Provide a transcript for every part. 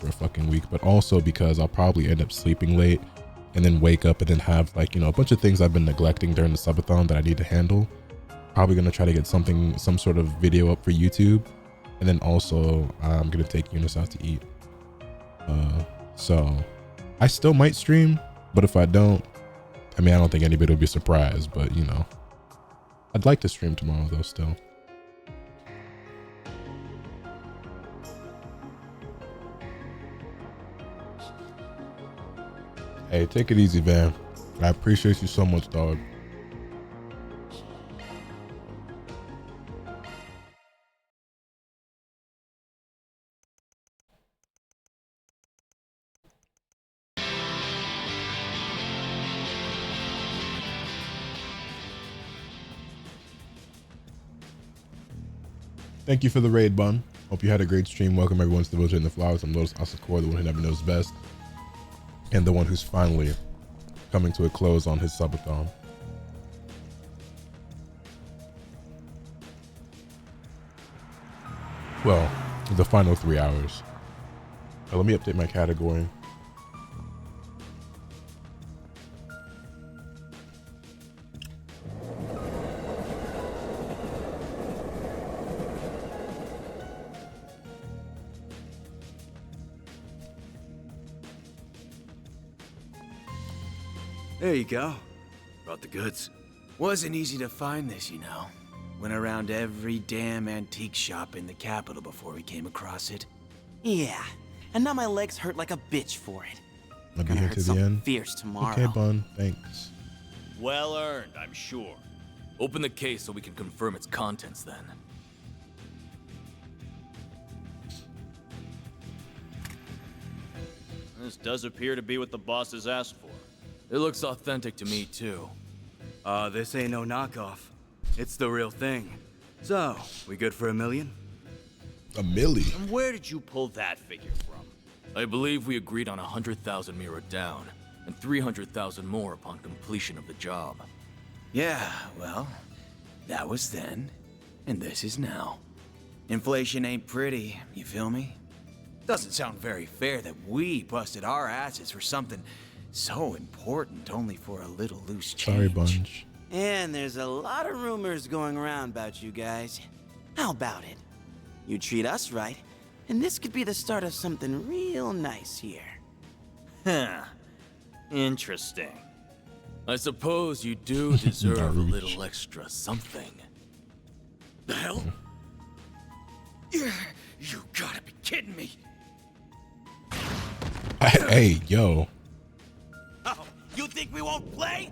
for a fucking week, but also because I'll probably end up sleeping late and then wake up and then have like, you know, a bunch of things I've been neglecting during the subathon that I need to handle. Probably gonna try to get some sort of video up for YouTube, and then also I'm gonna take Eunice out to eat. So I still might stream, but if I don't, I mean, I don't think anybody will be surprised, but you know, I'd like to stream tomorrow though still. Hey, take it easy, Van. I appreciate you so much, dog. Thank you for the raid, Bun. Hope you had a great stream. Welcome everyone to the Village in the Flowers. I'm Lotus Asakura, the one who never knows best, and the one who's finally coming to a close on his subathon. Well, the final 3 hours. Let me update my category. There you go. Brought the goods. Wasn't easy to find this, you know. Went around every damn antique shop in the capital before we came across it. Yeah, and now my legs hurt like a bitch for it. I'll be here to the end. Fierce tomorrow. Okay, Bun. Thanks. Well earned, I'm sure. Open the case so we can confirm its contents then. This does appear to be what the boss has asked for. It looks authentic to me too. This ain't no knockoff. It's the real thing. So, we good for $1 million? $1 million? And where did you pull that figure from? I believe we agreed on 100,000 Mira down, and 300,000 more upon completion of the job. Yeah, well, that was then, and this is now. Inflation ain't pretty, you feel me? Doesn't sound very fair that we busted our asses for something so important only for a little loose change. Sorry, Bunch. And there's a lot of rumors going around about you guys. How about it? You treat us right, and this could be the start of something real nice here. Huh. Interesting. I suppose you do deserve a little extra something. The hell? You gotta be kidding me. Hey, yo. Oh, you think we won't play?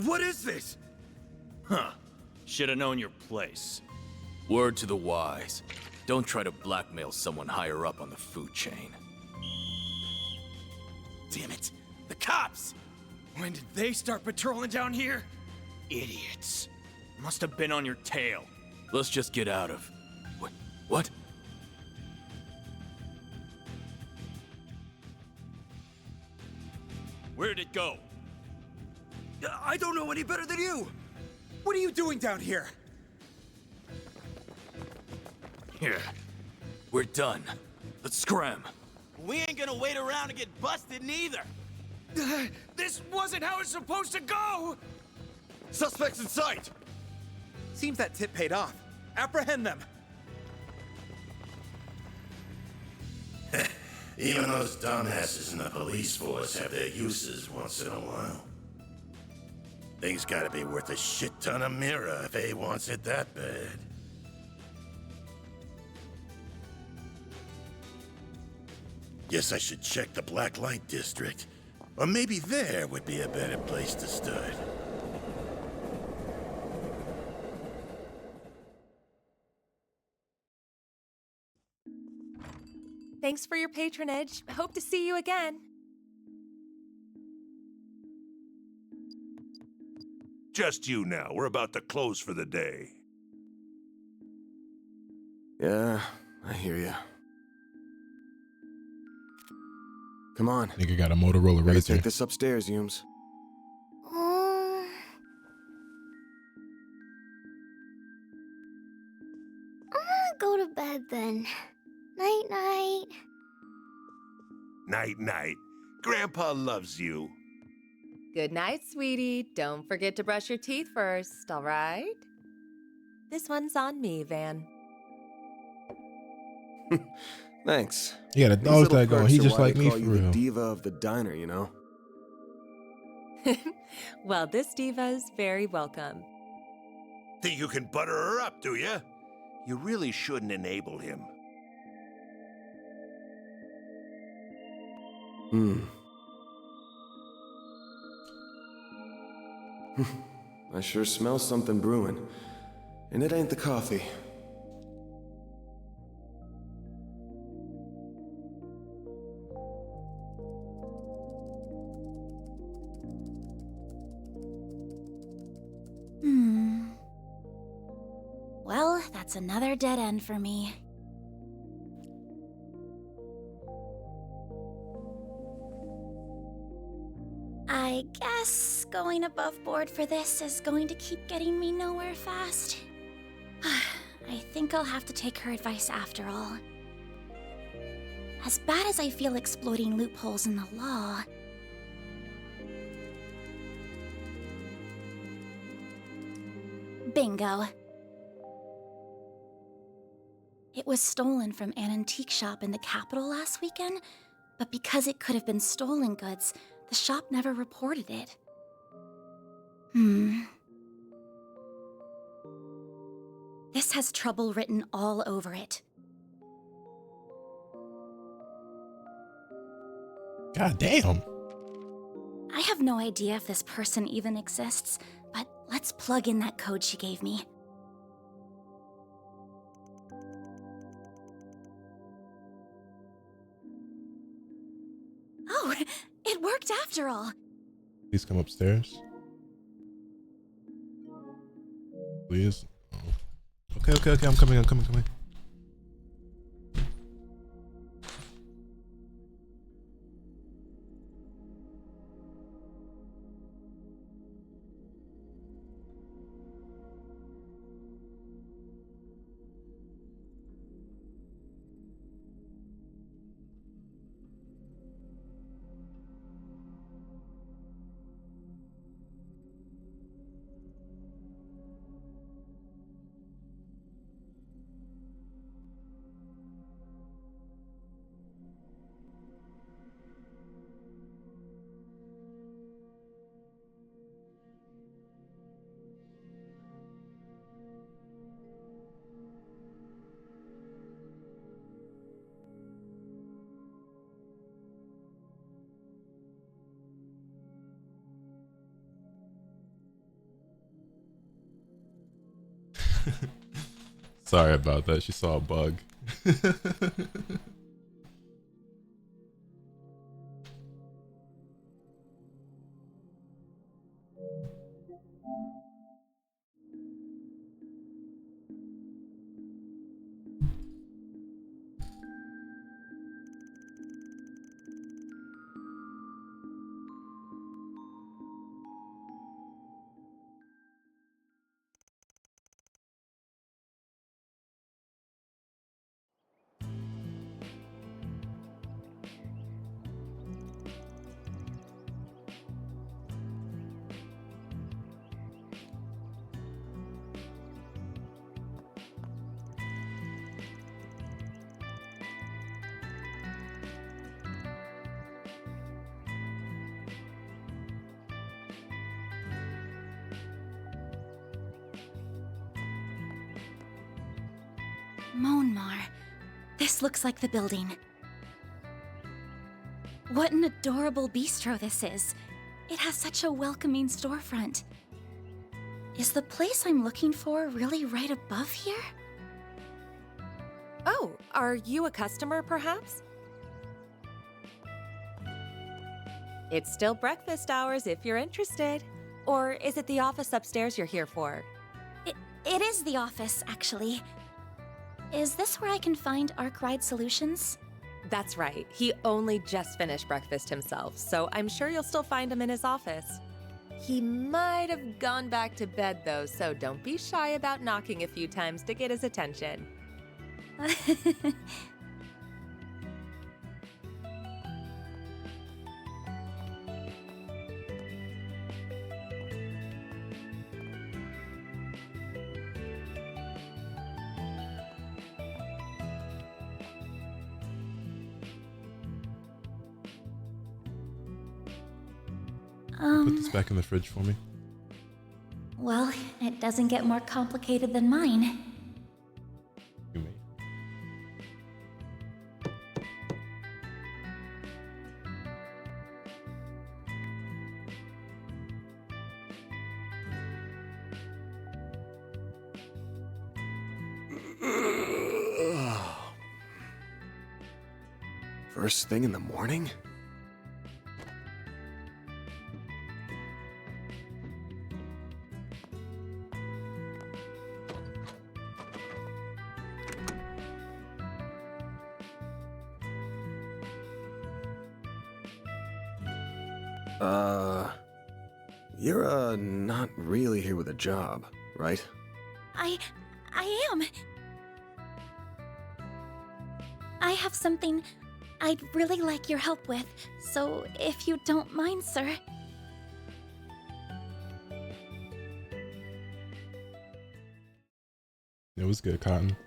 What is this? Huh. Should have known your place. Word to the wise. Don't try to blackmail someone higher up on the food chain. Damn it. The cops! When did they start patrolling down here? Idiots. Must have been on your tail. Let's just get out of... What? Where did it go? I don't know any better than you. What are you doing down here? Here. We're done. Let's scram. We ain't gonna wait around to get busted neither. This wasn't how it's supposed to go! Suspects in sight! Seems that tip paid off. Apprehend them! Even those dumbasses in the police force have their uses once in a while. Things gotta be worth a shit ton of Mira if A wants it that bad. Guess I should check the Black Light District. Or maybe there would be a better place to start. Thanks for your patronage. Hope to see you again. Just you now. We're about to close for the day. Yeah, I hear ya. Come on. Nigga got a Motorola Let's Razr. take this upstairs, Yums. go to bed then. Night-night. Night-night. Grandpa loves you. Good night, sweetie. Don't forget to brush your teeth first, all right? This one's on me, Van. Thanks. Yeah, the These dog's little that going. perks He's are just why like they me call for you the real. diva of the diner, you know? Well, this diva's very welcome. Think you can butter her up, do you? You really shouldn't enable him. I sure smell something brewing. And it ain't the coffee. Well, that's another dead end for me. I guess going above board for this is going to keep getting me nowhere fast. I think I'll have to take her advice after all. As bad as I feel exploiting loopholes in the law, bingo. It was stolen from an antique shop in the capital last weekend, but because it could have been stolen goods, the shop never reported it. This has trouble written all over it. God damn. I have no idea if this person even exists, but let's plug in that code she gave me. Oh, it worked after all. Please come upstairs. Please. Oh. Okay. I'm coming. Sorry about that. She saw a bug. Monmar. This looks like the building. What an adorable bistro this is. It has such a welcoming storefront. Is the place I'm looking for really right above here? Oh, are you a customer, perhaps? It's still breakfast hours if you're interested. Or is it the office upstairs you're here for? It is the office, actually. Is this where I can find Arkwright Solutions? That's right. He only just finished breakfast himself, so I'm sure you'll still find him in his office. He might have gone back to bed, though, so don't be shy about knocking a few times to get his attention. Put this back in the fridge for me. Well, it doesn't get more complicated than mine. You may. First thing in the morning? You're, not really here with a job, right? I am. I have something I'd really like your help with, so if you don't mind, sir. It was good, Cotton.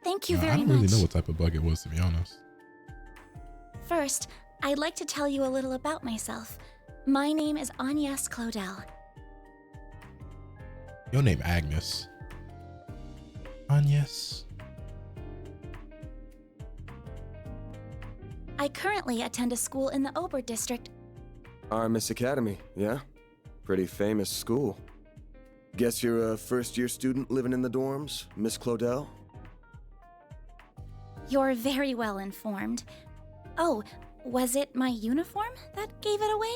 Thank you very I don't much. really know what type of bug it was, to be honest. First, I'd like to tell you a little about myself. My name is Agnes Claudel. Your name Agnes. Agnes. I currently attend a school in the Ober district. Armis Academy, yeah? Pretty famous school. Guess you're a first-year student living in the dorms, Miss Claudel? You're very well informed. Oh, was it my uniform that gave it away?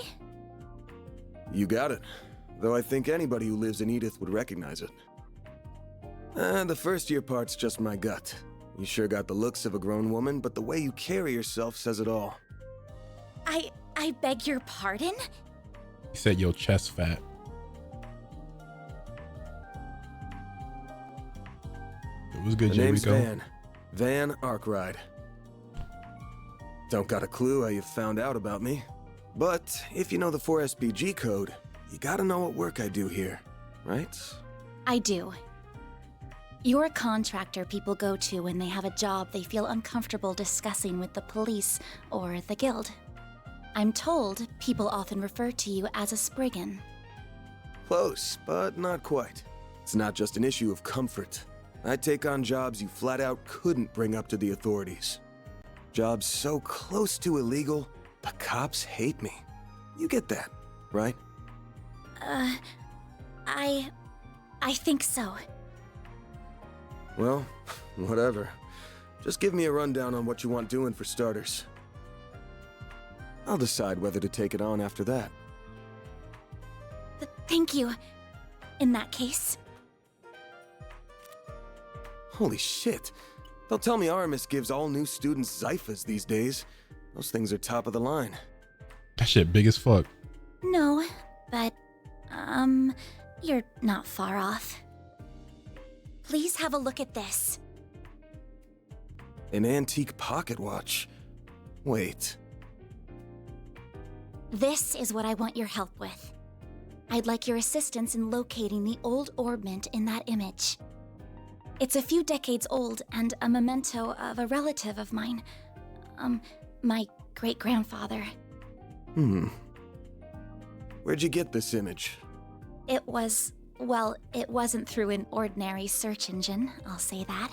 You got it. Though I think anybody who lives in Edith would recognize it. The first-year part's just my gut. You sure got the looks of a grown woman, but the way you carry yourself says it all. I beg your pardon? He said your chest fat. It was good, The name's Jericho. Van. Van Arkwright. Don't got a clue how you found out about me. But if you know the 4SPG code, you gotta know what work I do here, right? I do. You're a contractor people go to when they have a job they feel uncomfortable discussing with the police or the guild. I'm told people often refer to you as a Spriggan. Close, but not quite. It's not just an issue of comfort. I take on jobs you flat out couldn't bring up to the authorities. Jobs so close to illegal, the cops hate me. You get that, right? I think so. Well, whatever. Just give me a rundown on what you want doing for starters. I'll decide whether to take it on after that. Thank you. In that case. Holy shit. They'll tell me Aramis gives all new students Zyphas these days. Those things are top of the line. That shit big as fuck. No, but, you're not far off. Please have a look at this. An antique pocket watch. Wait. This is what I want your help with. I'd like your assistance in locating the old orbment in that image. It's a few decades old and a memento of a relative of mine. My great-grandfather. Where'd you get this image? It wasn't through an ordinary search engine, I'll say that.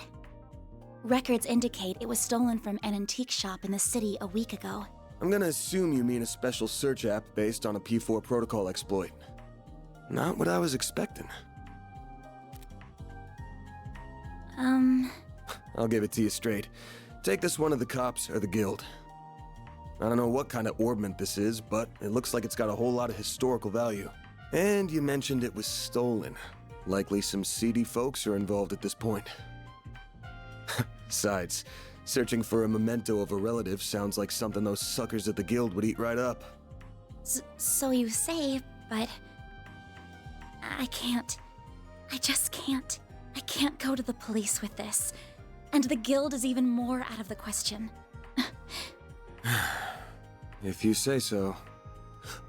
Records indicate it was stolen from an antique shop in the city a week ago. I'm gonna assume you mean a special search app based on a P4 protocol exploit. Not what I was expecting. I'll give it to you straight. Take this one to the cops or the guild. I don't know what kind of orbment this is, but it looks like it's got a whole lot of historical value. And you mentioned it was stolen. Likely some seedy folks are involved at this point. Besides, searching for a memento of a relative sounds like something those suckers at the guild would eat right up. So you say, but I can't. I just can't. I can't go to the police with this. And the guild is even more out of the question. If you say so.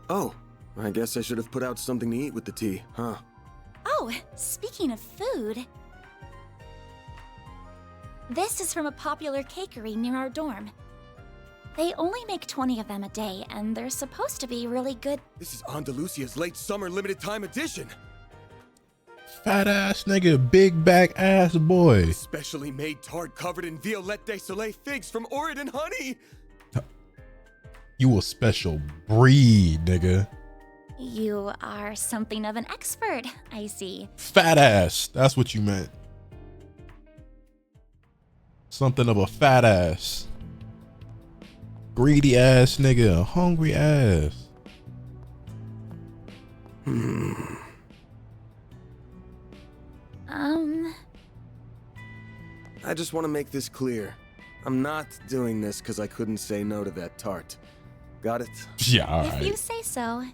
Oh, I guess I should have put out something to eat with the tea, huh? Oh, speaking of food... This is from a popular cakery near our dorm. They only make 20 of them a day, and they're supposed to be really good. This is Andalusia's late summer limited time edition. Fat ass nigga, big back ass boy. Specially made tart covered in Violette de Soleil figs from Oregon honey. You a special breed, nigga. You are something of an expert, I see. Fat ass, that's what you meant. Something of a fat ass. Greedy ass nigga, hungry ass. I just want to make this clear. I'm not doing this because I couldn't say no to that tart. Got it? Yeah, alright. If you say so.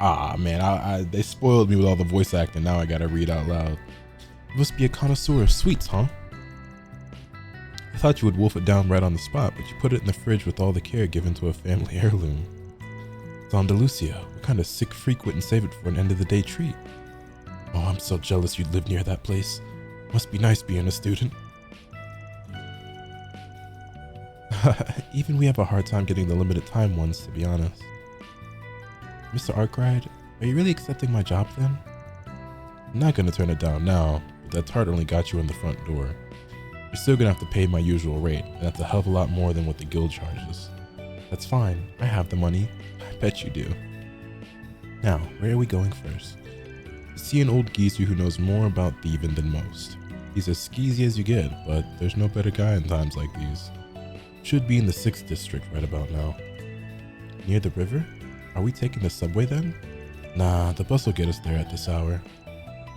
Ah, man, they spoiled me with all the voice acting. Now I gotta read out loud. You must be a connoisseur of sweets, huh? I thought you would wolf it down right on the spot, but you put it in the fridge with all the care given to a family heirloom. It's Andalusia. What kind of sick freak wouldn't save it for an end-of-the-day treat? Oh, I'm so jealous you'd live near that place. Must be nice being a student. Even we have a hard time getting the limited time ones, to be honest. Mr. Arkwright, are you really accepting my job then? I'm not gonna turn it down now, but that tart only got you in the front door. You're still gonna have to pay my usual rate, and that's a hell of a lot more than what the guild charges. That's fine, I have the money. I bet you do. Now, where are we going first? To see an old geezer who knows more about thieving than most. He's as skeezy as you get, but there's no better guy in times like these. Should be in the 6th district right about now. Near the river? Are we taking the subway then? Nah, the bus will get us there at this hour.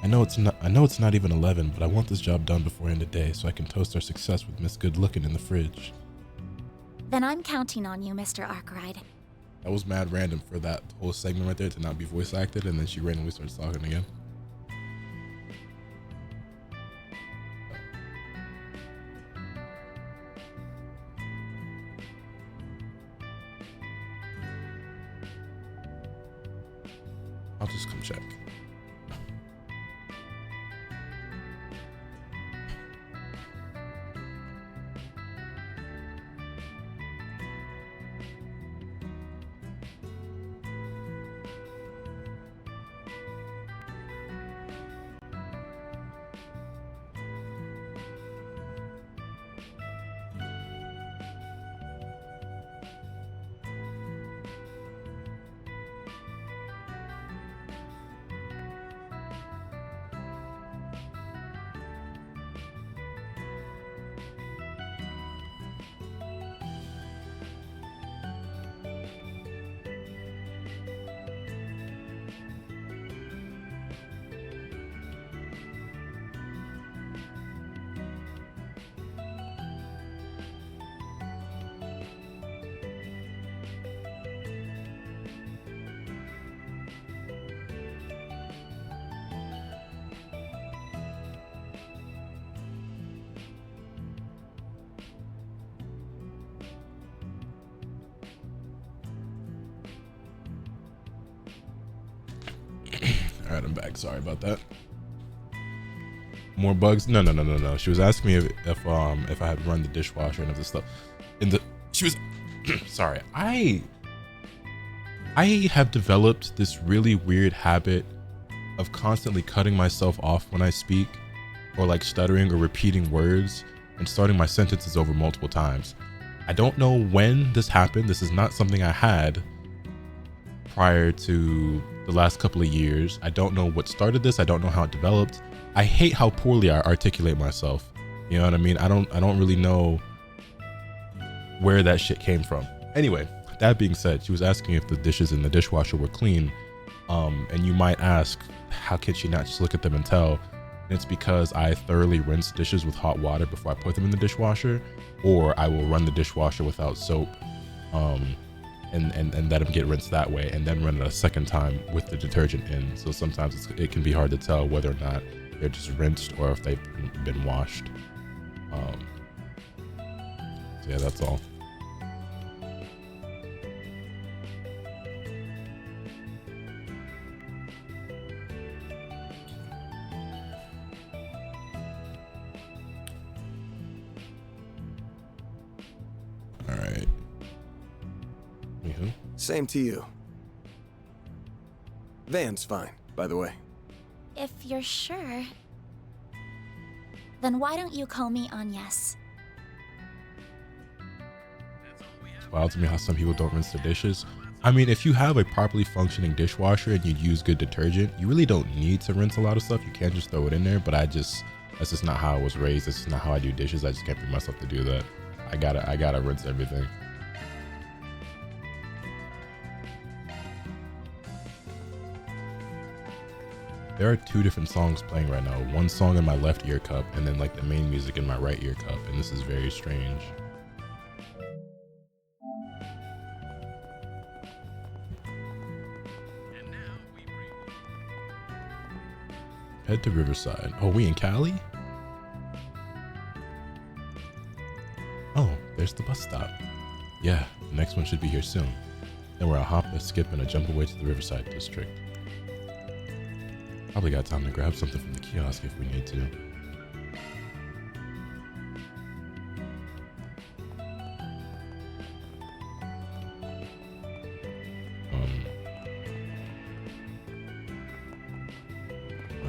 I know it's not even 11, but I want this job done before end of day so I can toast our success with Miss Good Looking in the fridge. Then I'm counting on you, Mr. Arkwright. That was mad random for that whole segment right there to not be voice acted, and then she randomly starts talking again. I'll just come check. All right, I'm back. Sorry about that. More bugs? No. She was asking me if I had run the dishwasher and other stuff. She was sorry. I have developed this really weird habit of constantly cutting myself off when I speak, or like stuttering or repeating words and starting my sentences over multiple times. I don't know when this happened. This is not something I had prior to the last couple of years. I don't know what started this. I don't know how it developed. I hate how poorly I articulate myself. You know what I mean? I don't really know where that shit came from. Anyway, that being said, she was asking if the dishes in the dishwasher were clean. And you might ask, how can she not just look at them and tell? And it's because I thoroughly rinse dishes with hot water before I put them in the dishwasher, or I will run the dishwasher without soap and let them get rinsed that way, and then run it a second time with the detergent in. So sometimes it can be hard to tell whether or not they're just rinsed or if they've been washed. So yeah, that's all. All right. Same to you. Van's fine, by the way. If you're sure, then why don't you call me Agnes? It's wild to me how some people don't rinse their dishes. I mean, if you have a properly functioning dishwasher and you use good detergent, you really don't need to rinse a lot of stuff. You can just throw it in there, but that's just not how I was raised. That's just not how I do dishes. I just can't bring myself to do that. I gotta rinse everything. There are two different songs playing right now. One song in my left ear cup and then like the main music in my right ear cup, and this is very strange. Head to Riverside. Oh, we in Cali? Oh, there's the bus stop. Yeah, the next one should be here soon. Then we're a hop, a skip, and a jump away to the Riverside district. Probably got time to grab something from the kiosk if we need to. Oh,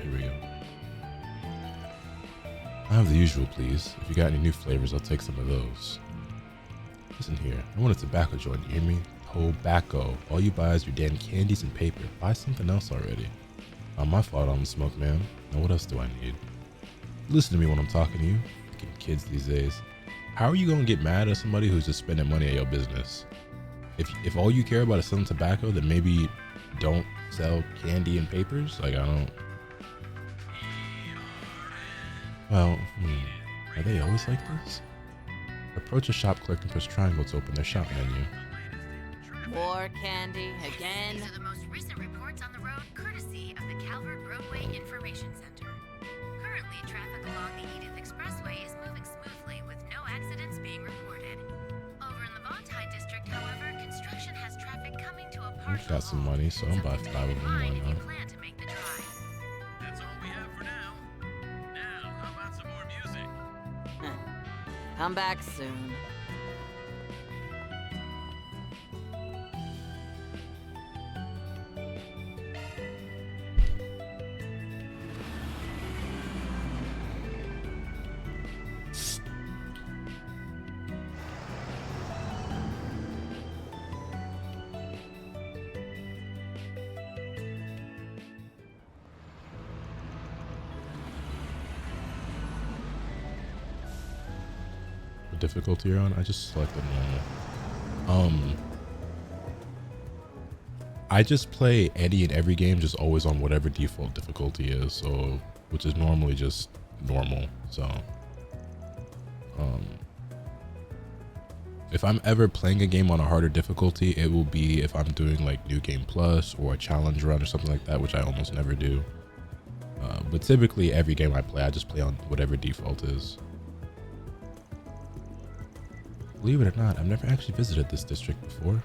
here we go. I have the usual, please. If you got any new flavors, I'll take some of those. Listen here, I want a tobacco joint, you hear me? Tobacco. All you buy is your damn candies and paper. Buy something else already. Not my fault I'm the smoke man. Now what else do I need? Listen to me when I'm talking to you. Fucking kids these days. How are you gonna get mad at somebody who's just spending money at your business? If all you care about is selling tobacco, then maybe don't sell candy and papers. Like, I don't. Well, are they always like this? Approach a shop clerk and press triangle to open their shop menu. More candy again. These are the most recent reports on the road, courtesy of the Calvert Roadway Information Center. Currently, traffic along the Edith Expressway is moving smoothly with no accidents being reported. Over in the Vontai district, however, construction has traffic coming to a partial. I've got some money, so I'm about 5 of them. Why not? Plan to make the drive. That's all we have for now. Now, how about some more music? Come back soon. Difficulty you're on, I just selected normal. I just play any and every game just always on whatever default difficulty is, so which is normally just normal. So if I'm ever playing a game on a harder difficulty, it will be if I'm doing like New Game Plus or a challenge run or something like that, which I almost never do. But typically every game I play, I just play on whatever default is. Believe it or not, I've never actually visited this district before.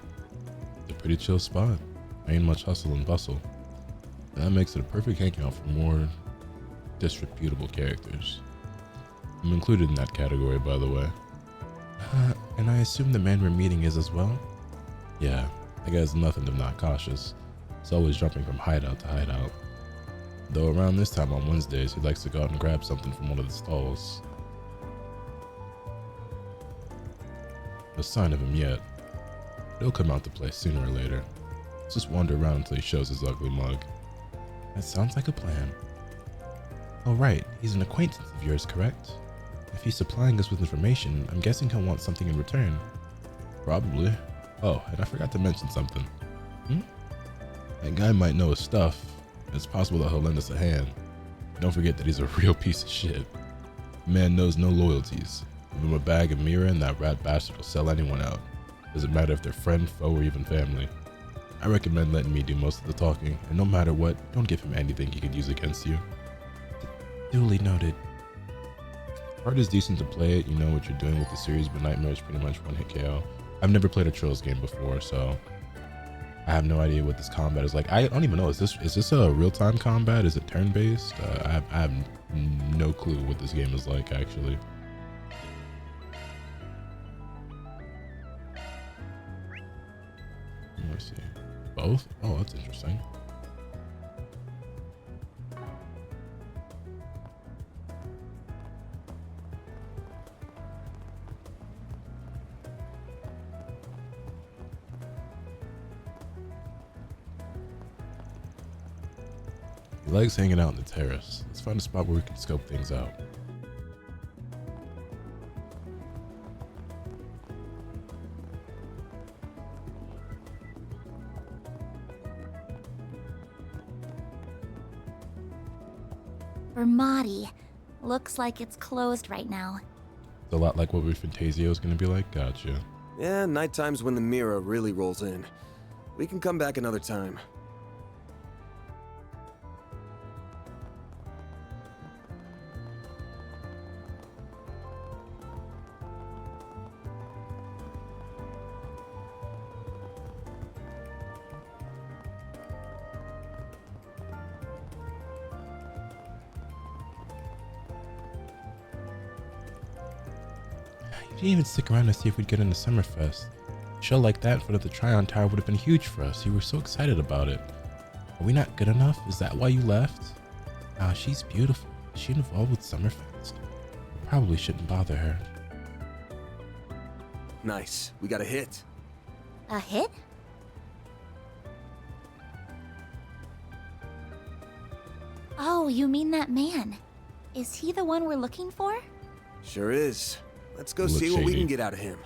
It's a pretty chill spot. Ain't much hustle and bustle. And that makes it a perfect hangout for more disreputable characters. I'm included in that category, by the way. And I assume the man we're meeting is as well? Yeah, that guy's nothing if not cautious. He's always jumping from hideout to hideout. Though around this time on Wednesdays, he likes to go out and grab something from one of the stalls. No sign of him yet. He'll come out to play sooner or later. Let's just wander around until he shows his ugly mug. That sounds like a plan. Oh right, he's an acquaintance of yours, correct? If he's supplying us with information, I'm guessing he'll want something in return. Probably. Oh, and I forgot to mention something. That guy might know his stuff. It's possible that he'll lend us a hand. Don't forget that he's a real piece of shit. The man knows no loyalties. Give him a bag of Mira and that rat bastard will sell anyone out. Doesn't matter if they're friend, foe, or even family. I recommend letting me do most of the talking, and no matter what, don't give him anything he could use against you. Duly noted. Art is decent to play it, you know what you're doing with the series, but Nightmare is pretty much one-hit KO. I've never played a Trills game before, so I have no idea what this combat is like. I don't even know, is this a real-time combat? Is it turn-based? I have no clue what this game is like, actually. Let me see. Both? Oh, that's interesting. He likes hanging out on the terrace. Let's find a spot where we can scope things out. Vermati. Looks like it's closed right now. It's a lot like what Fantasio is going to be like. Gotcha. Yeah, nighttime's when the mirror really rolls in. We can come back another time. You didn't even stick around to see if we'd get into Summerfest. A show like that in front of the Tryon Tower would have been huge for us. You were so excited about it. Are we not good enough? Is that why you left? Ah, she's beautiful. Is she involved with Summerfest? We probably shouldn't bother her. Nice. We got a hit. A hit? Oh, you mean that man. Is he the one we're looking for? Sure is. Let's go see what we can get out of him.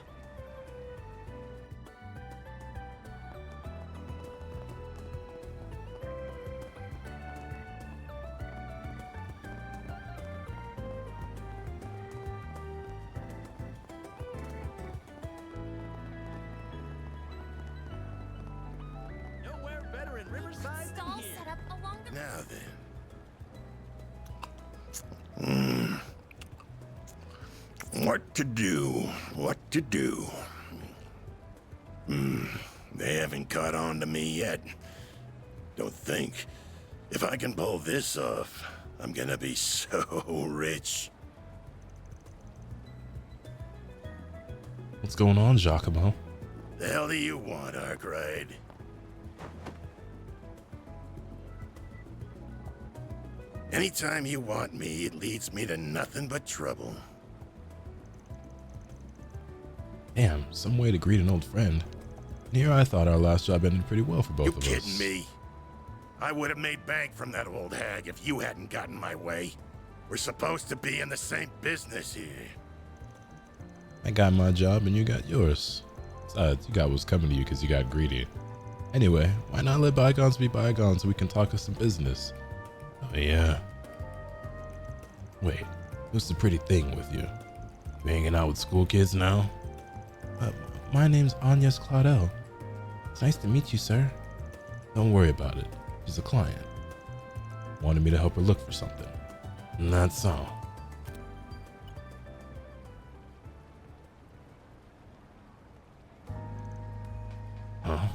Nowhere better in Riverside than Stall here. set up along the Now then. What to do? What to do? They haven't caught on to me yet. Don't think. If I can pull this off, I'm gonna be so rich. What's going on, Giacomo? The hell do you want, Arkwright? Anytime you want me, it leads me to nothing but trouble. Damn, some way to greet an old friend. And here I thought our last job ended pretty well for both of us. You kidding me? I would have made bank from that old hag if you hadn't gotten my way. We're supposed to be in the same business here. I got my job and you got yours. Besides, you got what's coming to you because you got greedy. Anyway, why not let bygones be bygones so we can talk of some business? Oh yeah. Wait, who's the pretty thing with you? You hanging out with school kids now? My name's Agnes Claudel. It's nice to meet you, sir. Don't worry about it. She's a client. Wanted me to help her look for something. And that's all. Huh?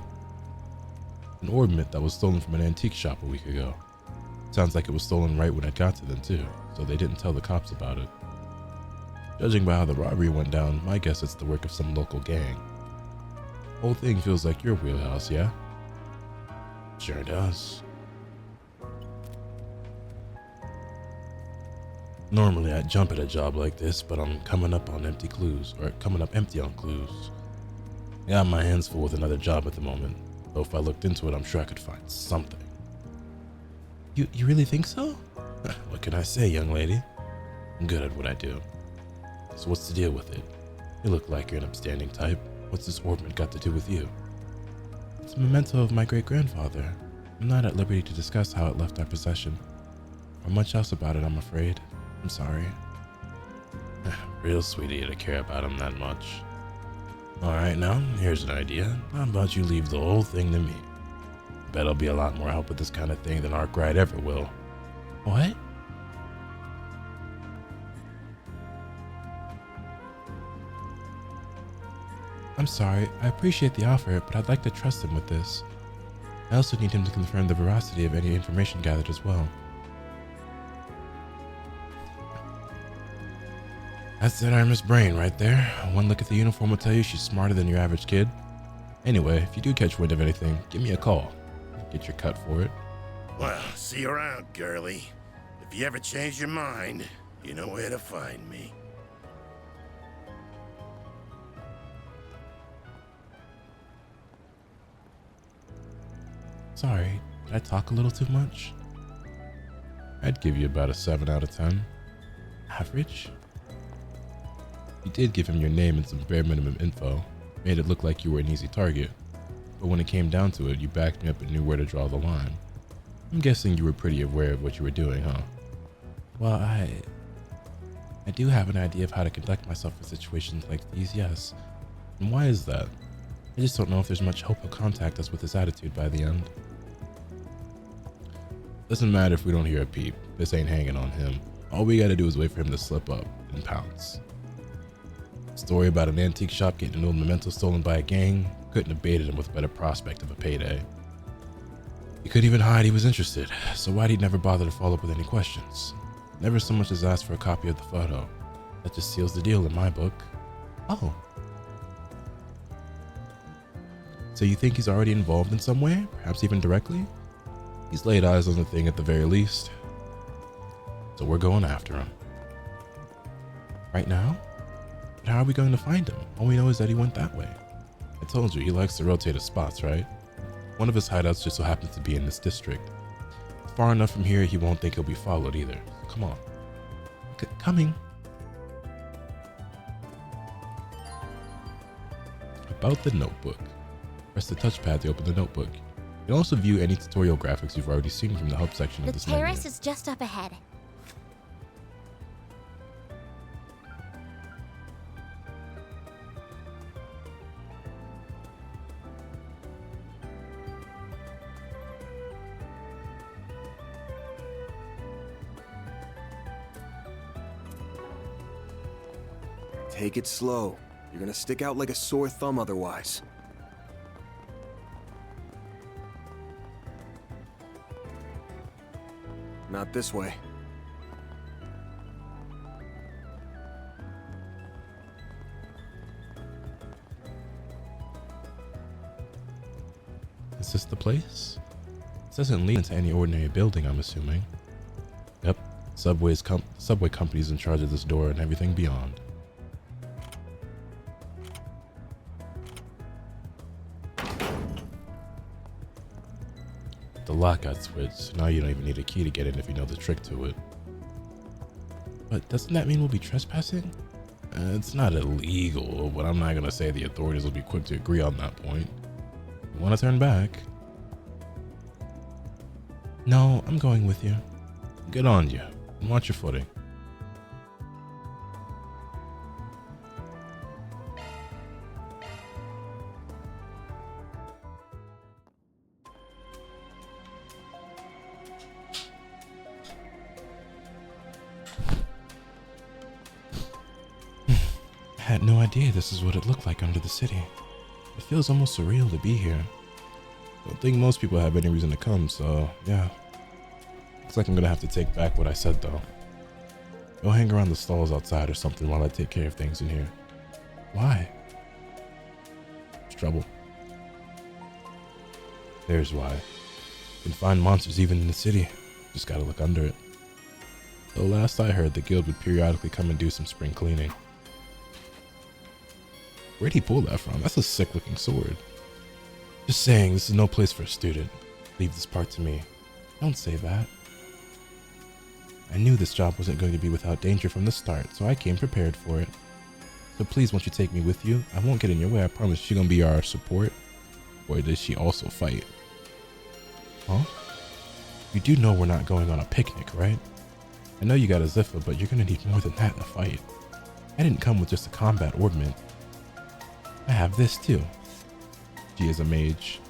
An ornament that was stolen from an antique shop a week ago. Sounds like it was stolen right when it got to them too, so they didn't tell the cops about it. Judging by how the robbery went down, my guess it's the work of some local gang. Whole thing feels like your wheelhouse, yeah? Sure does. Normally I'd jump at a job like this, but I'm coming up empty on clues. I got my hands full with another job at the moment, though if I looked into it, I'm sure I could find something. You really think so? What can I say, young lady? I'm good at what I do. So what's the deal with it? You look like you're an upstanding type. What's this ornament got to do with you? It's a memento of my great-grandfather. I'm not at liberty to discuss how it left our possession. Or much else about it, I'm afraid. I'm sorry. Real sweet of you to care about him that much. Alright, now, here's an idea. How about you leave the whole thing to me? Bet I'll be a lot more help with this kind of thing than Arkwright ever will. What? I'm sorry, I appreciate the offer, but I'd like to trust him with this. I also need him to confirm the veracity of any information gathered as well. That's that Irma's brain right there. One look at the uniform will tell you she's smarter than your average kid. Anyway, if you do catch wind of anything, give me a call. Get your cut for it. Well, see you around, girlie. If you ever change your mind, you know where to find me. Sorry, did I talk a little too much? I'd give you about a 7 out of 10. Average? You did give him your name and some bare minimum info. Made it look like you were an easy target. But when it came down to it, you backed me up and knew where to draw the line. I'm guessing you were pretty aware of what you were doing, huh? Well, I do have an idea of how to conduct myself in situations like these, yes. And why is that? I just don't know if there's much hope he'll contact us with this attitude by the end. Doesn't matter if we don't hear a peep. This ain't hanging on him. All we gotta do is wait for him to slip up and pounce. Story about an antique shop getting an old memento stolen by a gang couldn't have baited him with a better prospect of a payday. He couldn't even hide he was interested, so why'd he never bother to follow up with any questions? Never so much as ask for a copy of the photo. That just seals the deal in my book. Oh. So you think he's already involved in some way? Perhaps even directly? He's laid eyes on the thing at the very least. So we're going after him. Right now? But how are we going to find him? All we know is that he went that way. I told you, he likes to rotate his spots, right? One of his hideouts just so happens to be in this district. Far enough from here, he won't think he'll be followed either. Come on. Coming. About the notebook. Press the touchpad to open the notebook. You can also view any tutorial graphics you've already seen from the hub section of this menu. The terrace is just up ahead. Take it slow. You're gonna stick out like a sore thumb otherwise. Not this way. Is this the place? This doesn't lead into any ordinary building, I'm assuming. Yep, subway company's in charge of this door and everything beyond. The lock got switched. Now you don't even need a key to get in if you know the trick to it. But doesn't that mean we'll be trespassing? It's not illegal, but I'm not gonna say the authorities will be quick to agree on that point. You wanna turn back? No, I'm going with you. Good on you, and watch your footing. I had no idea this is what it looked like under the city. It feels almost surreal to be here. Don't think most people have any reason to come, so yeah. Looks like I'm gonna have to take back what I said though. Go hang around the stalls outside or something while I take care of things in here. Why? There's trouble. There's why. You can find monsters even in the city. Just gotta look under it. Though last I heard, the guild would periodically come and do some spring cleaning. Where'd he pull that from? That's a sick looking sword. Just saying, this is no place for a student. Leave this part to me. Don't say that. I knew this job wasn't going to be without danger from the start, so I came prepared for it. So please, won't you take me with you? I won't get in your way, I promise. She's gonna be our support. Or does she also fight? Huh? You do know we're not going on a picnic, right? I know you got a Ziffa, but you're gonna need more than that in a fight. I didn't come with just a combat ornament. I have this too. She is a mage.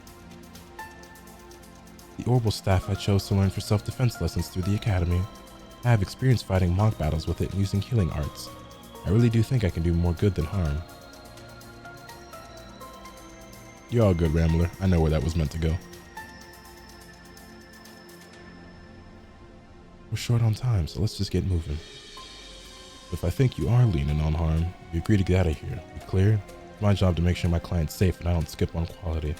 The Orbital staff I chose to learn for self-defense lessons through the academy. I have experience fighting monk battles with it and using healing arts. I really do think I can do more good than harm. You're all good, Rambler. I know where that was meant to go. We're short on time, so let's just get moving. If I think you are leaning on harm, you agree to get out of here. You clear? It's my job to make sure my client's safe and I don't skip on quality.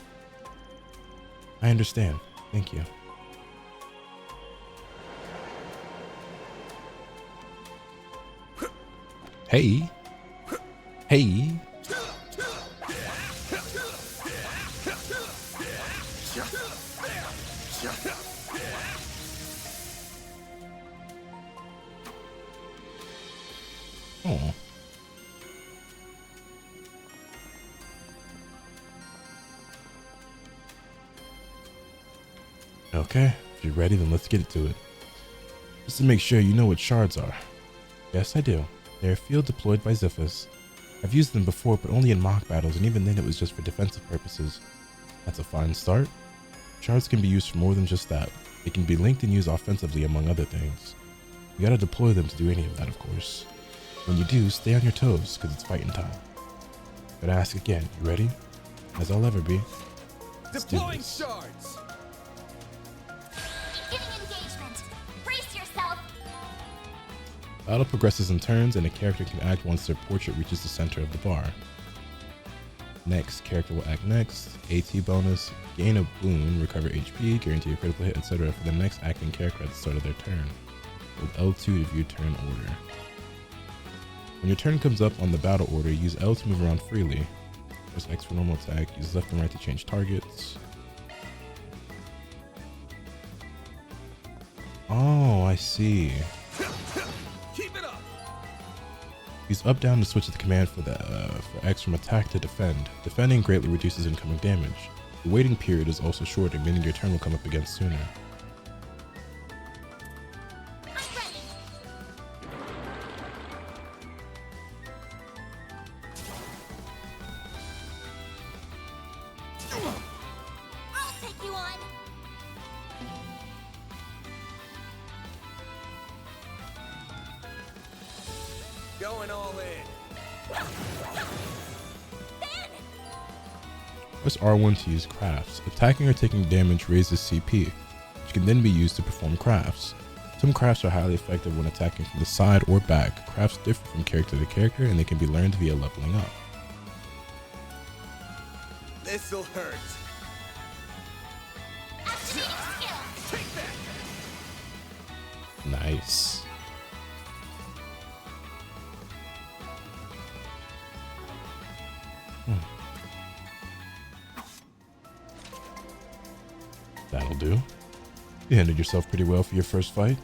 I understand. Thank you. Hey. Hey. Oh. Okay, if you're ready, then let's get to it. Just to make sure you know what shards are. Yes, I do. They are field deployed by Xiphus. I've used them before, but only in mock battles, and even then it was just for defensive purposes. That's a fine start. Shards can be used for more than just that. They can be linked and used offensively, among other things. You gotta deploy them to do any of that, of course. When you do, stay on your toes, because it's fighting time. But I ask again, you ready? As I'll ever be. Deploying shards! Beginning engagement. Brace yourself. Battle progresses in turns, and a character can act once their portrait reaches the center of the bar. Next, character will act next. AT bonus, gain a boon, recover HP, guarantee a critical hit, etc. for the next acting character at the start of their turn. Hold L2 to view turn order. When your turn comes up on the battle order, use L to move around freely. Press X for normal attack, use left and right to change targets. Oh, I see. Keep it up. Use up down to switch the command for X from attack to defend. Defending greatly reduces incoming damage. The waiting period is also shorter, meaning your turn will come up again sooner. Going all in. Press R1 to use crafts. Attacking or taking damage raises CP, which can then be used to perform crafts. Some crafts are highly effective when attacking from the side or back. Crafts differ from character to character, and they can be learned via leveling up. This'll hurt. Take that. Nice. That'll do. You handled yourself pretty well for your first fight.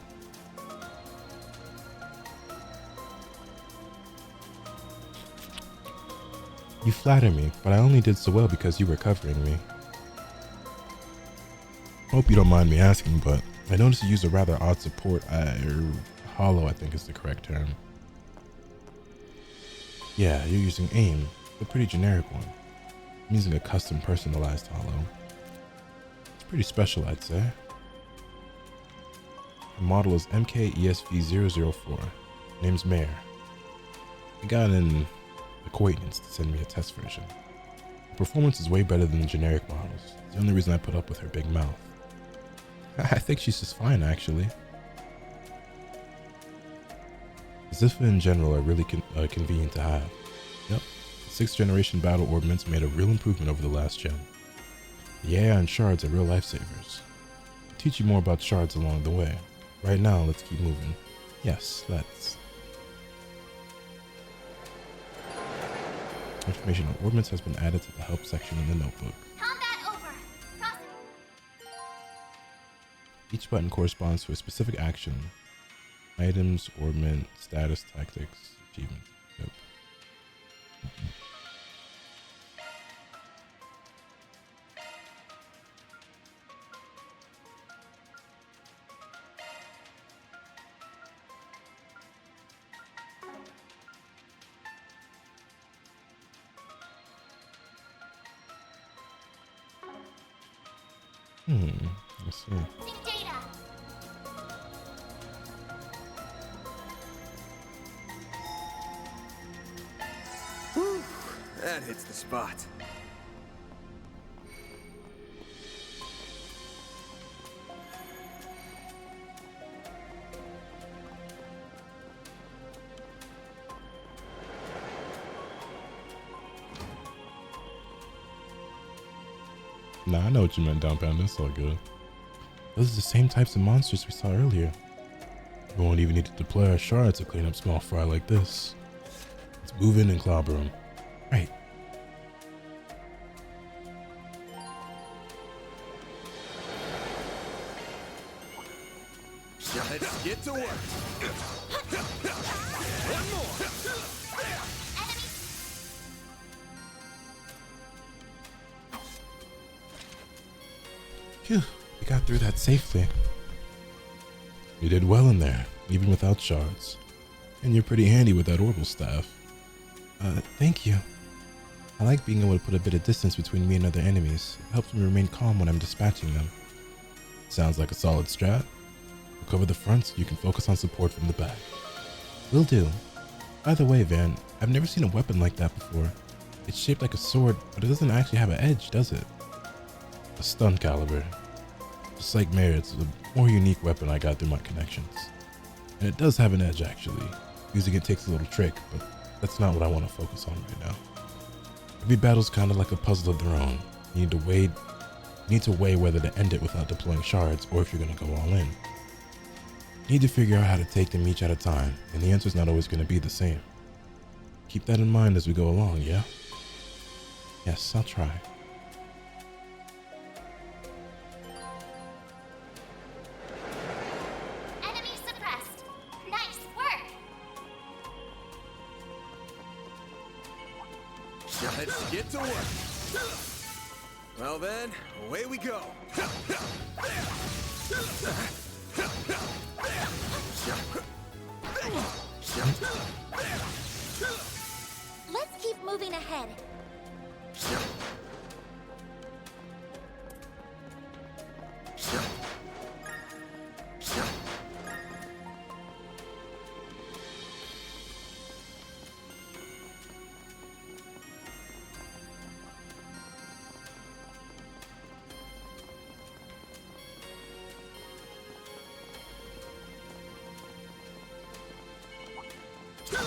You flatter me, but I only did so well because you were covering me. Hope you don't mind me asking, but I noticed you used a rather odd support, hollow I think is the correct term. Yeah, you're using aim, a pretty generic one. I'm using a custom personalized hollow. It's pretty special, I'd say. The model is MKESV004. Name's Mare. I got an acquaintance to send me a test version. The performance is way better than the generic models. It's the only reason I put up with her big mouth. I think she's just fine, actually. Zipha in general are really convenient to have. Yep, 6th generation battle orbments made a real improvement over the last gen. The AI and shards are real lifesavers. I'll teach you more about shards along the way. Right now, let's keep moving. Yes, let's. Information on orbments has been added to the help section in the notebook. Combat over. Each button corresponds to a specific action. Items, orbment, status, tactics, achievements. Yep. Let's see. Data. Whew, that hits the spot. Nah, I know what you meant, Down Pound. It's all good. Those are the same types of monsters we saw earlier. We won't even need to deploy our shards to clean up small fry like this. Let's move in and clobber them. Right. Let's get to work. One more. Phew, we got through that safely. You did well in there, even without shards. And you're pretty handy with that orbital staff. Thank you. I like being able to put a bit of distance between me and other enemies. It helps me remain calm when I'm dispatching them. Sounds like a solid strat. We'll cover the front so you can focus on support from the back. Will do. By the way, Van, I've never seen a weapon like that before. It's shaped like a sword, but it doesn't actually have an edge, does it? A stun caliber. Just like Mare, it's a more unique weapon I got through my connections. And it does have an edge actually. Using it takes a little trick, but that's not what I want to focus on right now. Every battle's kind of like a puzzle of their own. You need to weigh whether to end it without deploying shards or if you're going to go all in. You need to figure out how to take them each at a time, and the answer's not always going to be the same. Keep that in mind as we go along, yeah? Yes, I'll try. Enemy suppressed. Nice work. Let's get to work. Well then, away we go. Let's keep moving ahead.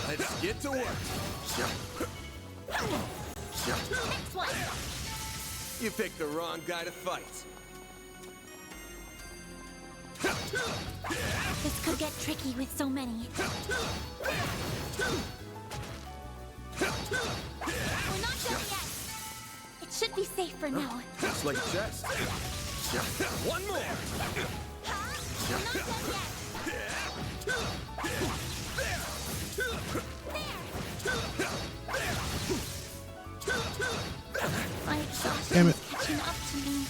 Let's get to work. Next one. You picked the wrong guy to fight. This could get tricky with so many. We're not done yet. It should be safe for now. Looks like a chest. One more. We're not done yet. My exhaustion Damn it. is catching up to me.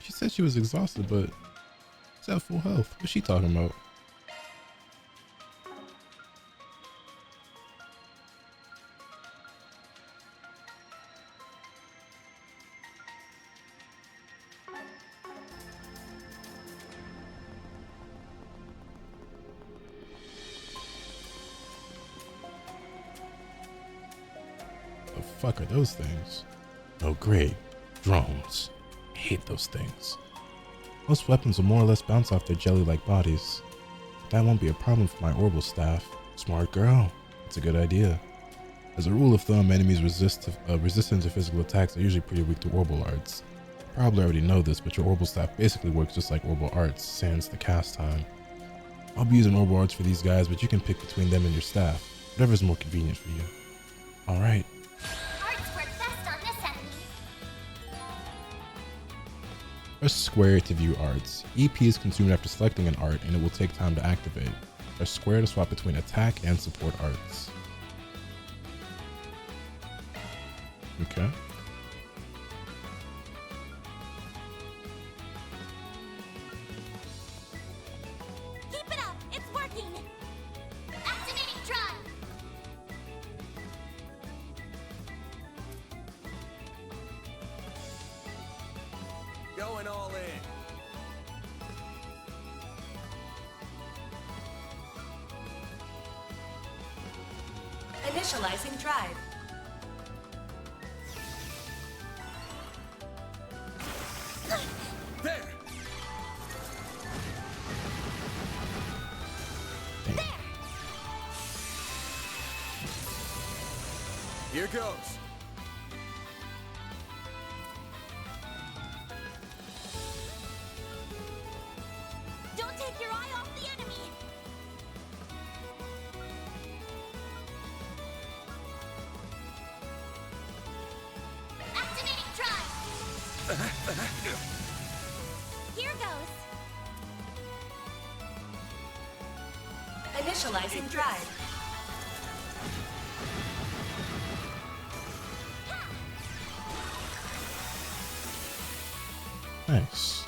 She said she was exhausted, but she's at full health. What's she talking about? The fuck are those things? Oh great, drones. I hate those things. Most weapons will more or less bounce off their jelly-like bodies. But that won't be a problem for my orbital staff. Smart girl. It's a good idea. As a rule of thumb, enemies resistant to physical attacks are usually pretty weak to orbital arts. You probably already know this, but your orbital staff basically works just like orbital arts, sans the cast time. I'll be using orbital arts for these guys, but you can pick between them and your staff. Whatever's more convenient for you. Alright. Arts work best on this enemy. Press square to view arts. EP is consumed after selecting an art and it will take time to activate. Press square to swap between attack and support arts. Okay. Keep it up! It's working! Activating drive! Going all in. Initializing drive. There! Here goes. Don't take your eye off the enemy! Activating drive! Here goes! Initializing drive. Nice.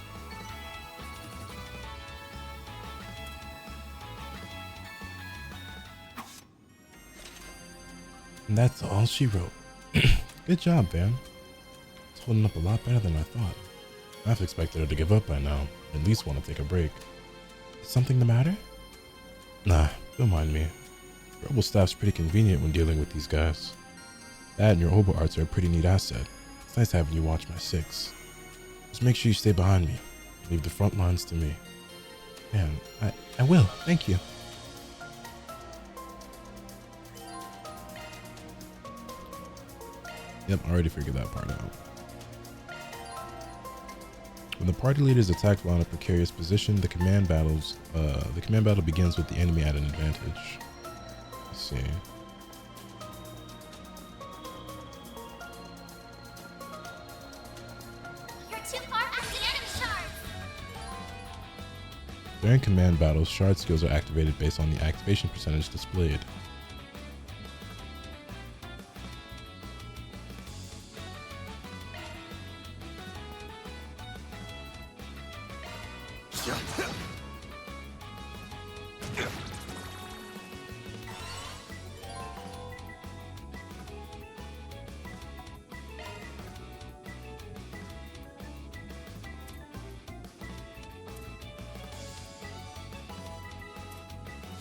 And that's all she wrote. Good job, man. It's holding up a lot better than I thought. I've expected her to give up by now. At least want to take a break. Is something the matter? Nah, don't mind me. Rebel staff's pretty convenient when dealing with these guys. That and your Oba arts are a pretty neat asset. It's nice having you watch my six. Just make sure you stay behind me. Leave the front lines to me. Man, I will. Thank you. Yep, I already figured that part out. When the party leaders attack while in a precarious position, the command battle begins with the enemy at an advantage. Let's see. You're too far out the enemy shards! During command battles, shard skills are activated based on the activation percentage displayed.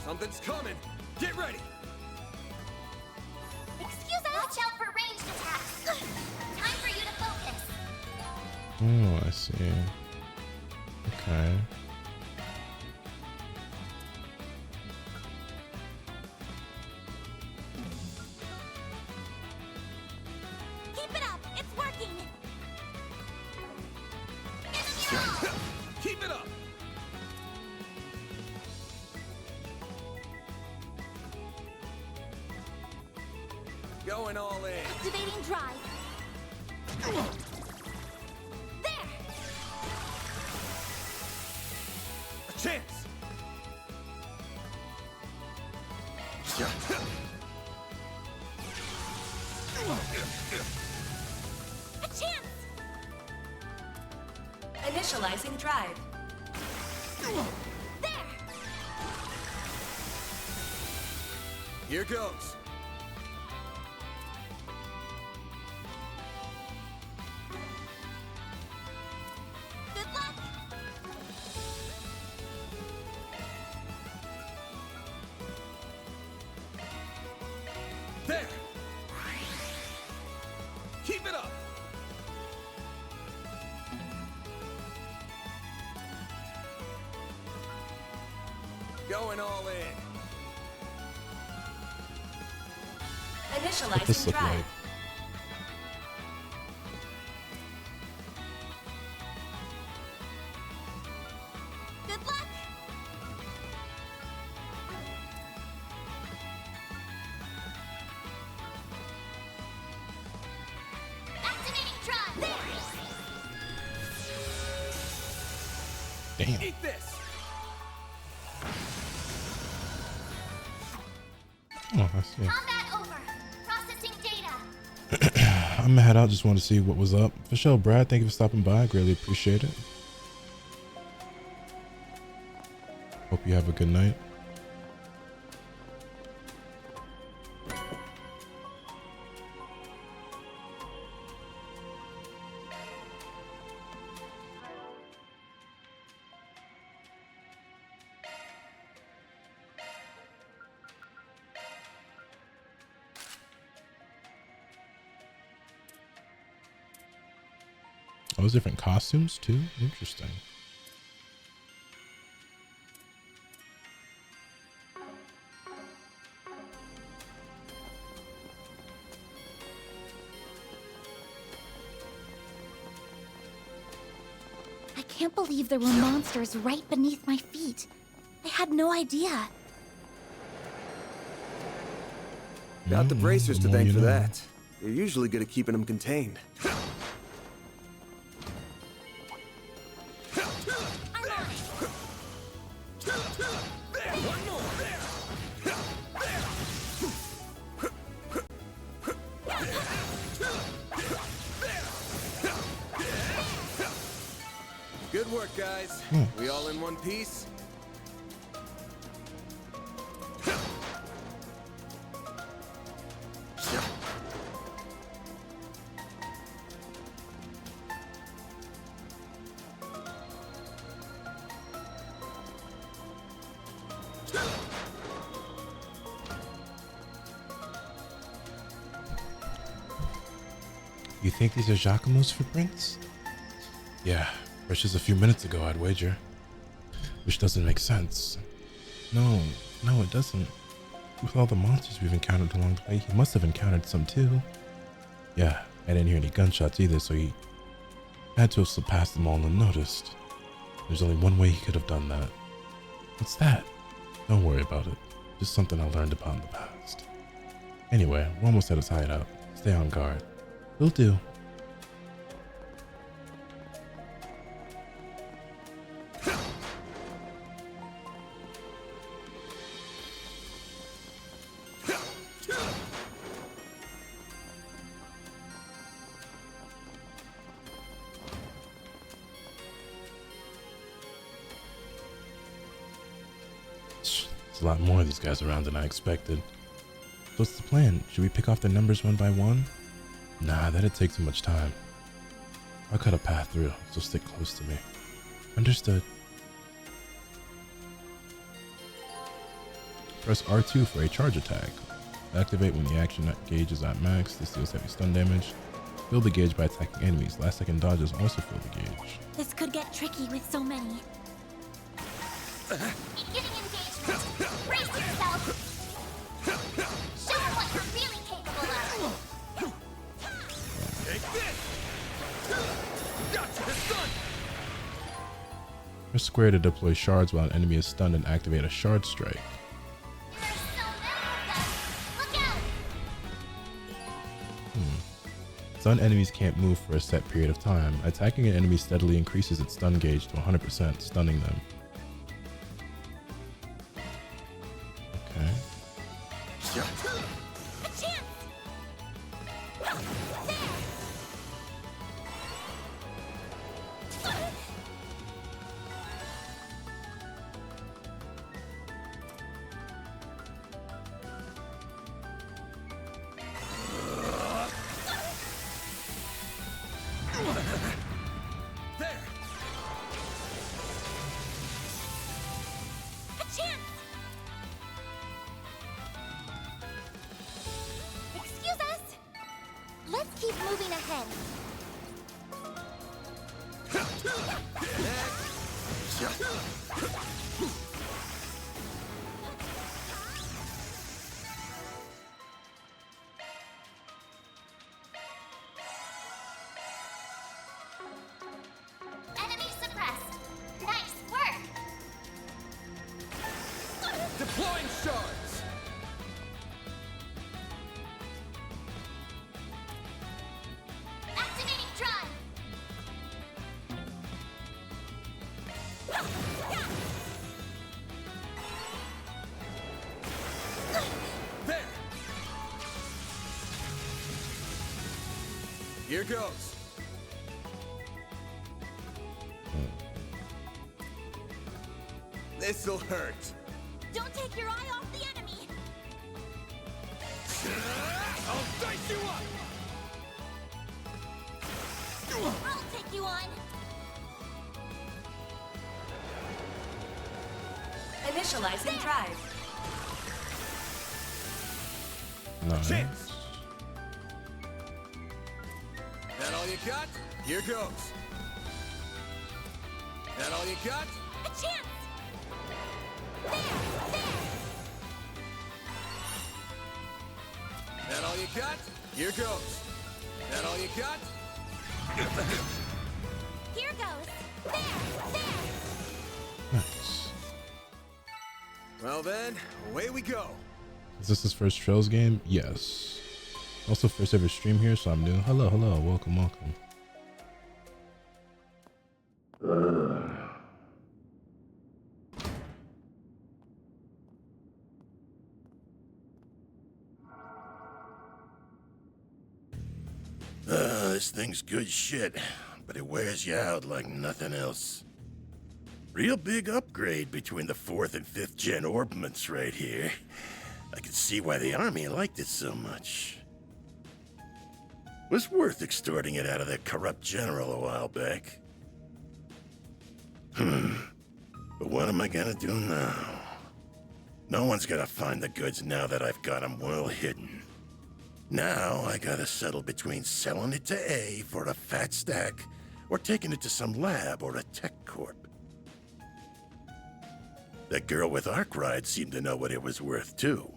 Something's coming. Get ready. Excuse us! Watch out for ranged attacks! Time for you to focus! Oh, I see. Okay. Keep it up! It's working! Enemy Keep it up! Going all in. activating drive! There! A chance! A chance! Initializing drive. There! Here goes. Good luck! There! Keep it up! Going all in. What's this Initializing look drive. like? Good luck! Activating drive! There! Damn. Eat this! Oh, I see. Combat over! Processing data! I'm gonna head out. Just want to see what was up. For sure, Brad. Thank you for stopping by. I greatly appreciate it. Hope you have a good night. Oh, those different costumes too? Interesting. I can't believe there were monsters right beneath my feet. I had no idea. Got the bracers to thank you for know. that. You're usually good at keeping them contained. Good work, guys. We all in one piece? You think these are Giacomo's footprints? Yeah, just a few minutes ago, I'd wager. Which doesn't make sense. No, it doesn't. With all the monsters we've encountered along the way, he must have encountered some too. Yeah, I didn't hear any gunshots either, so he had to have surpassed them all unnoticed. There's only one way he could have done that. What's that? Don't worry about it. Just something I learned about in the past. Anyway, we're almost at his hideout. Stay on guard. Will do. There's a lot more of these guys around than I expected. What's the plan? Should we pick off their numbers one by one? Nah, that'd take too much time. I'll cut a path through, so stick close to me. Understood. Press R2 for a charge attack. Activate when the action gauge is at max. This deals heavy stun damage. Fill the gauge by attacking enemies. Last second dodges also fill the gauge. This could get tricky with so many. Beginning engagement. Brace yourself. Show them what you're really capable of. Take this! Gotcha, stunned! Press square to deploy shards while an enemy is stunned and activate a shard strike. There's so many of them. Look out! Stunned enemies can't move for a set period of time. Attacking an enemy steadily increases its stun gauge to 100%, stunning them. Okay. A chance! Excuse us! Let's keep moving ahead. Enemy suppressed. Nice work! Deploying shards! Activating drive! Here goes. This'll hurt. Don't take your eye off the enemy. I'll dice you up. I'll take you on. Initializing drive. Nice. Chance. That all you got? Here goes. That all you got? A chance. There. That all you got? Here goes. That all you got? Here goes. There. Nice. Well then, away we go. Is this his first Trails game? Yes. Also first ever stream here, so I'm new. Hello, welcome. This thing's good shit, but it wears you out like nothing else. Real big upgrade between the 4th and 5th gen orbments right here. I can see why the army liked it so much. Was worth extorting it out of that corrupt general a while back. But what am I gonna do now? No one's gonna find the goods now that I've got them well hidden. Now I gotta settle between selling it to A for a fat stack or taking it to some lab or a tech corp. That girl with Arkwright seemed to know what it was worth too.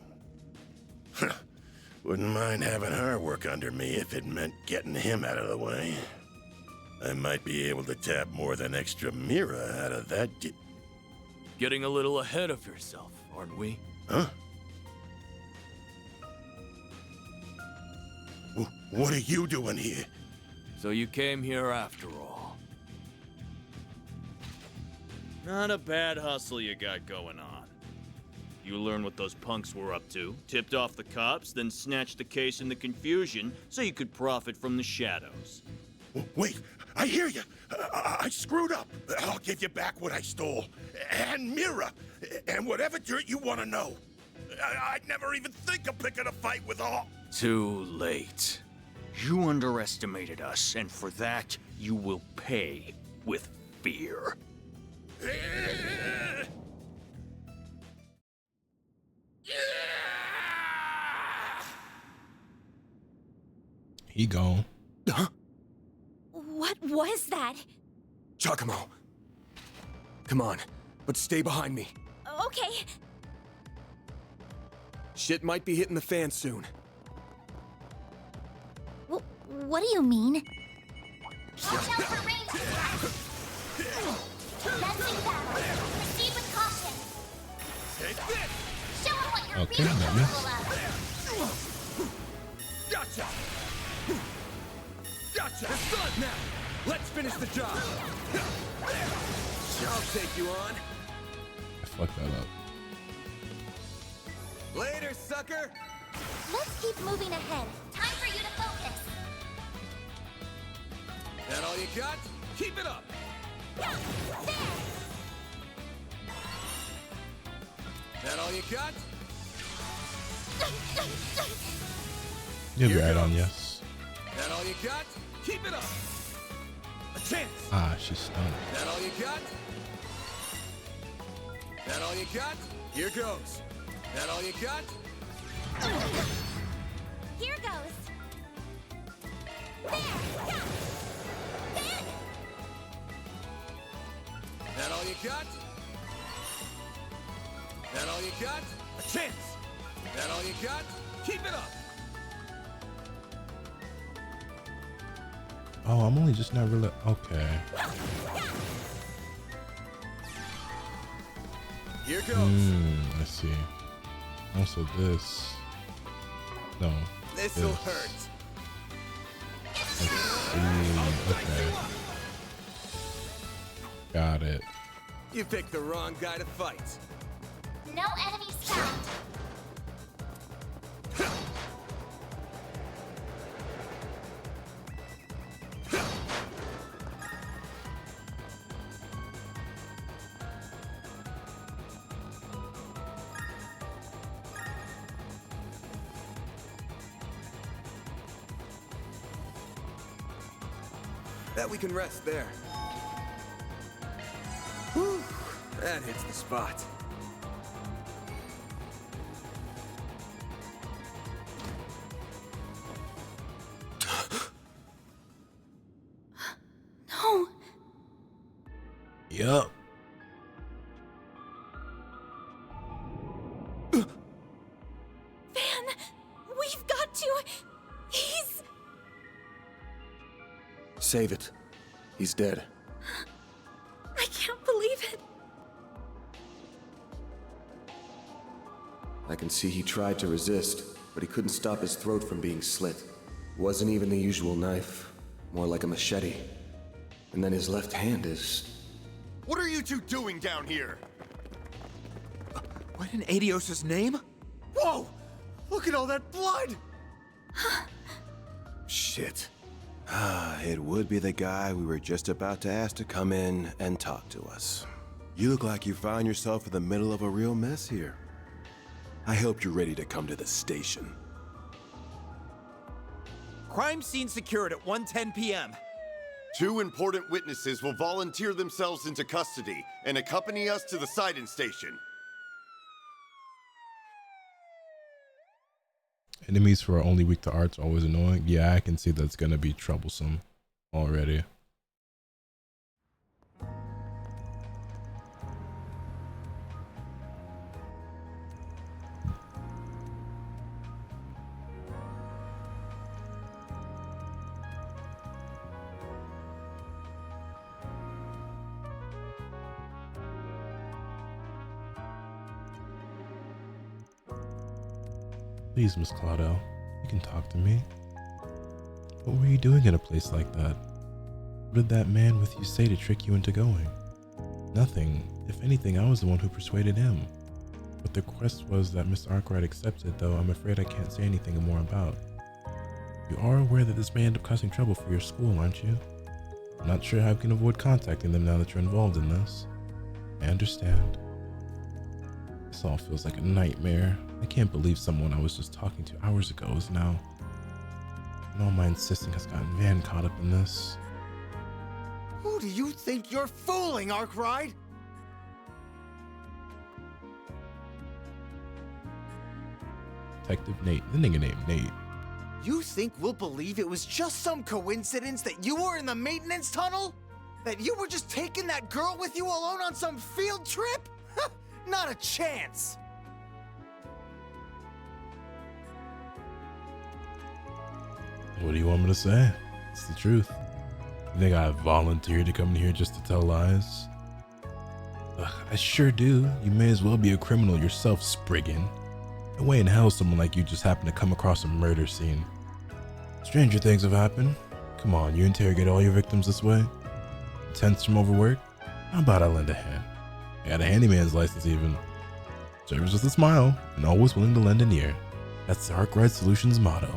Wouldn't mind having her work under me if it meant getting him out of the way. I might be able to tap more than extra Mira out of that Getting a little ahead of yourself, aren't we? Huh? What are you doing here? So you came here after all. Not a bad hustle you got going on. You learned what those punks were up to, tipped off the cops, then snatched the case in the confusion so you could profit from the shadows. Wait, I hear you. I screwed up. I'll give you back what I stole. And Mira. And whatever dirt you want to know. I'd never even think of picking a fight with all. Too late. You underestimated us, and for that, you will pay with fear. He gone. Huh? What was that? Giacomo. Come on, but stay behind me. Okay. Shit might be hitting the fan soon. What do you mean? Watch out for range attacks. Commencing battle. Proceed with caution. Show them what you're Okay, really that capable of. Gotcha! Gotcha! It's done now! Let's finish the job! I'll take you on. I fucked that up. Later, sucker! Let's keep moving ahead. Time for you to focus. That all you got? Keep it up! There! That all you got? You'll be Here right on, goes. yes. That all you got? Keep it up! A chance! Ah, she's stunned. That all you got? That all you got? Here goes. That all you got? Here goes. There! Hit! That all you got? That all you got? A chance! That all you got? Keep it up! Oh, I'm only just not really. Okay. Here goes. I see. Also this. No. This'll this. hurt. Let's see. Okay. Got it. You picked the wrong guy to fight. No enemies found. Bet we can rest there. Whew, that hits the spot. No. Yup. Van, we've got to. He's... Save it. He's dead. I can't believe it. I can see he tried to resist, but he couldn't stop his throat from being slit. Wasn't even the usual knife, more like a machete. And then his left hand is... What are you two doing down here? What in Adios' name? Whoa! Look at all that blood! Shit. It would be the guy we were just about to ask to come in and talk to us. You look like you found yourself in the middle of a real mess here. I hope you're ready to come to the station. Crime scene secured at 1:10 p.m. 2 important witnesses will volunteer themselves into custody and accompany us to the sighting station. Enemies who are only weak to arts are always annoying. Yeah, I can see that's gonna be troublesome already. Please, Miss Claudio, you can talk to me. What were you doing in a place like that? What did that man with you say to trick you into going? Nothing. If anything, I was the one who persuaded him. What the request was that Mr. Arkwright accepted, though I'm afraid I can't say anything more about. You are aware that this may end up causing trouble for your school, aren't you? I'm not sure how I can avoid contacting them now that you're involved in this. I understand. This all feels like a nightmare. I can't believe someone I was just talking to hours ago is now... And all my insisting has gotten Van caught up in this. Who do you think you're fooling, Arkwright? Detective Nate, the nigga named Nate. You think we'll believe it was just some coincidence that you were in the maintenance tunnel? That you were just taking that girl with you alone on some field trip? Not a chance! What do you want me to say? It's the truth. You think I volunteered to come in here just to tell lies? Ugh, I sure do. You may as well be a criminal yourself, Spriggan. No way in hell someone like you just happened to come across a murder scene. Stranger things have happened. Come on, you interrogate all your victims this way? Tense from overwork? How about I lend a hand? I got a handyman's license even. Serves with a smile, and always willing to lend an ear. That's the Arkwright Solutions motto.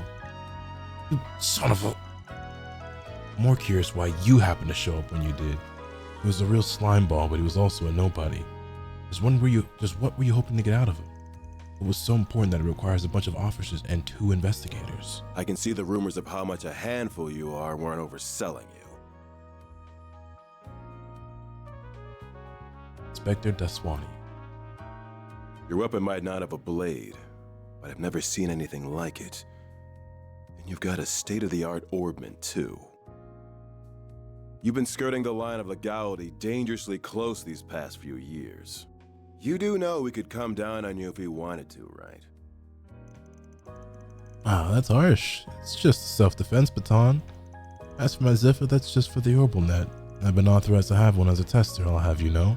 You son of a... I'm more curious why you happened to show up when you did. He was a real slime ball, but he was also a nobody. What were you hoping to get out of him? It was so important that it requires a bunch of officers and 2 investigators. I can see the rumors of how much a handful you are weren't overselling you. Inspector Daswani. Your weapon might not have a blade, but I've never seen anything like it. And you've got a state-of-the-art orbment, too. You've been skirting the line of legality dangerously close these past few years. You do know we could come down on you if we wanted to, right? Wow, that's harsh. It's just a self-defense baton. As for my Ziffer, that's just for the orbital net. I've been authorized to have one as a tester, I'll have you know.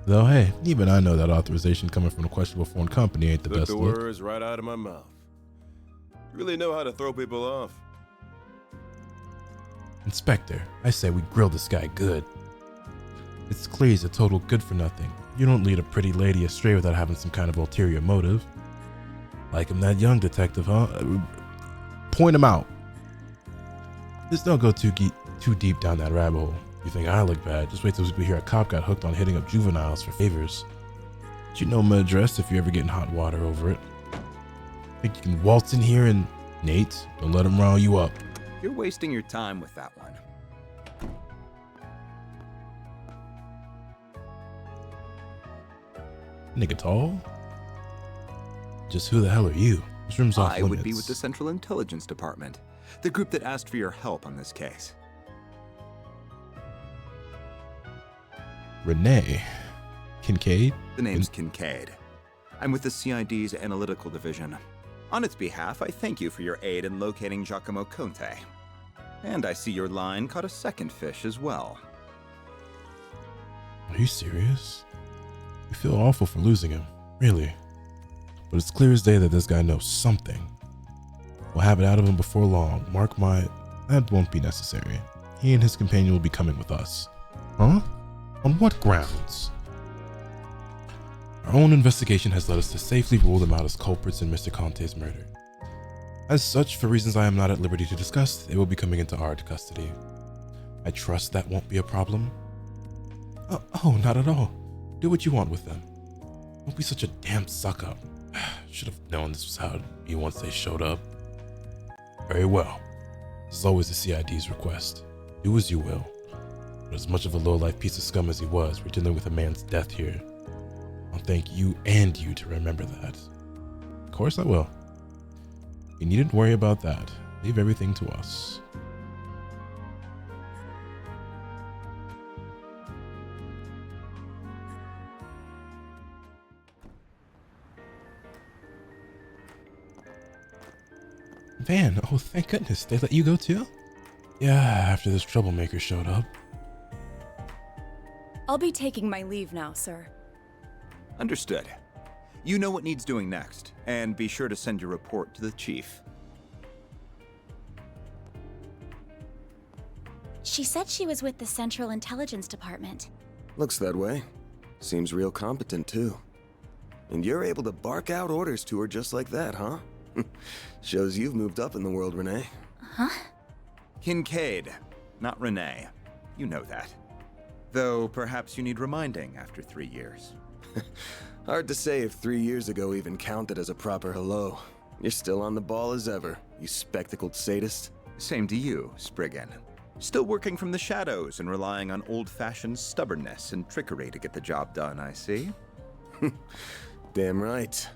Though, hey, even I know that authorization coming from a questionable foreign company ain't the best Took the look. words right out of my mouth. You really know how to throw people off. Inspector, I say we grill this guy good. It's clear he's a total good for nothing. You don't lead a pretty lady astray without having some kind of ulterior motive. Like him that young detective, huh? Point him out. Just don't go too deep down that rabbit hole. You think I look bad? Just wait till we hear a cop got hooked on hitting up juveniles for favors. But you know my address if you ever get in hot water over it. Think you can waltz in here and... Nate, don't let him rile you up. You're wasting your time with that one. Nigga tall? Just who the hell are you? This room's off I limits. would be with the Central Intelligence Department, the group that asked for your help on this case. Renee. Kincaid? The name's Kincaid. I'm with the CID's Analytical Division. On its behalf, I thank you for your aid in locating Giacomo Conte. And I see your line caught a second fish as well. Are you serious? I feel awful for losing him, really. But it's clear as day that this guy knows something. We'll have it out of him before long. Mark my... That won't be necessary. He and his companion will be coming with us. Huh? On what grounds? Our own investigation has led us to safely rule them out as culprits in Mr. Conte's murder. As such, for reasons I am not at liberty to discuss, they will be coming into our custody. I trust that won't be a problem. Oh, not at all. Do what you want with them. Don't be such a damn suck-up. Should have known this was how it'd be once they showed up. Very well. This is always the CID's request. Do as you will. But as much of a low-life piece of scum as he was, we're dealing with a man's death here. I'll thank you and you to remember that. Of course I will. You needn't worry about that. Leave everything to us. Van, oh thank goodness, they let you go too? Yeah, after this troublemaker showed up. I'll be taking my leave now, sir. Understood. You know what needs doing next, and be sure to send your report to the chief. She said she was with the Central Intelligence Department. Looks that way. Seems real competent, too. And you're able to bark out orders to her just like that, huh? Shows you've moved up in the world, Renee. Huh? Kincaid, not Renee. You know that. Though perhaps you need reminding after 3 years. Hard to say if 3 years ago even counted as a proper hello. You're still on the ball as ever, you spectacled sadist. Same to you, Spriggan. Still working from the shadows and relying on old-fashioned stubbornness and trickery to get the job done, I see. Damn right.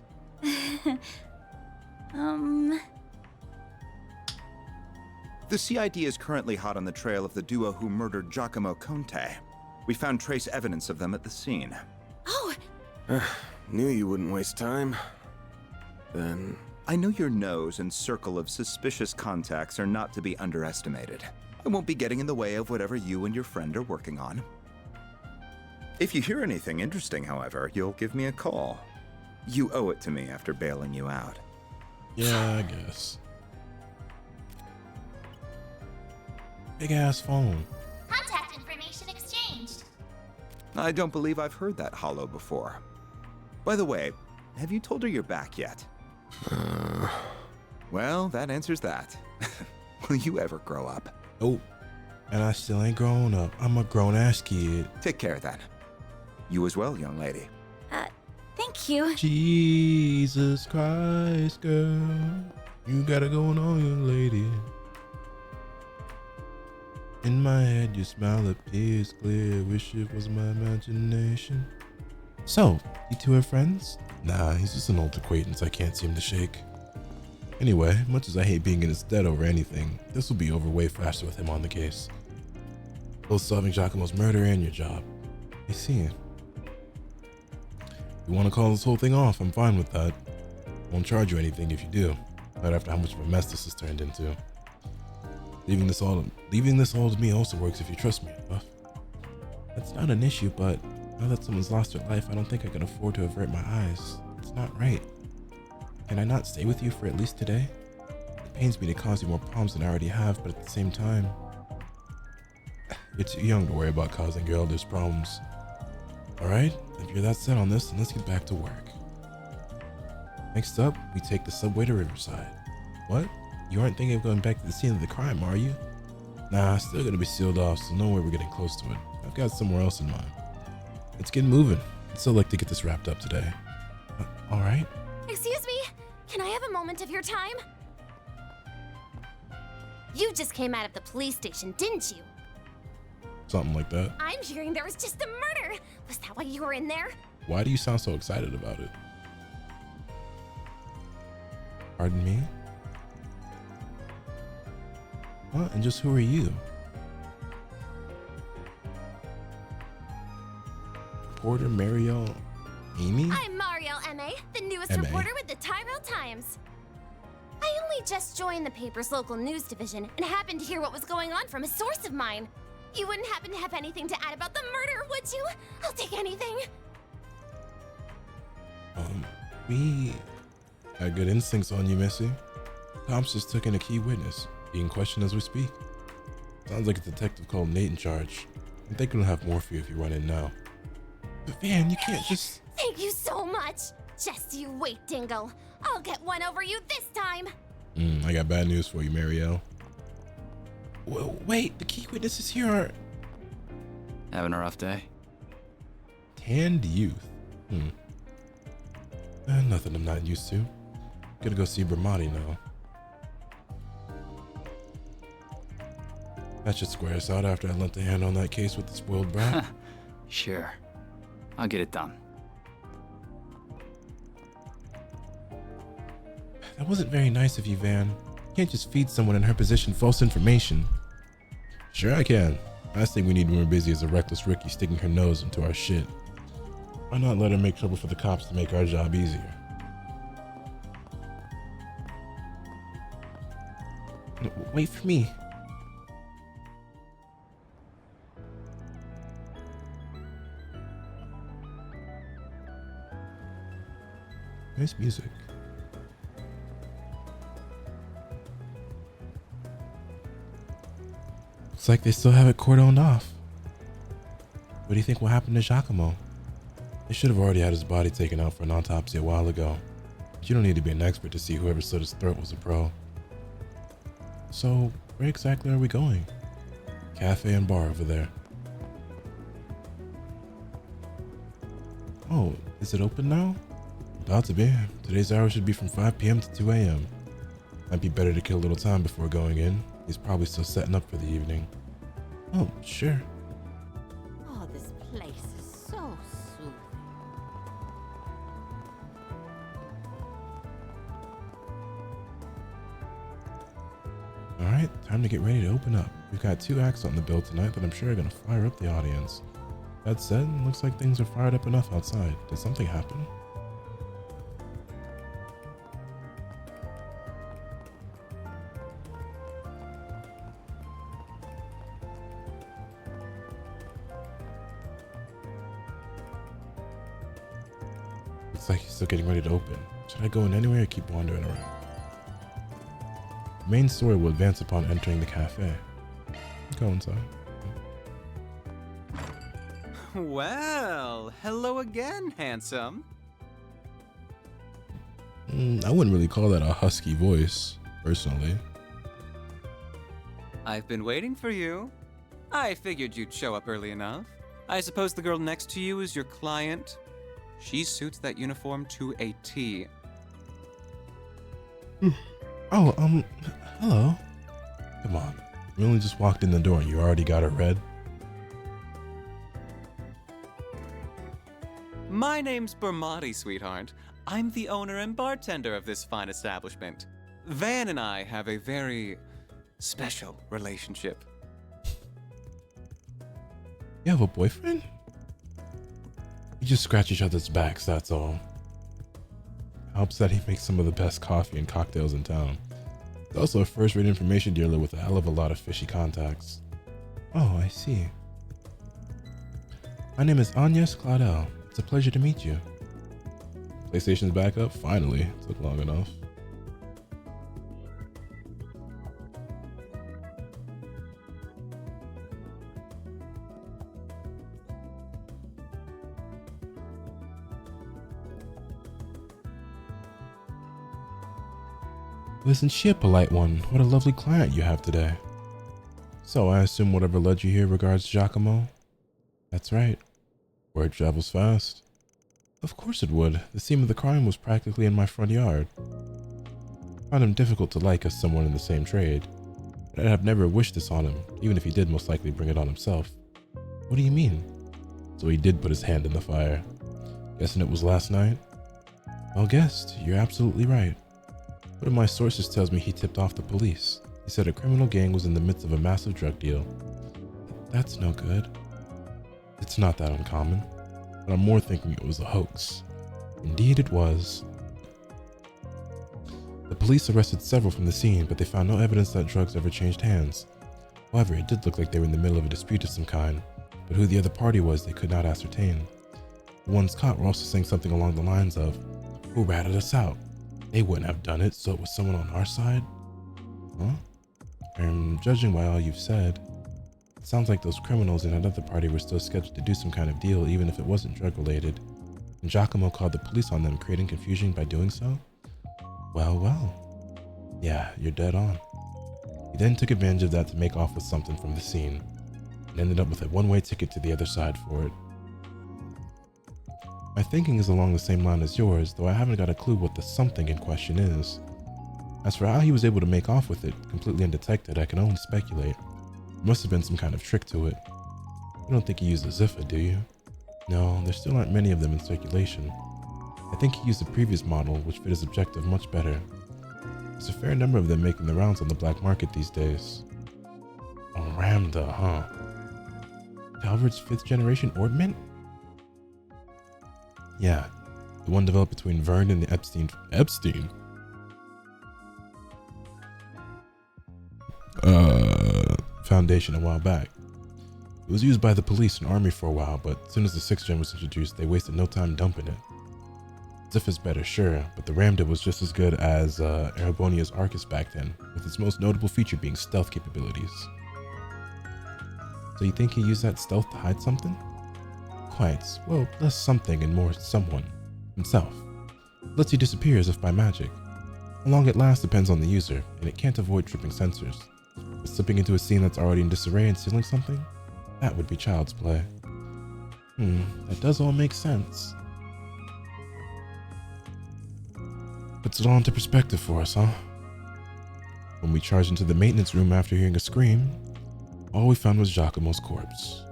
The CID is currently hot on the trail of the duo who murdered Giacomo Conte. We found trace evidence of them at the scene. Oh! Knew you wouldn't waste time. Then... I know your nose and circle of suspicious contacts are not to be underestimated. I won't be getting in the way of whatever you and your friend are working on. If you hear anything interesting, however, you'll give me a call. You owe it to me after bailing you out. Yeah, I guess. Big ass phone. Contact information exchanged. I don't believe I've heard that hollow before. By the way, have you told her you're back yet? Well, that answers that. Will you ever grow up? Oh, and I still ain't grown up. I'm a grown-ass kid. Take care, then. You as well, young lady. Thank you. Jesus Christ, girl. You got it going on, young lady. In my head, your smile appears clear. Wish it was my imagination. So, you two are friends? Nah, he's just an old acquaintance I can't seem to shake. Anyway, much as I hate being in his debt over anything, this will be over way faster with him on the case. Both solving Giacomo's murder and your job. I see. If you want to call this whole thing off, I'm fine with that. Won't charge you anything if you do. Not after how much of a mess this has turned into. Leaving this all to me also works if you trust me enough. That's not an issue, but now that someone's lost their life, I don't think I can afford to avert my eyes. It's not right. Can I not stay with you for at least today? It pains me to cause you more problems than I already have, but at the same time, you're too young to worry about causing your elders problems. Alright, if you're that set on this, then let's get back to work. Next up, we take the subway to Riverside. What? You aren't thinking of going back to the scene of the crime, are you? Nah, still gonna be sealed off, so no way we're getting close to it. I've got somewhere else in mind. Let's get moving. I'd still like to get this wrapped up today. Alright? Excuse me? Can I have a moment of your time? You just came out of the police station, didn't you? Something like that. I'm hearing there was just a murder. Was that why you were in there? Why do you sound so excited about it? Pardon me? What? And just who are you? Porter, Mariel, Amy? I'm Mariel M.A., the newest M.A. reporter with the Tyrell Times. I only just joined the paper's local news division and happened to hear what was going on from a source of mine. You wouldn't happen to have anything to add about the murder, would you? I'll take anything. We got good instincts on you, Missy. Cops just took in a key witness, being questioned as we speak. Sounds like a detective called Nate in charge. I think we'll have more for you if you run in now. But Van, you can't just... Thank you so much. Just you wait, Dingle. I'll get one over you this time. I got bad news for you, Mariel. Well, wait, the key witnesses here are... Having a rough day? Tanned youth. Nothing I'm not used to. Gonna go see Bramati now. That should square us out after I lent a hand on that case with the spoiled brat. Sure. I'll get it done. That wasn't very nice of you, Van. You can't just feed someone in her position false information. Sure I can. Last thing we need when we're busy is a reckless rookie sticking her nose into our shit. Why not let her make trouble for the cops to make our job easier? No, wait for me. Nice music. Looks like they still have it cordoned off. What do you think will happen to Giacomo? They should have already had his body taken out for an autopsy a while ago. But you don't need to be an expert to see whoever slit his throat was a pro. So, where exactly are we going? Cafe and bar over there. Oh, is it open now? About to be. Today's hour should be from 5 p.m. to 2 a.m. Might be better to kill a little time before going in. He's probably still setting up for the evening. Oh, sure. Oh, this place is so soothing. Alright, time to get ready to open up. We've got 2 acts on the bill tonight that I'm sure are going to fire up the audience. That said, looks like things are fired up enough outside. Did something happen? Looks like he's still getting ready to open. Should I go in anyway or keep wandering around? The main story will advance upon entering the cafe. Go inside. Well, hello again, handsome. I wouldn't really call that a husky voice, personally. I've been waiting for you. I figured you'd show up early enough. I suppose the girl next to you is your client. She suits that uniform to a T. Oh, hello. Come on. We only just walked in the door and you already got it read? My name's Bramati, sweetheart. I'm the owner and bartender of this fine establishment. Van and I have a very special relationship. You have a boyfriend? You just scratch each other's backs, that's all. Helps that he makes some of the best coffee and cocktails in town. He's also a first-rate information dealer with a hell of a lot of fishy contacts. Oh, I see. My name is Agnes Claudel. It's a pleasure to meet you. PlayStation's back up? Finally. Took long enough. Isn't she a polite one? What a lovely client you have today. So I assume whatever led you here regards Giacomo? That's right. Word travels fast. Of course it would. The scene of the crime was practically in my front yard. I found him difficult to like as someone in the same trade. But I'd have never wished this on him, even if he did most likely bring it on himself. What do you mean? So he did put his hand in the fire. Guessing it was last night? Well guessed, you're absolutely right. One of my sources tells me he tipped off the police. He said a criminal gang was in the midst of a massive drug deal. That's no good. It's not that uncommon, but I'm more thinking it was a hoax. Indeed it was. The police arrested several from the scene, but they found no evidence that drugs ever changed hands. However, it did look like they were in the middle of a dispute of some kind, but who the other party was they could not ascertain. The ones caught were also saying something along the lines of, "Who ratted us out? They wouldn't have done it, so it was someone on our side?" Huh? And judging by all you've said, it sounds like those criminals in another party were still scheduled to do some kind of deal even if it wasn't drug related. And Giacomo called the police on them, creating confusion by doing so? Well. Yeah, you're dead on. He then took advantage of that to make off with something from the scene, and ended up with a one-way ticket to the other side for it. My thinking is along the same line as yours, though I haven't got a clue what the something in question is. As for how he was able to make off with it completely undetected, I can only speculate. There must have been some kind of trick to it. You don't think he used a Ziffa, do you? No, there still aren't many of them in circulation. I think he used the previous model, which fit his objective much better. There's a fair number of them making the rounds on the black market these days. A Ramda, huh? Calvert's 5th generation orbment? Yeah, the one developed between Vern and the Epstein Foundation a while back. It was used by the police and army for a while, but as soon as the 6th gen was introduced, they wasted no time dumping it. Ziffa's better, sure, but the Ramda was just as good as Erebonia's Arcus back then, with its most notable feature being stealth capabilities. So you think he used that stealth to hide something? Quite. Well, less something and more someone. Himself. Lets you disappear as if by magic. How long it lasts depends on the user, and it can't avoid tripping sensors. But slipping into a scene that's already in disarray and stealing something? That would be child's play. That does all make sense. Puts it all into perspective for us, huh? When we charged into the maintenance room after hearing a scream, all we found was Giacomo's corpse.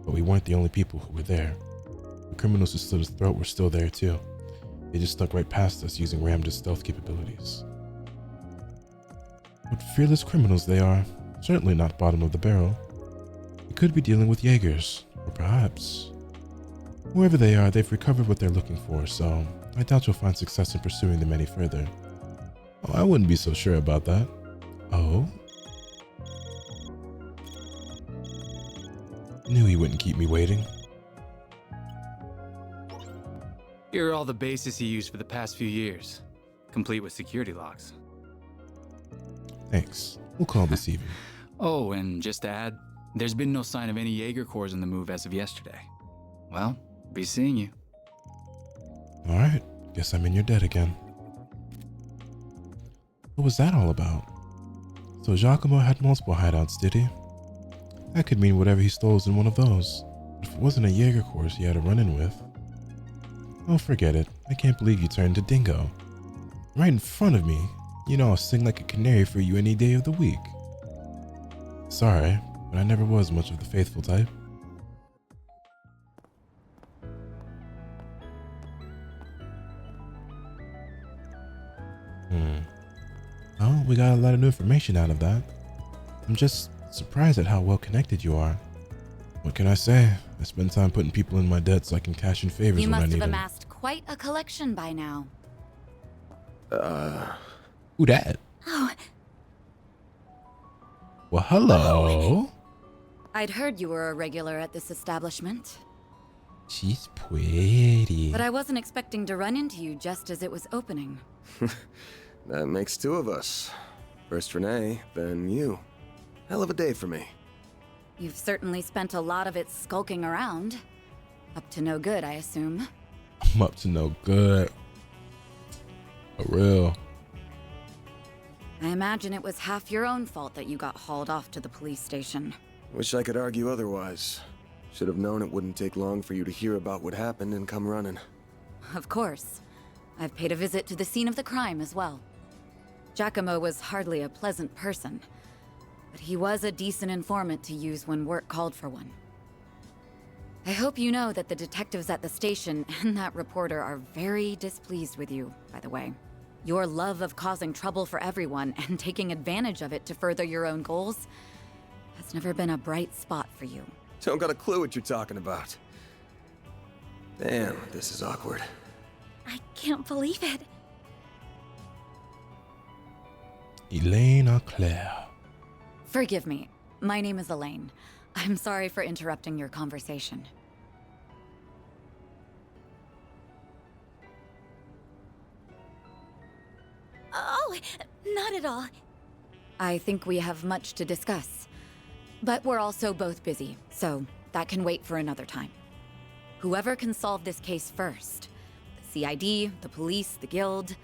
But we weren't the only people who were there. The criminals who slit his throat were still there too. They just snuck right past us using Ramda's stealth capabilities. What fearless criminals they are. Certainly not bottom of the barrel. We could be dealing with Jaegers, or perhaps... Whoever they are, they've recovered what they're looking for, so I doubt you'll find success in pursuing them any further. Oh, I wouldn't be so sure about that. Oh? Knew he wouldn't keep me waiting. Here are all the bases he used for the past few years, complete with security locks. Thanks. We'll call this even. Oh, and just to add, there's been no sign of any Jaeger Corps in the move as of yesterday. Well, be seeing you. Alright, guess I'm in your debt again. What was that all about? So Giacomo had multiple hideouts, did he? That could mean whatever he stole was in one of those. But if it wasn't a Jaeger Corps he had a run-in with... Oh, forget it. I can't believe you turned to Dingo. Right in front of me. You know I'll sing like a canary for you any day of the week. Sorry, but I never was much of the faithful type. Well, we got a lot of new information out of that. I'm just surprised at how well connected you are. What can I say? I spend time putting people in my debt so I can cash in favors You when I must need have them. amassed quite a collection by now. Who dat? Oh, Well, hello. I'd heard you were a regular at this establishment, She's pretty. but I wasn't expecting to run into you just as it was opening. That makes two of us. First Renee, then you. Hell of a day for me. You've certainly spent a lot of it skulking around. Up to no good, I assume. I'm up to no good. For real. I imagine it was half your own fault that you got hauled off to the police station. Wish I could argue otherwise. Should have known it wouldn't take long for you to hear about what happened and come running. Of course. I've paid a visit to the scene of the crime as well. Giacomo was hardly a pleasant person, but he was a decent informant to use when work called for one. I hope you know that the detectives at the station and that reporter are very displeased with you, by the way. Your love of causing trouble for everyone and taking advantage of it to further your own goals has never been a bright spot for you. Don't got a clue what you're talking about. Damn, this is awkward. I can't believe it. Elaine Claire. Forgive me. My name is Elaine. I'm sorry for interrupting your conversation. Oh, not at all. I think we have much to discuss. But we're also both busy, so that can wait for another time. Whoever can solve this case first, the CID, the police, the guild,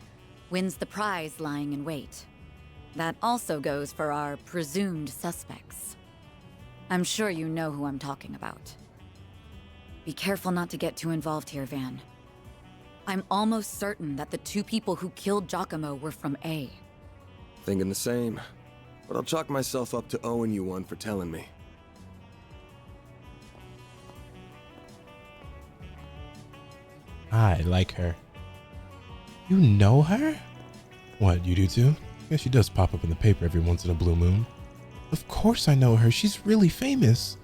wins the prize lying in wait. That also goes for our presumed suspects. I'm sure you know who I'm talking about. Be careful not to get too involved here, Van. I'm almost certain that the two people who killed Giacomo were from A. Thinking the same. But I'll chalk myself up to owing you one for telling me. I like her. You know her? What, you do too? Yeah, she does pop up in the paper every once in a blue moon. Of course I know her. She's really famous.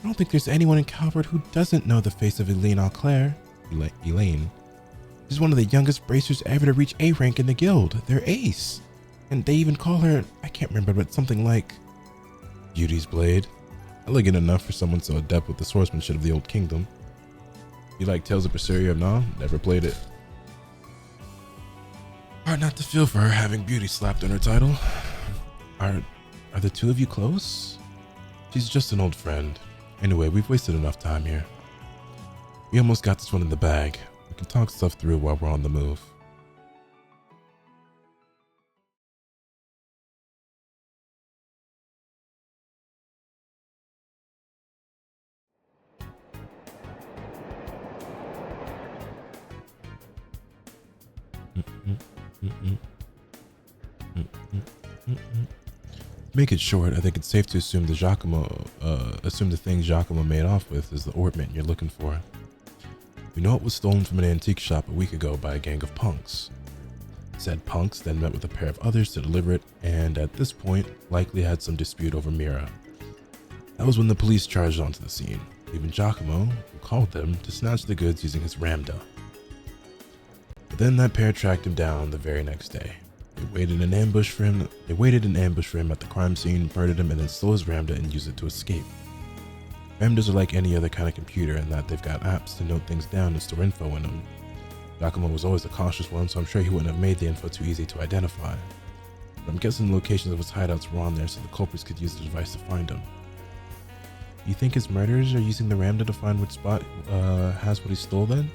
I don't think there's anyone in Calvert who doesn't know the face of Elaine Claire. Elaine. She's one of the youngest bracers ever to reach A rank in the guild. They're ace. And they even call her, I can't remember, but something like Beauty's Blade. Elegant enough for someone so adept with the swordsmanship of the Old Kingdom. You like Tales of Berseria of Na? Never played it. Hard not to feel for her having beauty slapped on her title. Are the two of you close? She's just an old friend. Anyway, we've wasted enough time here. We almost got this one in the bag. We can talk stuff through while we're on the move. Make it short, I think it's safe to assume the thing Giacomo made off with is the ornament you're looking for. We know it was stolen from an antique shop a week ago by a gang of punks. Said punks then met with a pair of others to deliver it, and at this point, likely had some dispute over Mira. That was when the police charged onto the scene, leaving Giacomo, who called them, to snatch the goods using his ramda. But then that pair tracked him down the very next day. They waited in ambush for him at the crime scene, murdered him, and then stole his ramda and used it to escape. Ramdas are like any other kind of computer in that they've got apps to note things down and store info in them. Giacomo was always a cautious one, so I'm sure he wouldn't have made the info too easy to identify. But I'm guessing the locations of his hideouts were on there so the culprits could use the device to find him. You think his murderers are using the ramda to find which spot has what he stole then?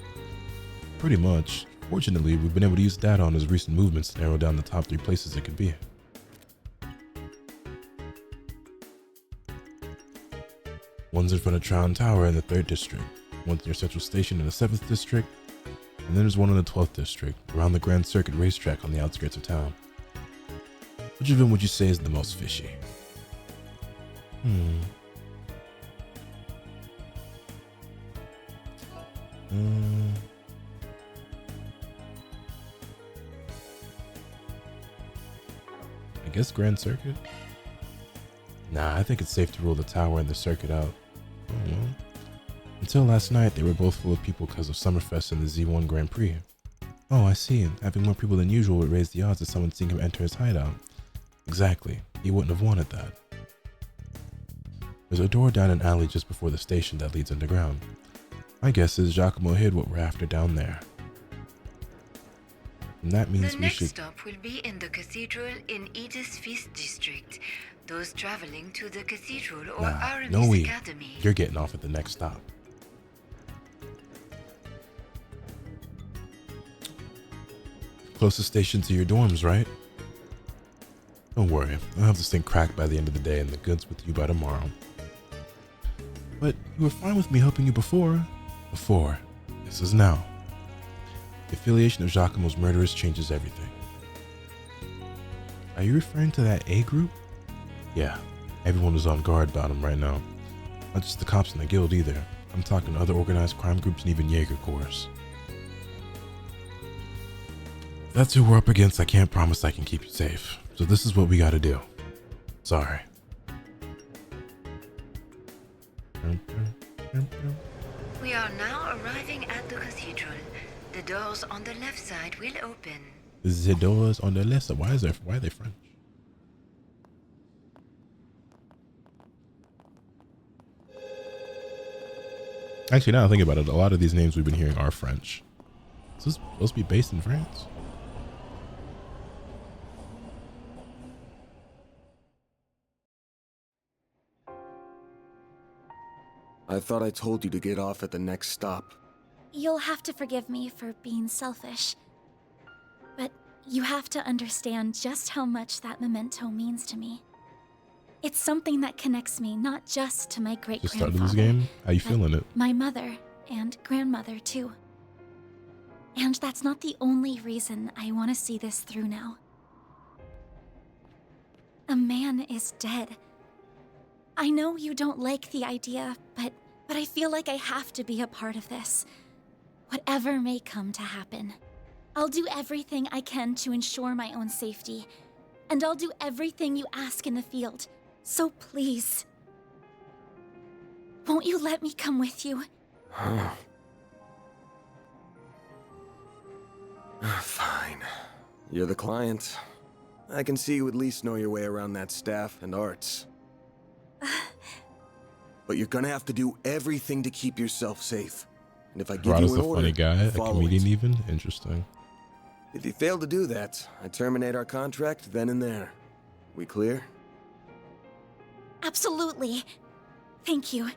Pretty much. Fortunately, we've been able to use data on his recent movements to narrow down the top 3 places it could be. One's in front of Tryon Tower in the 3rd District, one's near Central Station in the 7th District, and then there's one in the 12th District, around the Grand Circuit racetrack on the outskirts of town. Which of them would you say is the most fishy? I guess Grand Circuit? Nah, I think it's safe to rule the tower and the circuit out. Oh well. Until last night, they were both full of people because of Summerfest and the Z1 Grand Prix. Oh, I see. Having more people than usual would raise the odds of someone seeing him enter his hideout. Exactly. He wouldn't have wanted that. There's a door down an alley just before the station that leads underground. My guess is Giacomo hid what we're after down there. And that means we should... The next stop will be in the cathedral in Edith's 5th district. Those traveling to the cathedral or Aramis Academy. You're getting off at the next stop. Closest station to your dorms, right? Don't worry, I'll have this thing cracked by the end of the day and the goods with you by tomorrow. But you were fine with me helping you before. Before. This is now. The affiliation of Giacomo's murderers changes everything. Are you referring to that A group? Yeah, everyone is on guard about him right now. Not just the cops in the guild either. I'm talking other organized crime groups and even Jaeger Corps. That's who we're up against. I can't promise I can keep you safe. So this is what we gotta do. Sorry. We are now arriving at the cathedral. The doors on the left side will open. The doors on the left side. Why are they French? Actually, now I think about it, a lot of these names we've been hearing are French. Is this supposed to be based in France? I thought I told you to get off at the next stop. You'll have to forgive me for being selfish. But you have to understand just how much that memento means to me. It's something that connects me not just to my great-grandfather. Just started this game? How you feeling it? My mother and grandmother too. And that's not the only reason I want to see this through now. A man is dead. I know you don't like the idea, but I feel like I have to be a part of this. Whatever may come to happen. I'll do everything I can to ensure my own safety. And I'll do everything you ask in the field. So please. Won't you let me come with you? Fine. You're the client. I can see you at least know your way around that staff and arts. But you're gonna have to do everything to keep yourself safe. And if I give you an order, funny guy, a follow comedian it. even? Interesting. If you fail to do that, I terminate our contract then and there. We clear? Absolutely. Thank you.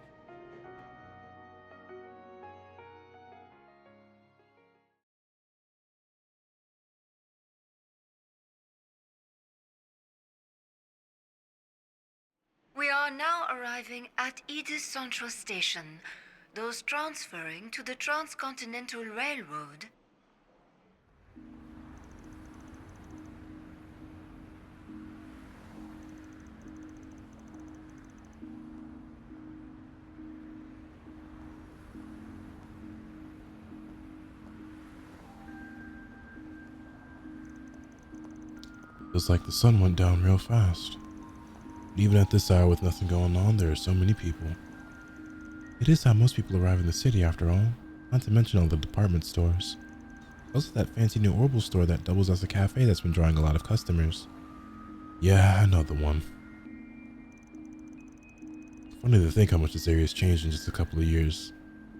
We are now arriving at Edith Central Station. Those transferring to the Transcontinental Railroad. It's like the sun went down real fast. Even at this hour with nothing going on, there are so many people. It is how most people arrive in the city after all, not to mention all the department stores. Also that fancy new Orbital store that doubles as a cafe that's been drawing a lot of customers. Yeah, I know the one. Funny to think how much this area has changed in just a couple of years.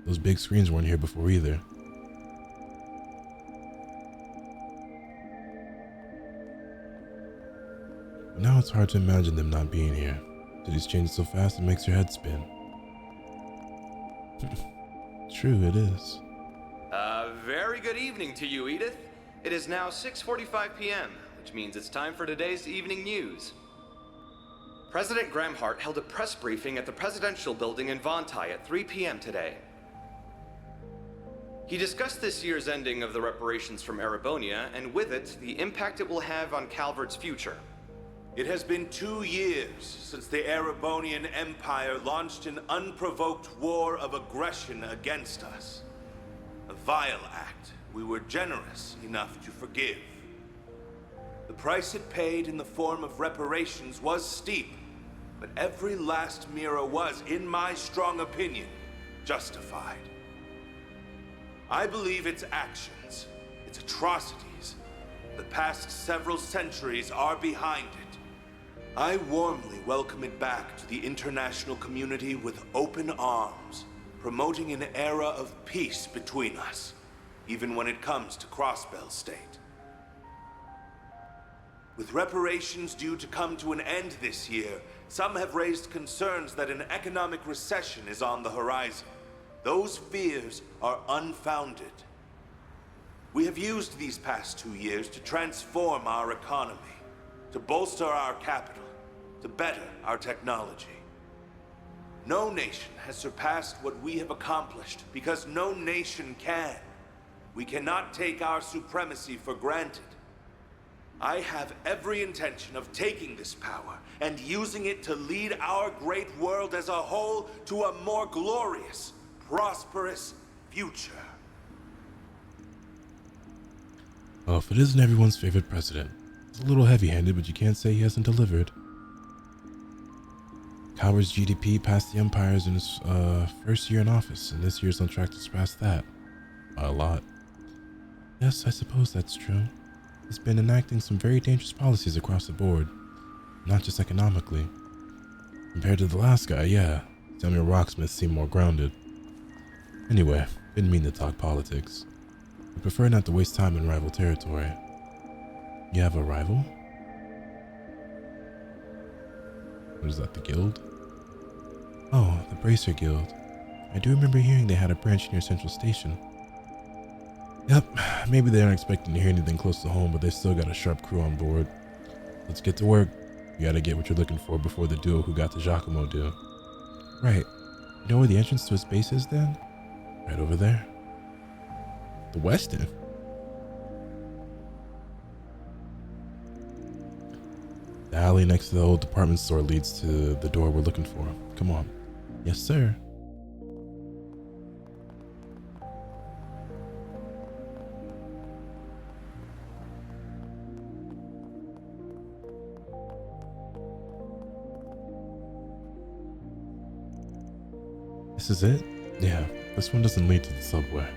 Those big screens weren't here before either. But now it's hard to imagine them not being here. Cities change so fast it makes your head spin. True, it is. Very good evening to you, Edith. It is now 6:45 p.m., which means it's time for today's evening news. President Graham Hart held a press briefing at the Presidential Building in Vontai at 3 p.m. today. He discussed this year's ending of the reparations from Erebonia, and with it, the impact it will have on Calvert's future. It has been 2 years since the Erebonian Empire launched an unprovoked war of aggression against us. A vile act we were generous enough to forgive. The price it paid in the form of reparations was steep, but every last Mira was, in my strong opinion, justified. I believe its actions, its atrocities, the past several centuries are behind it. I warmly welcome it back to the international community with open arms, promoting an era of peace between us, even when it comes to Crossbell State. With reparations due to come to an end this year, some have raised concerns that an economic recession is on the horizon. Those fears are unfounded. We have used these past 2 years to transform our economy, to bolster our capital, to better our technology. No nation has surpassed what we have accomplished because no nation can. We cannot take our supremacy for granted. I have every intention of taking this power and using it to lead our great world as a whole to a more glorious, prosperous future. Well, if it isn't everyone's favorite president, it's a little heavy-handed, but you can't say he hasn't delivered. Calvert's GDP passed the Empire's in his first year in office, and this year's on track to surpass that. By a lot. Yes, I suppose that's true. He's been enacting some very dangerous policies across the board, not just economically. Compared to the last guy, yeah, Samuel Rocksmith seemed more grounded. Anyway, didn't mean to talk politics. I prefer not to waste time in rival territory. You have a rival? What is that, the guild? Oh, the Bracer Guild. I do remember hearing they had a branch near Central Station. Yep, maybe they aren't expecting to hear anything close to home, but they still got a sharp crew on board. Let's get to work. You gotta get what you're looking for before the duo who got to Giacomo do. Right. You know where the entrance to his base is then? Right over there. The Westin. The alley next to the old department store leads to the door we're looking for. Come on. Yes, sir. This is it? Yeah, this one doesn't lead to the subway.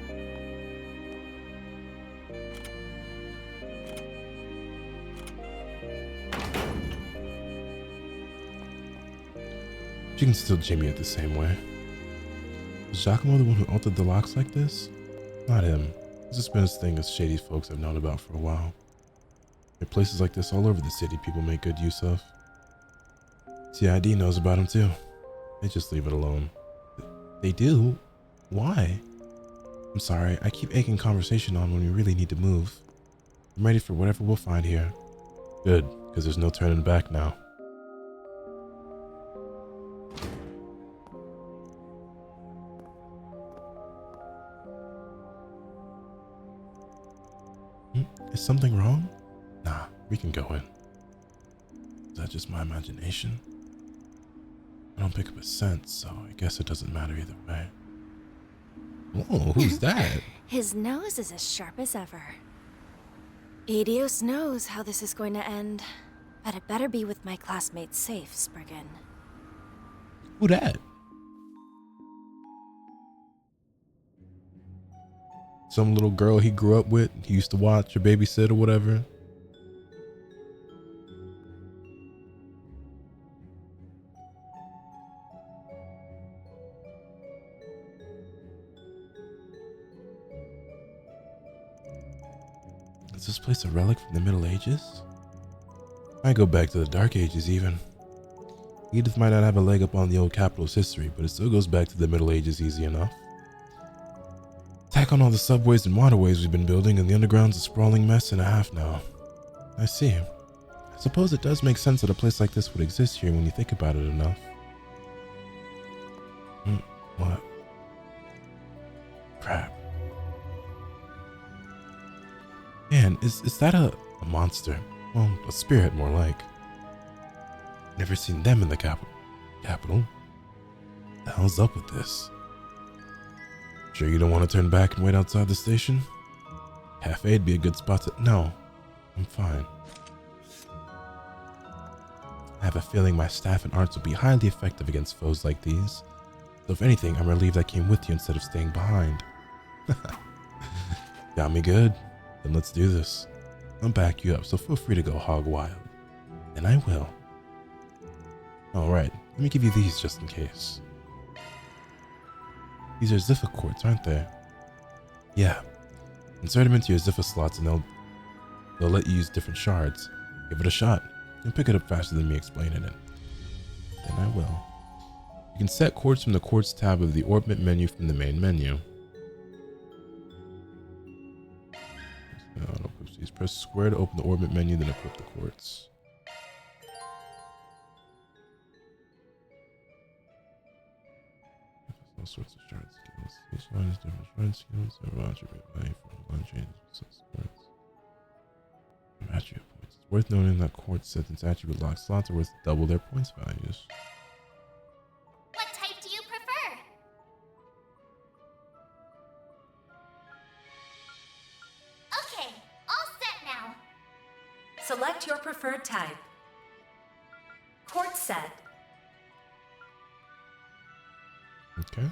You can still jimmy it the same way. Was Giacomo the one who altered the locks like this? Not him. This has been his thing as shady folks I've known about for a while. There are places like this all over the city people make good use of. CID knows about him too. They just leave it alone. They do? Why? I'm sorry, I keep egging conversation on when we really need to move. I'm ready for whatever we'll find here. Good, because there's no turning back now. Is something wrong? Nah, we can go in. Is that just my imagination? I don't pick up a scent, so I guess it doesn't matter either way. Whoa, who's that? His nose is as sharp as ever. Edios knows how this is going to end, but it better be with my classmates safe, Spriggan. Who that? Some little girl he grew up with, he used to watch or babysit or whatever. Is this place a relic from the Middle Ages? I go back to the Dark Ages even. Edith might not have a leg up on the old capital's history, but it still goes back to the Middle Ages easy enough. Tack on all the subways and waterways we've been building, and the underground's a sprawling mess and a half now. I see. I suppose it does make sense that a place like this would exist here when you think about it enough. What? Crap. Man, is that a monster? Well, a spirit more like. Never seen them in the capital. What the hell's up with this? Sure you don't want to turn back and wait outside the station? Cafe'd be a good spot to... No, I'm fine. I have a feeling my staff and arts will be highly effective against foes like these. So if anything, I'm relieved I came with you instead of staying behind. Got me good. Then let's do this. I'll back you up, so feel free to go hog wild. And I will. Alright, let me give you these just in case. These are Ziffa quartz, aren't they? Yeah. Insert them into your Ziffa slots and they'll let you use different shards. Give it a shot. You'll pick it up faster than me explaining it. Then I will. You can set quartz from the quartz tab of the orbit menu from the main menu. Press square to open the orbit menu, then equip the quartz. All sorts of shard skills. Each line is different shard skills. Every attribute value from line changes quartz. Attribute points. It's worth noting that quartz sets its attribute lock slots are worth double their points values. What type do you prefer? preferred type. Quartz set. Okay.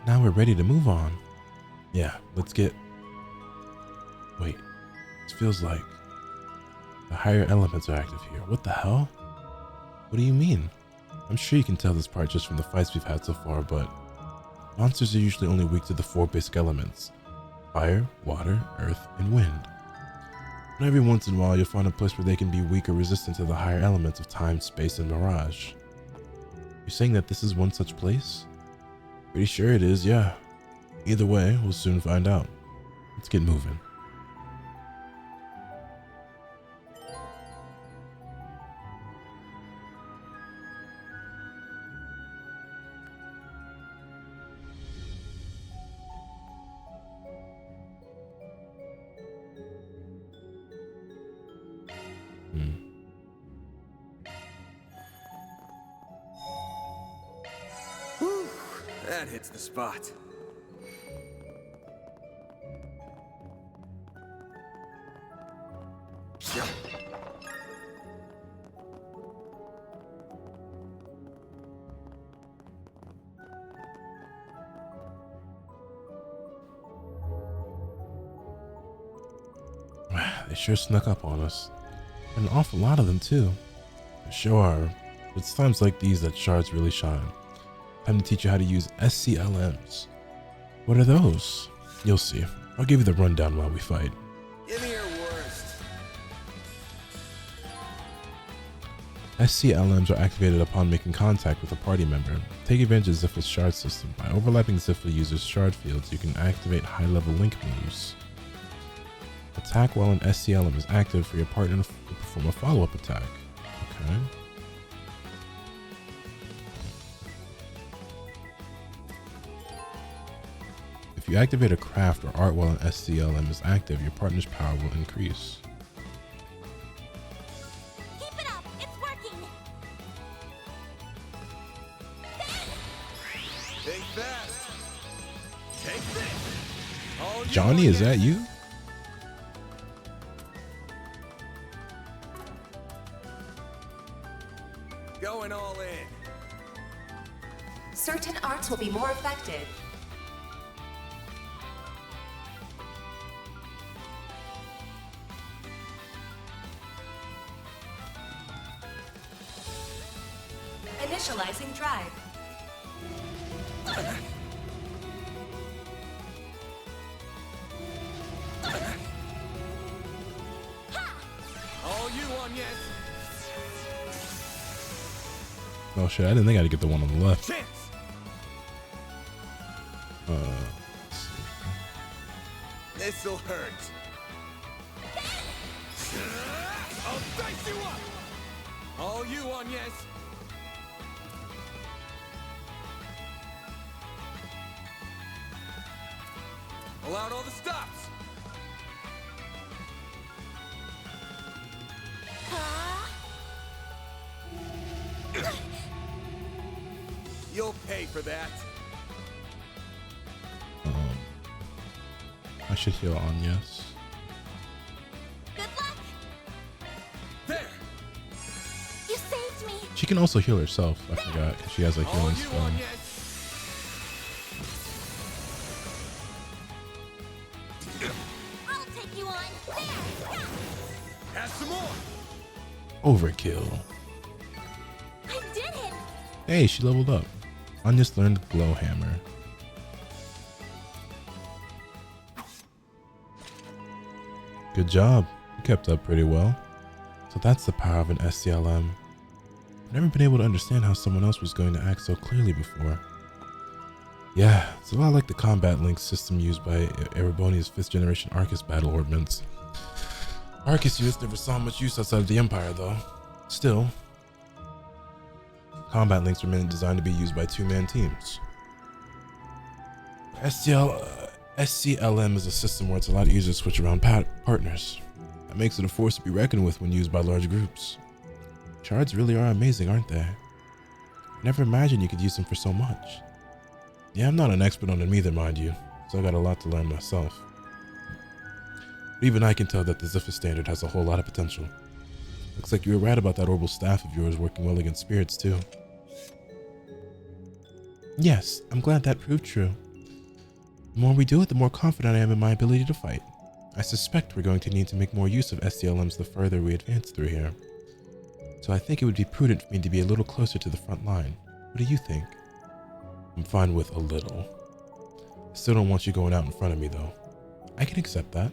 Now we're ready to move on. Yeah, let's get... Wait, this feels like the higher elements are active here. What the hell? What do you mean? I'm sure you can tell this part just from the fights we've had so far, but monsters are usually only weak to the 4 basic elements: fire, water, earth, and wind. And every once in a while you'll find a place where they can be weak or resistant to the higher elements of time, space, and mirage. You're saying that this is one such place? Pretty sure it is, yeah. Either way, we'll soon find out. Let's get moving. Whew, that hits the spot. They sure snuck up on us. And an awful lot of them too. They sure are. It's times like these that shards really shine. Time to teach you how to use SCLMs. What are those? You'll see. I'll give you the rundown while we fight. Give me your worst. SCLMs are activated upon making contact with a party member. Take advantage of Zifla's shard system. By overlapping Zifla users' shard fields, you can activate high-level link moves. Attack while an SCLM is active for your partner to perform a follow-up attack. Okay. If you activate a craft or art while an SCLM is active, your partner's power will increase. Keep it up! It's working! Think fast. Take this. All Johnny, is that you? Going all in. Certain arts will be more effective. Initializing drive. All you on, yes. Oh shit, I didn't think I had to get the one on the left. Chance. Let's see. This'll hurt. I'll dice you up. All you on, yes. Pull out all the stops. You'll pay for that. I should heal on, yes. Good luck! There! You saved me! She can also heal herself. I forgot. She has like healing spell. I'll take you on! There! Have some more! Overkill. I did it! Hey, she leveled up. Anya's learned Glow Hammer. Good job. You kept up pretty well. So that's the power of an SCLM. I've never been able to understand how someone else was going to act so clearly before. Yeah, it's a lot like the combat link system used by Erebonia's 5th generation Arcus battle ordnance. Arcus units never saw much use outside of the Empire though. Still, combat links were meant designed to be used by 2-man teams. SCLM is a system where it's a lot easier to switch around partners. That makes it a force to be reckoned with when used by large groups. Shards really are amazing, aren't they? I never imagined you could use them for so much. Yeah, I'm not an expert on them either, mind you, so I got a lot to learn myself. But even I can tell that the Zephyr standard has a whole lot of potential. Looks like you were right about that orbital staff of yours working well against spirits too. Yes, I'm glad that proved true. The more we do it, the more confident I am in my ability to fight. I suspect we're going to need to make more use of STLMs the further we advance through here. So I think it would be prudent for me to be a little closer to the front line. What do you think? I'm fine with a little. I still don't want you going out in front of me though. I can accept that.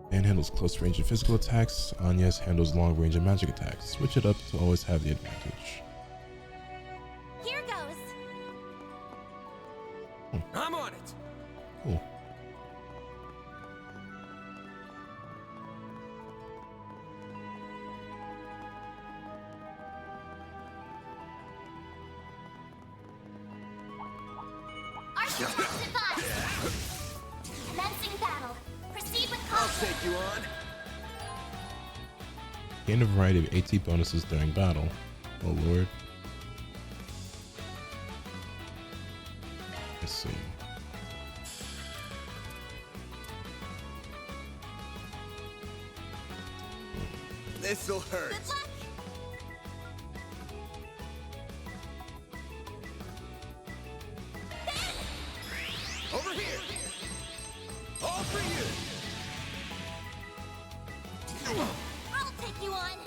Van handles close range and physical attacks. Anya's handles long range and magic attacks. Switch it up to always have the advantage. Here goes. I'm on it. Cool. Commencing battle. Proceed with caution. I'll take you on. Gain a variety of AT bonuses during battle. Oh lord. Let's see. This'll hurt. Good luck. Over here. All for you. I'll take you on.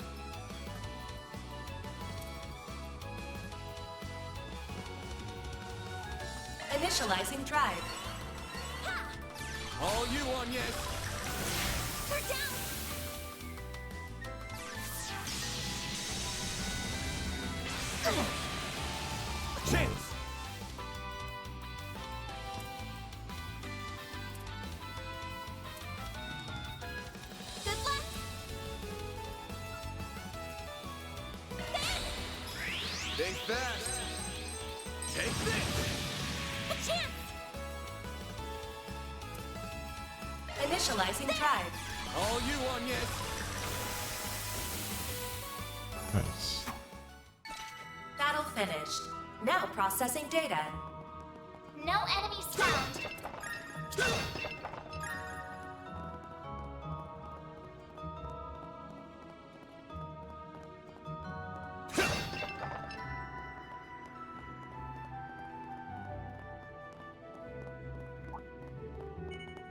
Initializing drive. All you on, yes. We're down. A chance. Good luck. Think fast. Take this. A chance. Initializing drive. All you on, yes. Nice. Battle finished. Now processing data. No enemies found.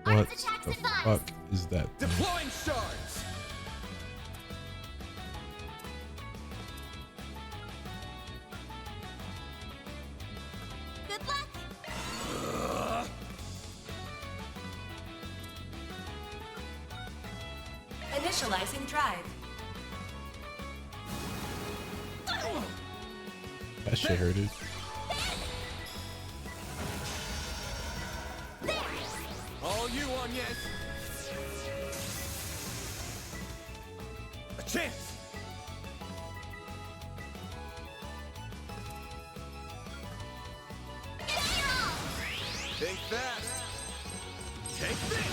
What the fuck is that? Deploying shards. Good luck. Initializing drive. That shit hurted. All you on, yes. A chance. Think fast. Take this.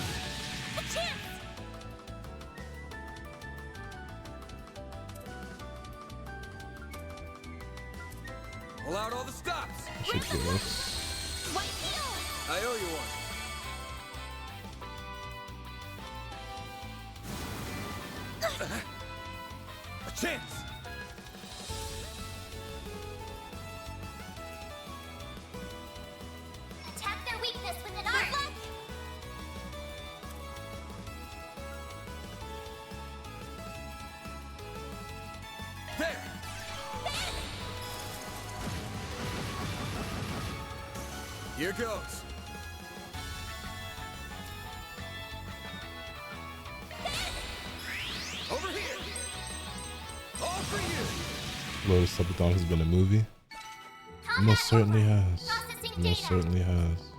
A chance. Pull out all the stops. Should kill us. White heel. I owe you one. A chance. Attack their weakness with an art. Good luck. There. Here goes. Over here. All for you. Lotus Subathon has been a movie. It most certainly has. It most certainly has.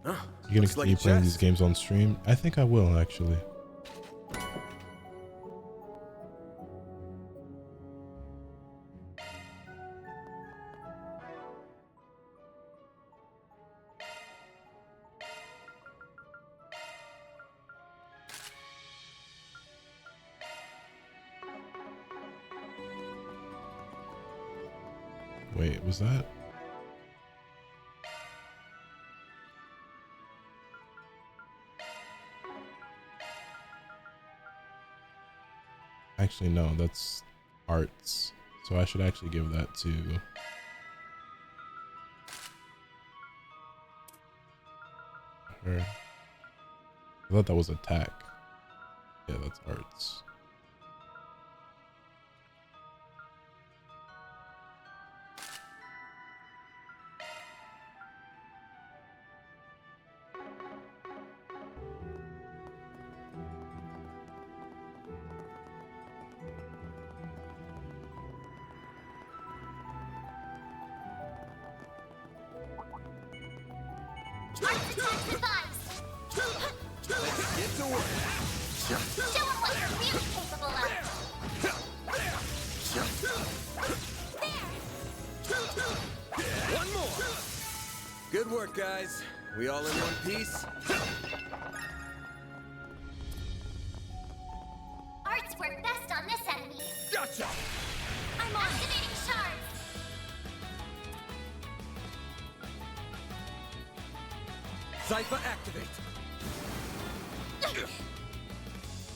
You gonna continue playing these games on stream? I think I will, actually. Wait, was that? Actually, no, that's arts. So I should actually give that to her. I thought that was attack. Yeah, that's arts. Get to work. Show them what you're really capable of. One more. Good work, guys. We all in one piece? Arts work best on this enemy. Gotcha. I'm activating shards. Cypher activate.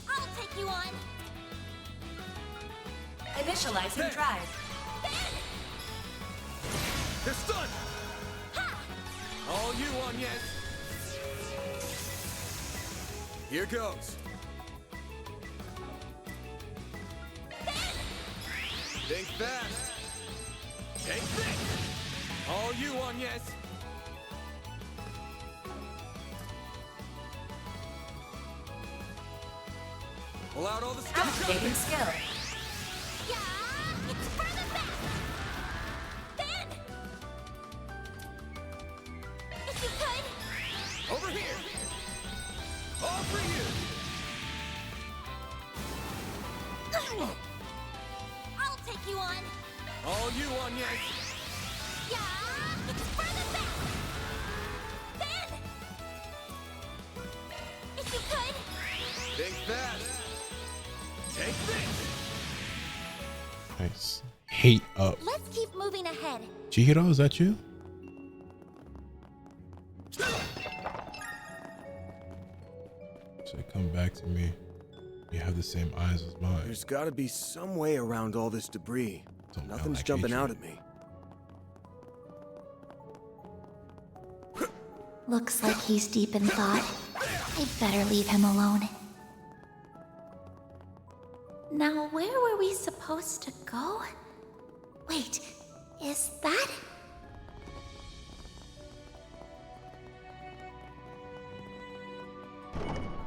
I'll take you on. Initializing drive. They're stunned. All you on, yes. Here goes. Think fast. Take this. All you on, yes. Pull out all the stuff. Activating skill. Yeah, it's further back. Ben! If you could. Over here. All for you. I'll take you on. All you on, yes. Yeah, it's further back. Ben! If you could. Think fast. Take this. Nice. Hate up. Let's keep moving ahead. Chihiro, is that you? Should come back to me. You have the same eyes as mine. There's gotta be some way around all this debris. Nothing's jumping out at me. Looks like he's deep in thought. I'd better leave him alone. Now, where were we supposed to go? Wait, is that?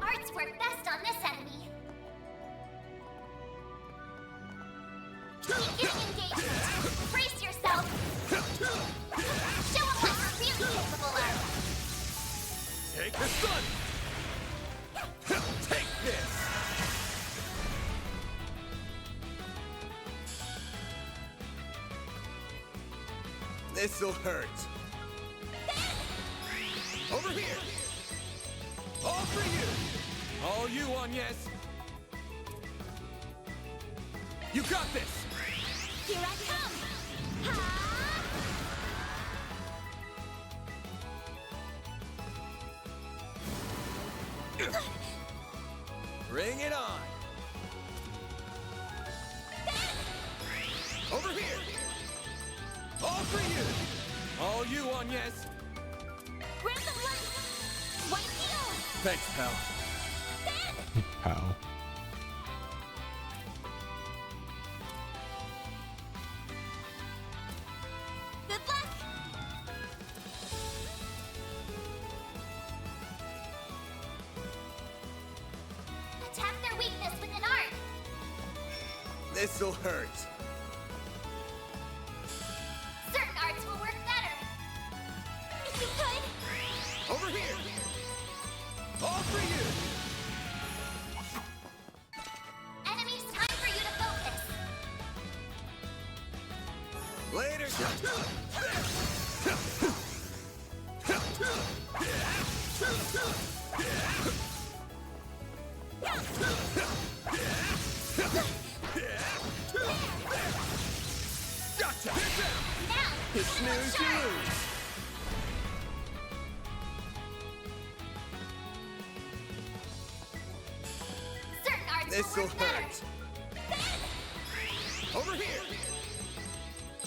Arts work best on this enemy. Begin engagement. Brace yourself. Show them what you're really capable of. Take the sun. Take this. This'll hurt. Over here. All for you. All you on, yes. You got this. Here I come. Bring it on. Over here. All for you. All you on, yes. Random light. White heal. Thanks, pal. Pal. Good luck. Attack their weakness with an art. This'll hurt. Certain arts will work better. If you could. Over here! All for you! Enemies, time for you to focus. Later! Gotcha! Now, You snooze, you lose. certain arts will This'll work better. hurt. Over here!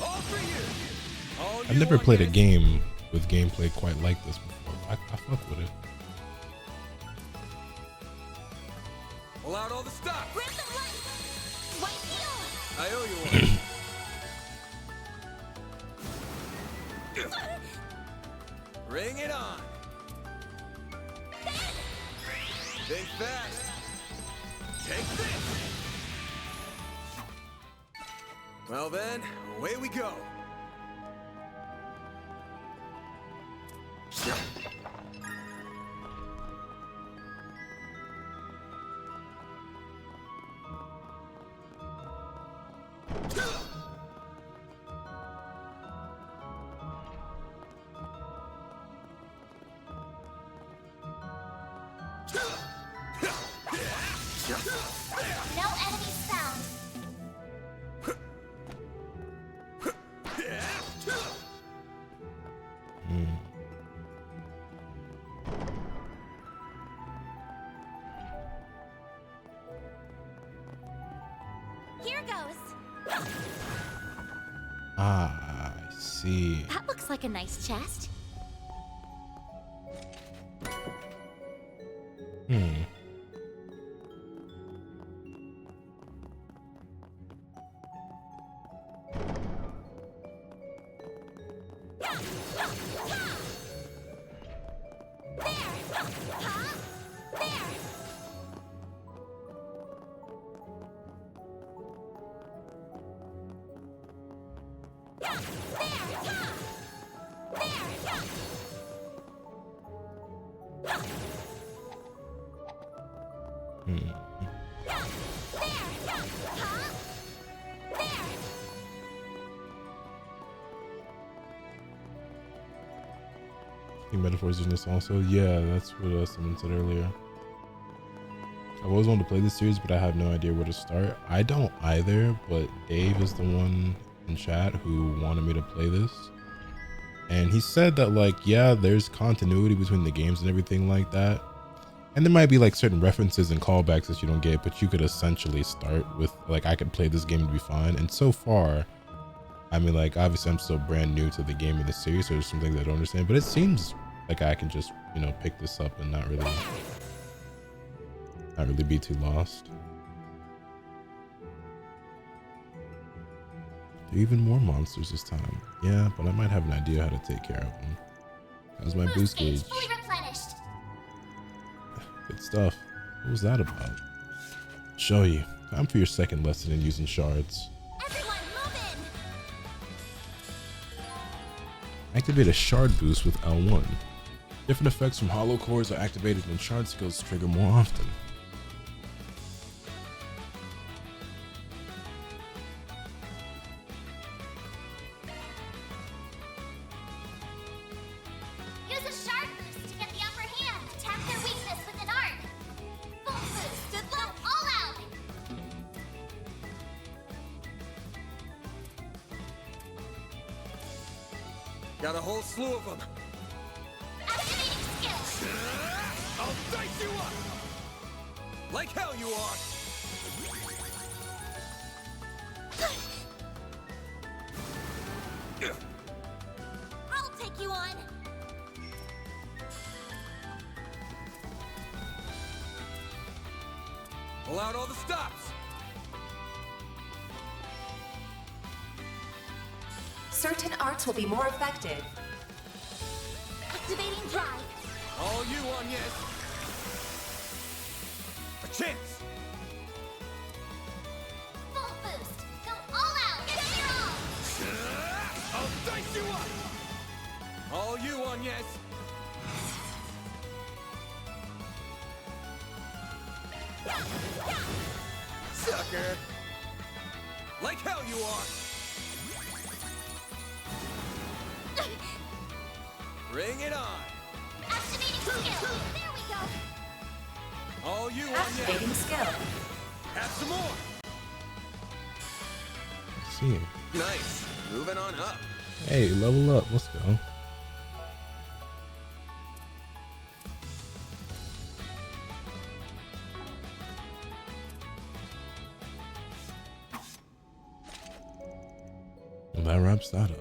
All for you! All I've you never want played a is- game with gameplay quite like this before. I fuck with it. Pull out all the stops! Grab the light. White heel. I owe you one. Bring it on! Think fast! Take this! Well then, away we go! No enemies found. Here goes. Ah, I see. That looks like a nice chest. Metaphors in this also. Yeah, that's what someone said earlier. I've always wanted to play this series, but I have no idea where to start. I don't either, but Dave is the one in chat who wanted me to play this. And he said that, like, yeah, there's continuity between the games and everything like that. And there might be like certain references and callbacks that you don't get, but you could essentially start with, like, I could play this game to be fine. And so far, I mean, like, obviously I'm still brand new to the game of the series, so there's some things I don't understand, but it seems like I can just, you know, pick this up and not really be too lost. There are even more monsters this time. Yeah, but I might have an idea how to take care of them. How's my boost gauge? Fully replenished. Good stuff. What was that about? Show you. Time for your second lesson in using shards. Everyone, move in. Activate a shard boost with L1. Different effects from hollow cores are activated when shard skills trigger more often. Use a shard boost to get the upper hand. Tap their weakness with an art. Full boost. Good luck. All out. Got a whole slew of them. Activating skill. I'll dice you up! Like hell you are! I'll take you on. Pull out all the stops! Certain arts will be more effective. Activating drive. All you on, yes! A chance! Full boost. Go all out. Give it your all. I'll dice you up! All you on, yes! Sucker! Like hell you are! Bring it on! Activating skill! There we go! All you on Activating skill. Have some more! See. Nice. Moving on up. Hey, level up. Let's go. Well, that wraps that up.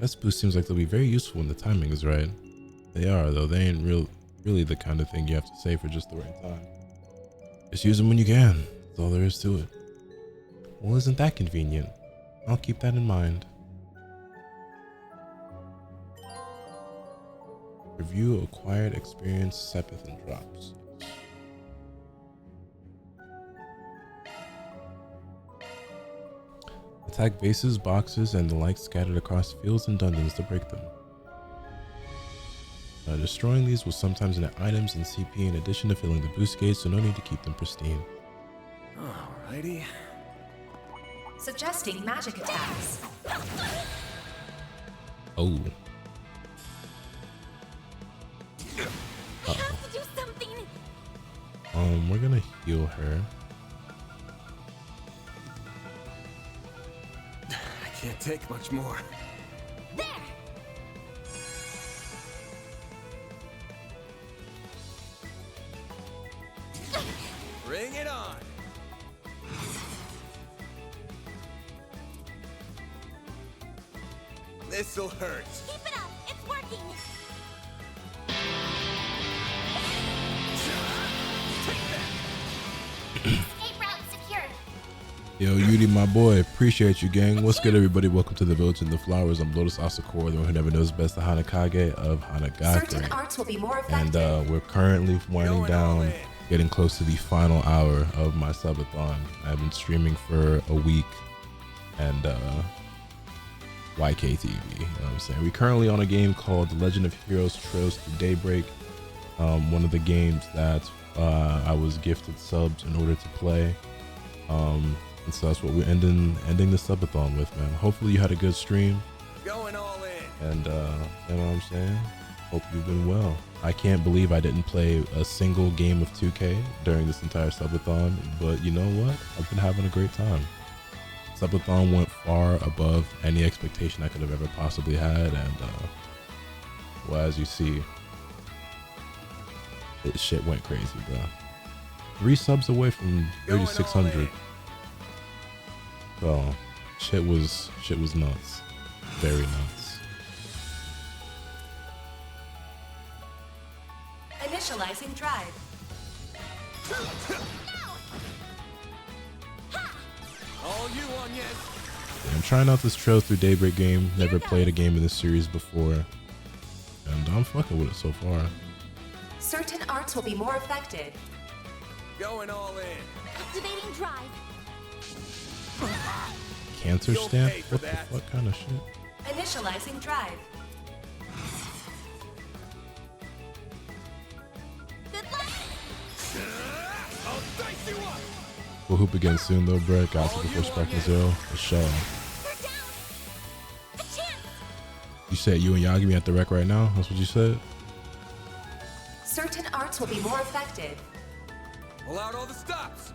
S boost seems like they'll be very useful when the timing is right. They are, though. They ain't really the kind of thing you have to say for just the right time. Just use them when you can. That's all there is to it. Well, isn't that convenient? I'll keep that in mind. Review acquired experience, Sepith and drops. Attack bases, boxes, and the like scattered across fields and dungeons to break them. Destroying these will sometimes net items and CP in addition to filling the boost gauge, so no need to keep them pristine. Alrighty. Suggesting magic attacks. Oh. I have to do something! We're gonna heal her. I can't take much more. There! Bring it on! This'll hurt. Keep it up! It's working! Escape route secured. Yo, Yudi, my boy, appreciate you, gang. What's good, everybody? Welcome to the Village in the Flowers. I'm Lotus Asakura, the one who never knows best, the Hanakage of Hanagakure. Certain arts will be more effective. And we're currently winding down, getting close to the final hour of my subathon. I've been streaming for a week, and YKTV, you know what I'm saying? We're currently on a game called The Legend of Heroes Trails to Daybreak, one of the games that I was gifted subs in order to play, and so that's what we're ending the subathon with, man. Hopefully you had a good stream, Going all in. and you know what I'm saying? Hope you've been well. I can't believe I didn't play a single game of 2K during this entire subathon, but you know what? I've been having a great time. Subathon went far above any expectation I could have ever possibly had, and well, as you see, this shit went crazy, bro. 3 subs away from 3,600. So shit was nuts, very nuts. Initializing drive. All you on yes. I'm trying out this Trails Through Daybreak game. Never played a game in this series before, and I'm fucking with it so far. Certain arts will be more effective. Going all in. Activating drive. Cancer You'll stamp? pay for What the that. fuck kind of shit? Initializing drive. Good luck! I'll dice you up. We'll hoop again soon though, bro. Got to before Spectre Zero. For sure. They're down! A chance! You said you and Yagami at the wreck right now? That's what you said? Certain arts will be more effective. Pull out all the stops.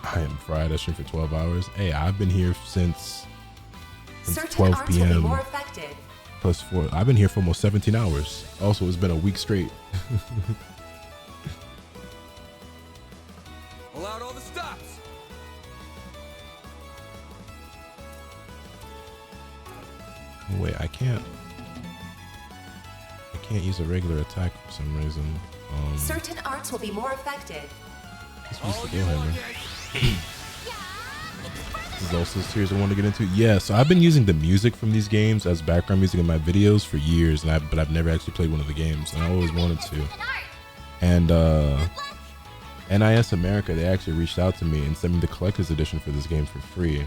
I am fried. I stream for 12 hours. Hey, I've been here since Certain 12 arts will be p.m. more effective. plus 4. I've been here for almost 17 hours. Also, it's been a week straight. Pull out all the stops. Oh, wait, I can't use a regular attack for some reason. Certain arts will be more effective. This was the Hammer. Is also a series I want to get into. Yeah, so I've been using the music from these games as background music in my videos for years, and but I've never actually played one of the games, and I always wanted to. And NIS America, they actually reached out to me and sent me the collector's edition for this game for free.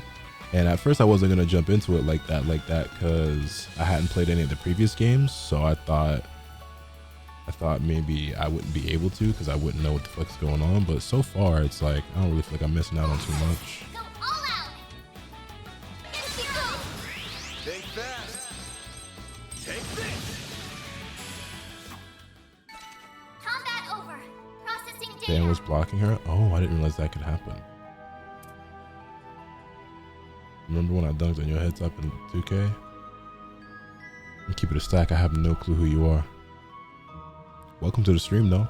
And at first I wasn't gonna jump into it like that, because I hadn't played any of the previous games. So I thought maybe I wouldn't be able to because I wouldn't know what the fuck's going on. But so far it's like I don't really feel like I'm missing out on too much. Think fast. Take this. Combat over. Processing data. Dan was blocking her. Oh, I didn't realize that could happen. Remember when I dunked on your heads up in 2K? And keep it a stack. I have no clue who you are. Welcome to the stream, though.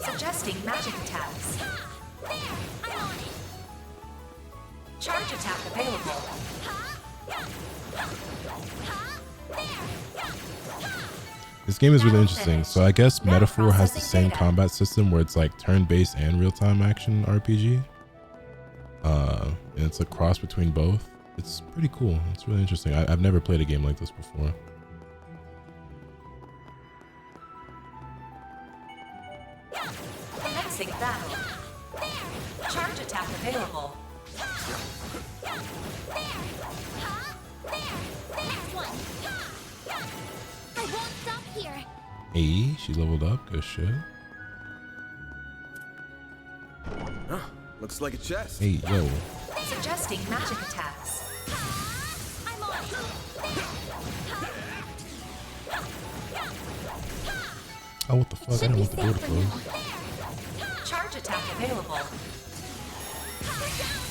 Suggesting magic attacks. Charge attack available. This game is really interesting. So I guess Metaphor has the same combat system where it's like turn-based and real-time action RPG. And it's a cross between both. It's pretty cool. It's really interesting. I've never played a game like this before. Commencing battle. Charge attack available. Next one. I won't stop here. Hey, she leveled up. Good shit. Huh, looks like a chest. Hey, yo. Suggesting magic attacks. I'm on. Oh, what the fuck? I didn't want the door to close. Charge attack available.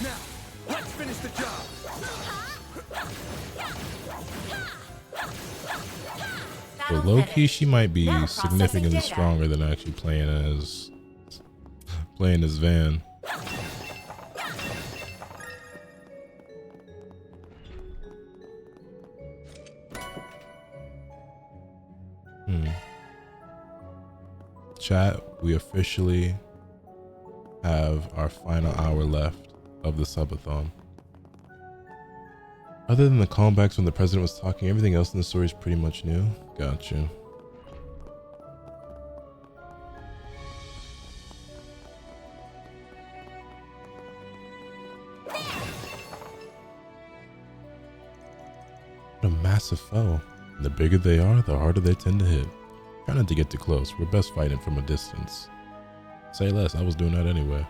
Now, let's finish the job. So low key, she might be significantly stronger than actually playing as Van. Chat, we officially have our final hour left of the subathon. Other than the callbacks when the president was talking, everything else in the story is pretty much new. Gotcha. What a massive foe. The bigger they are, the harder they tend to hit. Try not to get too close. We're best fighting from a distance. Say less, I was doing that anyway.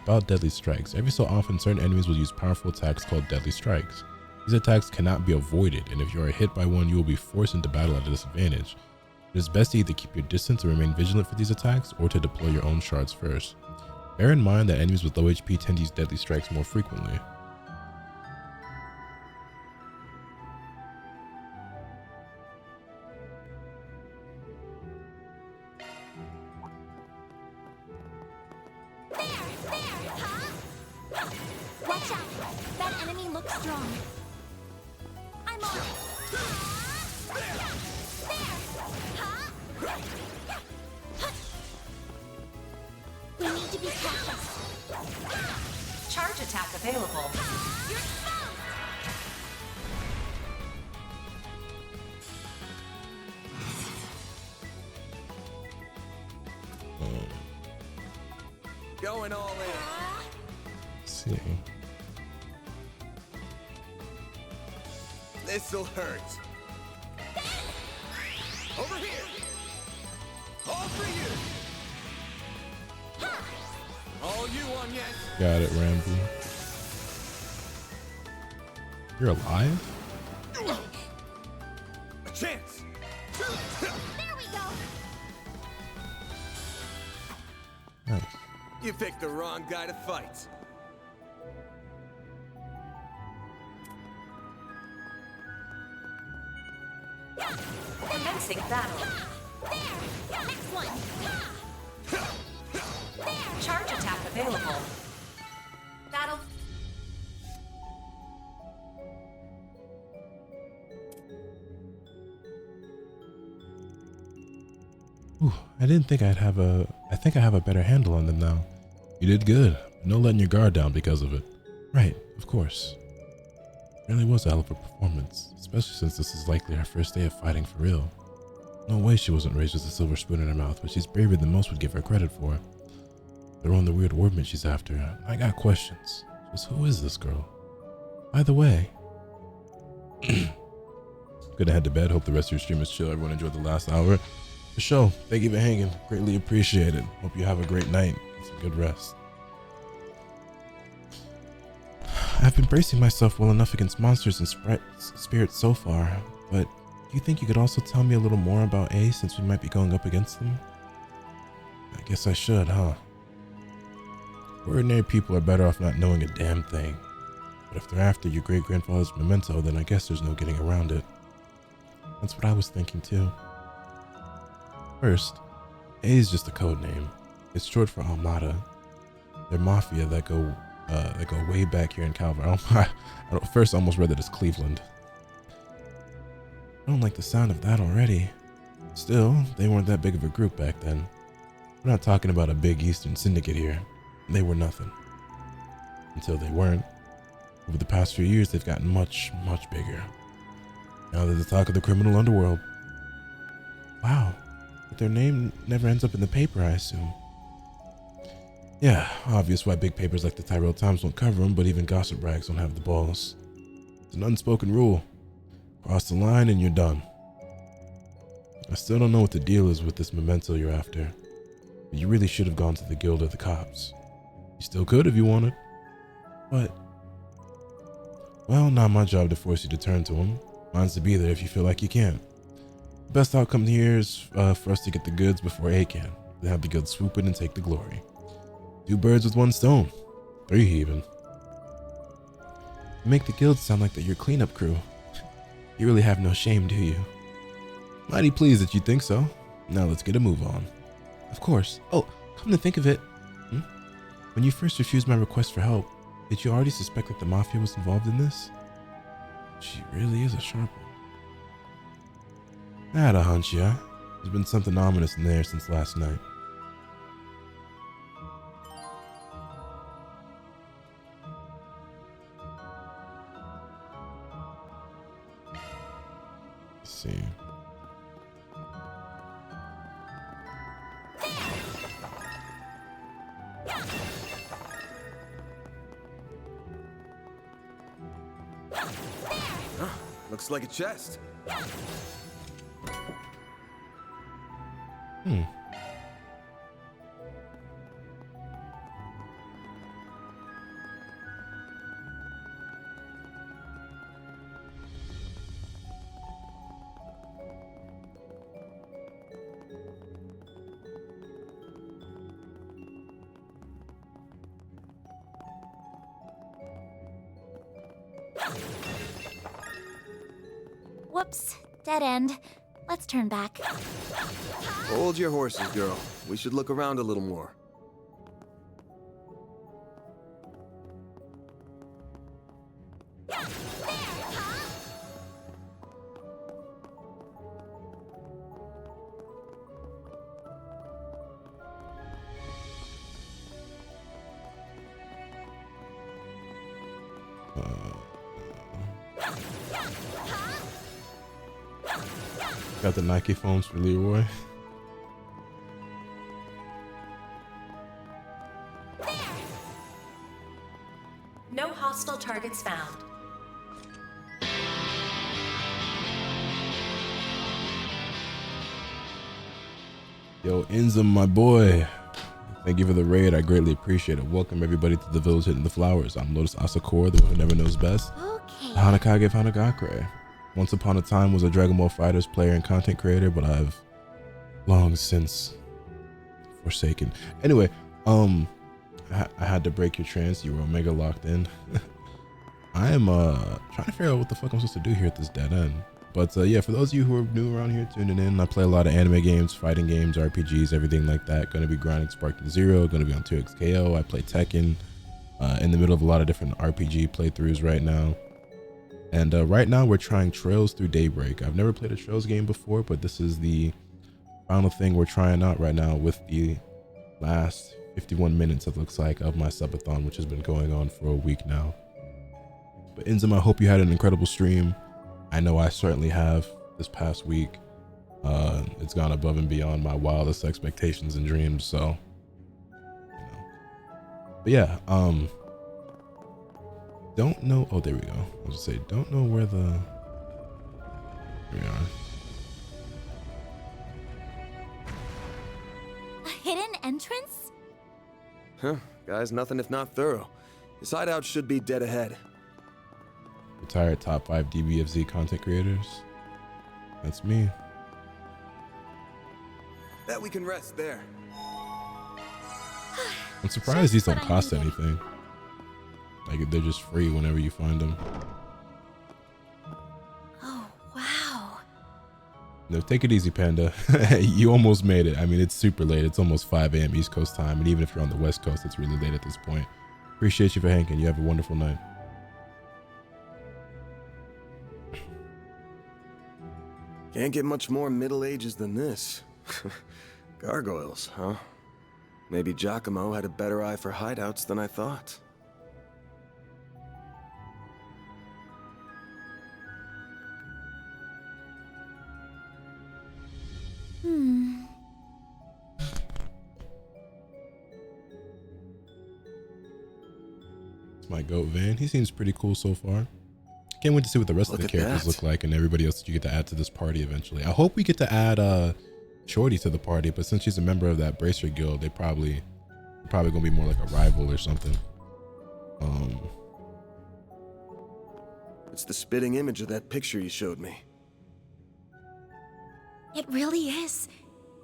About deadly strikes. Every so often, certain enemies will use powerful attacks called deadly strikes. These attacks cannot be avoided, and if you are hit by one, you will be forced into battle at a disadvantage. It is best to either keep your distance and remain vigilant for these attacks, or to deploy your own shards first. Bear in mind that enemies with low HP tend to use deadly strikes more frequently. Watch out. That enemy looks strong. I'm on. We need to be cautious. Charge attack available. You're exposed. Going all in. Let's see. This'll hurt. Over here. All for you. All you on yet? Got it, Ramsey. You're alive? A chance. There we go. Nice. You picked the wrong guy to fight. Commencing battle. Next one. Charge attack available. Battle. Ooh, I didn't think I'd have a... I think I have a better handle on them now. You did good. No letting your guard down because of it. Right, of course. It really was a hell of a performance, especially since this is likely our first day of fighting for real. No way she wasn't raised with a silver spoon in her mouth, but she's braver than most would give her credit for. They're on the weird orbment she's after. I got questions. Just who is this girl? By the way, gonna head to bed. Hope the rest of your stream is chill. Everyone enjoyed the last hour. For sure. Thank you for hanging. Greatly appreciate it. Hope you have a great night. Some good rest. I've been bracing myself well enough against monsters and spirits so far, but do you think you could also tell me a little more about A since we might be going up against them? I guess I should, huh? Ordinary people are better off not knowing a damn thing. But if they're after your great-grandfather's memento, then I guess there's no getting around it. That's what I was thinking too. First, A is just a code name. It's short for Armada. They're mafia that go way back here in Calvert. First I almost read that as Cleveland. I don't like the sound of that already. Still, they weren't that big of a group back then. We're not talking about a big Eastern syndicate here. They were nothing. Until they weren't. Over the past few years, they've gotten much, much bigger. Now they're the talk of the criminal underworld. Wow. But their name never ends up in the paper, I assume. Yeah, obvious why big papers like the Tyrell Times won't cover them, but even gossip rags don't have the balls. It's an unspoken rule. Cross the line and you're done. I still don't know what the deal is with this memento you're after. But you really should have gone to the guild or the cops. You still could if you wanted. But, well, not my job to force you to turn to them. Mine's to be there if you feel like you can. The best outcome here is for us to get the goods before A can. Then have the guild swoop in and take the glory. 2 birds with 1 stone. 3 even. You make the guild sound like they're your cleanup crew. You really have no shame, do you? Mighty pleased that you think so. Now let's get a move on. Of course. Oh, come to think of it. When you first refused my request for help, did you already suspect that the Mafia was involved in this? She really is a sharp one. I had a hunch, yeah. There's been something ominous in there since last night. Let's see. Looks like a chest. Whoops, dead end. Let's turn back. Hold your horses, girl. We should look around a little more. Got the Nike phones for Leroy. No hostile targets found. Yo, Inzam, my boy. Thank you for the raid. I greatly appreciate it. Welcome everybody to the village hitting the flowers. I'm Lotus Asakura, the one who never knows best. Okay. Hanakage Hanagakure. Once upon a time was a Dragon Ball FighterZ player and content creator, but I've long since forsaken. Anyway, I had to break your trance. You were Omega locked in. I am trying to figure out what the fuck I'm supposed to do here at this dead end. But yeah, for those of you who are new around here tuning in, I play a lot of anime games, fighting games, RPGs, everything like that. Going to be grinding Sparking Zero, going to be on 2XKO. I play Tekken, in the middle of a lot of different RPG playthroughs right now. And right now we're trying Trails through Daybreak. I've never played a Trails game before, but this is the final thing we're trying out right now with the last 51 minutes, it looks like, of my subathon, which has been going on for a week now. But Inzam, I hope you had an incredible stream. I know I certainly have this past week. It's gone above and beyond my wildest expectations and dreams. So, you know. But yeah, don't know. Oh, there we go. I was just say, don't know where the. Here we are. A hidden entrance? Huh, guys, nothing if not thorough. This hideout should be dead ahead. Retired top 5 DBFZ content creators. That's me. Bet we can rest there. I'm surprised these don't cost anything. Like, they're just free whenever you find them. Oh, wow. No, take it easy, Panda. You almost made it. I mean, it's super late. It's almost 5 a.m. East Coast time. And even if you're on the West Coast, it's really late at this point. Appreciate you for hanging. You have a wonderful night. Can't get much more Middle Ages than this. Gargoyles, huh? Maybe Giacomo had a better eye for hideouts than I thought. It's my goat Van. He seems pretty cool so far. Can't wait to see what the rest of the characters look like and everybody else that you get to add to this party eventually. I hope we get to add Shorty to the party, but since she's a member of that Bracer Guild, they're probably gonna be more like a rival or something. It's the spitting image of that picture you showed me. It really is.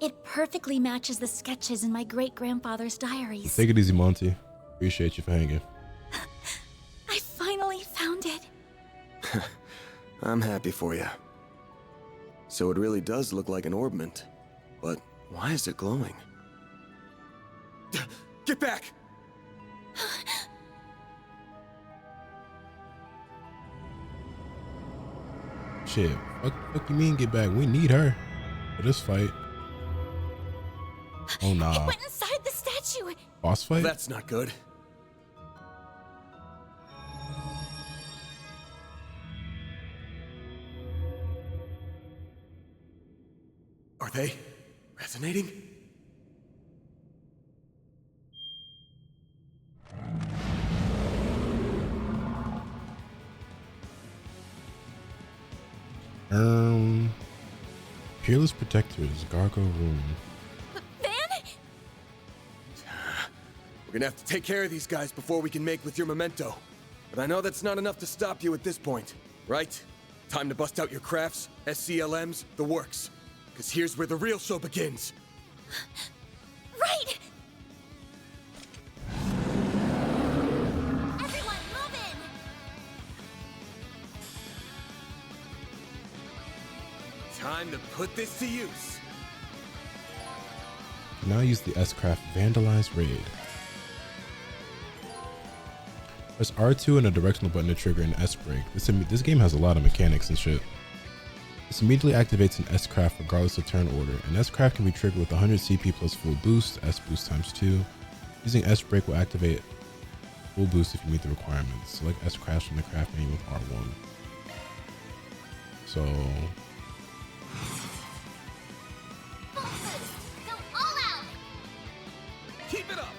It perfectly matches the sketches in my great-grandfather's diaries. Take it easy, Monty. Appreciate you for hanging. I finally found it. I'm happy for you. So it really does look like an orbment. But why is it glowing? Get back! Shit, fuck you mean get back? We need her for this fight. Oh nah. It went inside the statue. Boss fight? That's not good. Are they resonating? Peerless Protectors, Gargo Room. Van? We're gonna have to take care of these guys before we can make with your memento. But I know that's not enough to stop you at this point, right? Time to bust out your crafts, SCLMs, the works. Because here's where the real show begins. Right! Everyone, move in! Time to put this to use. Now use the S-Craft Vandalize Raid. Press R2 and a directional button to trigger an S-Break. This game has a lot of mechanics and shit. This immediately activates an S-Craft regardless of turn order. An S-Craft can be triggered with 100 CP plus full boost, S-Boost times 2. Using S-Break will activate full boost if you meet the requirements. Select S-Craft from the craft menu with R1. So... Go all out! Keep it up!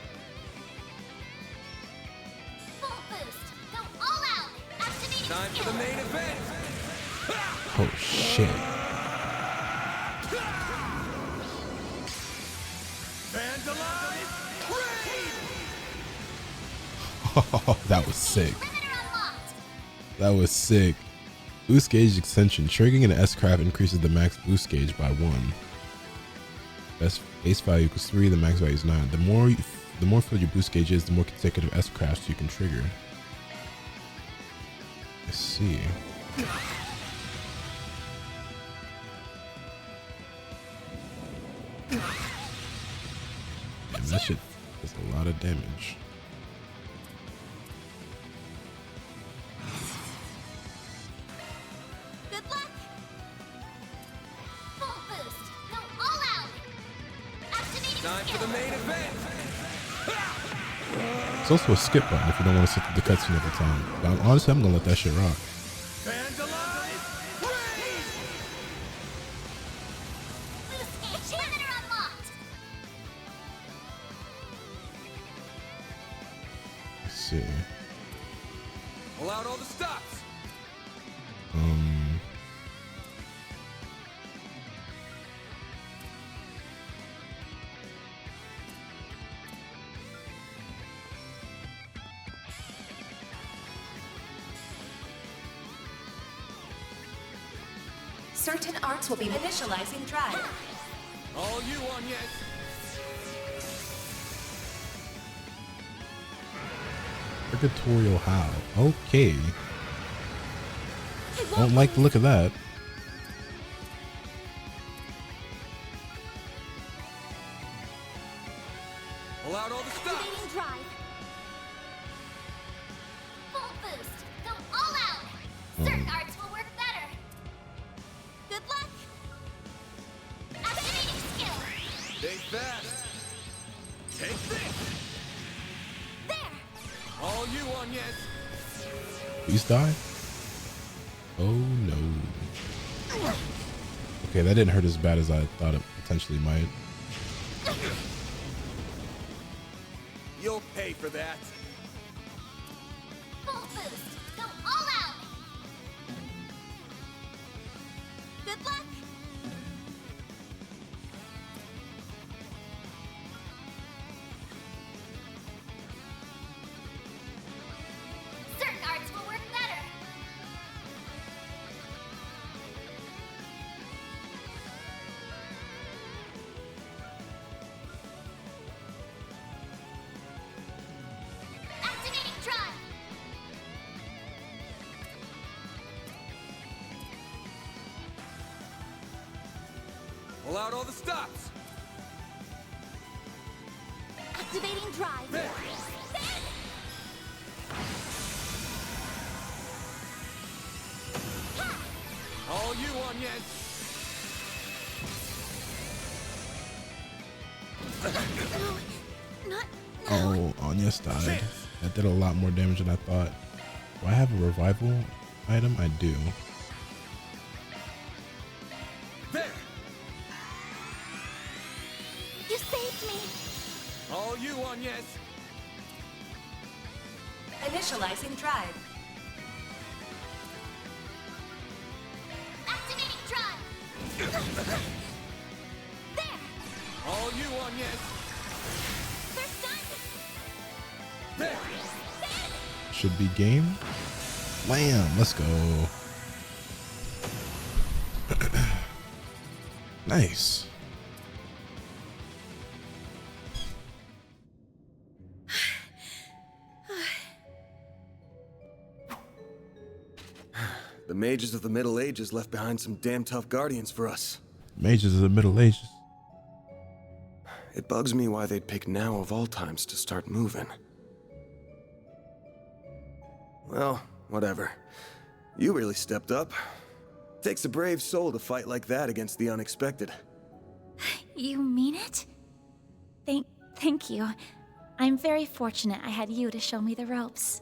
Full boost! Go all out! Activating Time for the main event! Oh shit. Vandalize Raid! Oh, that was sick. That was sick. Boost gauge extension. Triggering an S-Craft increases the max boost gauge by 1. Base value equals 3, the max value is 9. The more filled your boost gauge is, the more consecutive S-Crafts you can trigger. Let's see. Man, that shit does a lot of damage. Good luck! Full boost! Go all out! Activating Time for the main event! There's also a skip button if you don't want to sit through the cutscene every time. But honestly, I'm gonna let that shit rock. Vandalize Raid! see. Pull out all the stops. Certain arts will be initializing drive. All you on yes. Purgatorial how? Okay. Don't like the look of that. Pull out all the stops. Drive. Full boost. Go all out. Certain arts will work better. Good luck. Activating skill. Stay fast. Take this. There. All you on yes. Please die. Oh no. Okay, that didn't hurt as bad as I thought it potentially might. You'll pay for that. Full boost. Go all out. Good luck. Certain arts will work better. Activating drive. Pull out all the stops. Activating drive. There. All you on yes. Oh, Anya's died. That did a lot more damage than I thought. Do I have a revival item? I do. There. You saved me. All you on yes. Initializing drive. Activating drive. There. All you on yes. They're stunned. There. Should be game. Lamb, let's go. Nice. The mages of the Middle Ages left behind some damn tough guardians for us. Mages of the Middle Ages. It bugs me why they'd pick now of all times to start moving. Well, whatever. You really stepped up. Takes a brave soul to fight like that against the unexpected. You mean it? Thank you. I'm very fortunate I had you to show me the ropes.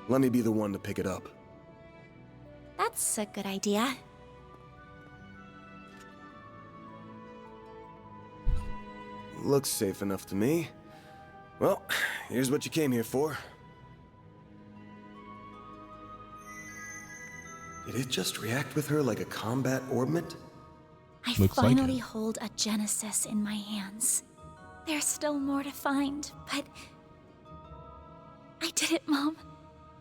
Let me be the one to pick it up. That's a good idea. Looks safe enough to me. Well, here's what you came here for. Did it just react with her like a combat orbment? I Looks like finally it. hold a Genesis in my hands. There's still more to find, but... I did it, Mom.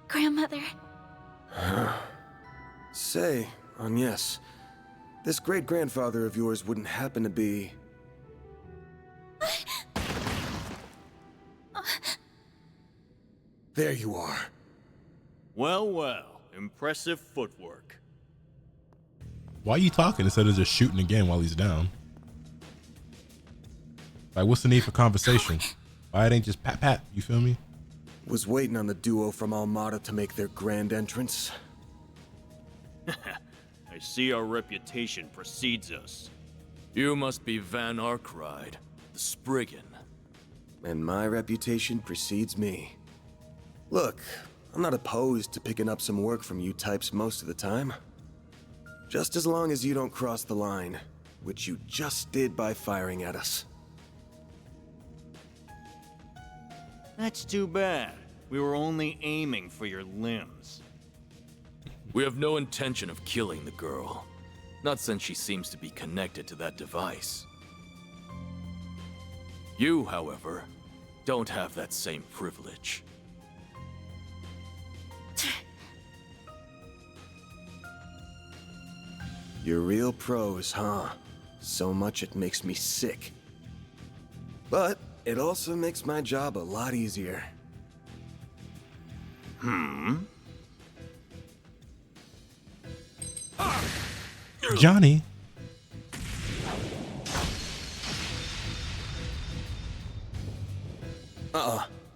Grandmother. Say, Agnes, this great-grandfather of yours wouldn't happen to be... There you are. Well, well. Impressive footwork. Why are you talking instead of just shooting again while he's down? Like, what's the need for conversation? Why it ain't just pat pat, you feel me? Was waiting on the duo from Almada to make their grand entrance. I see our reputation precedes us. You must be Van Arkride, the Spriggan. And my reputation precedes me. Look, I'm not opposed to picking up some work from you types most of the time. Just as long as you don't cross the line, which you just did by firing at us. That's too bad. We were only aiming for your limbs. We have no intention of killing the girl. Not since she seems to be connected to that device. You, however, don't have that same privilege. You're real pros, huh? So much it makes me sick. But it also makes my job a lot easier. Johnny.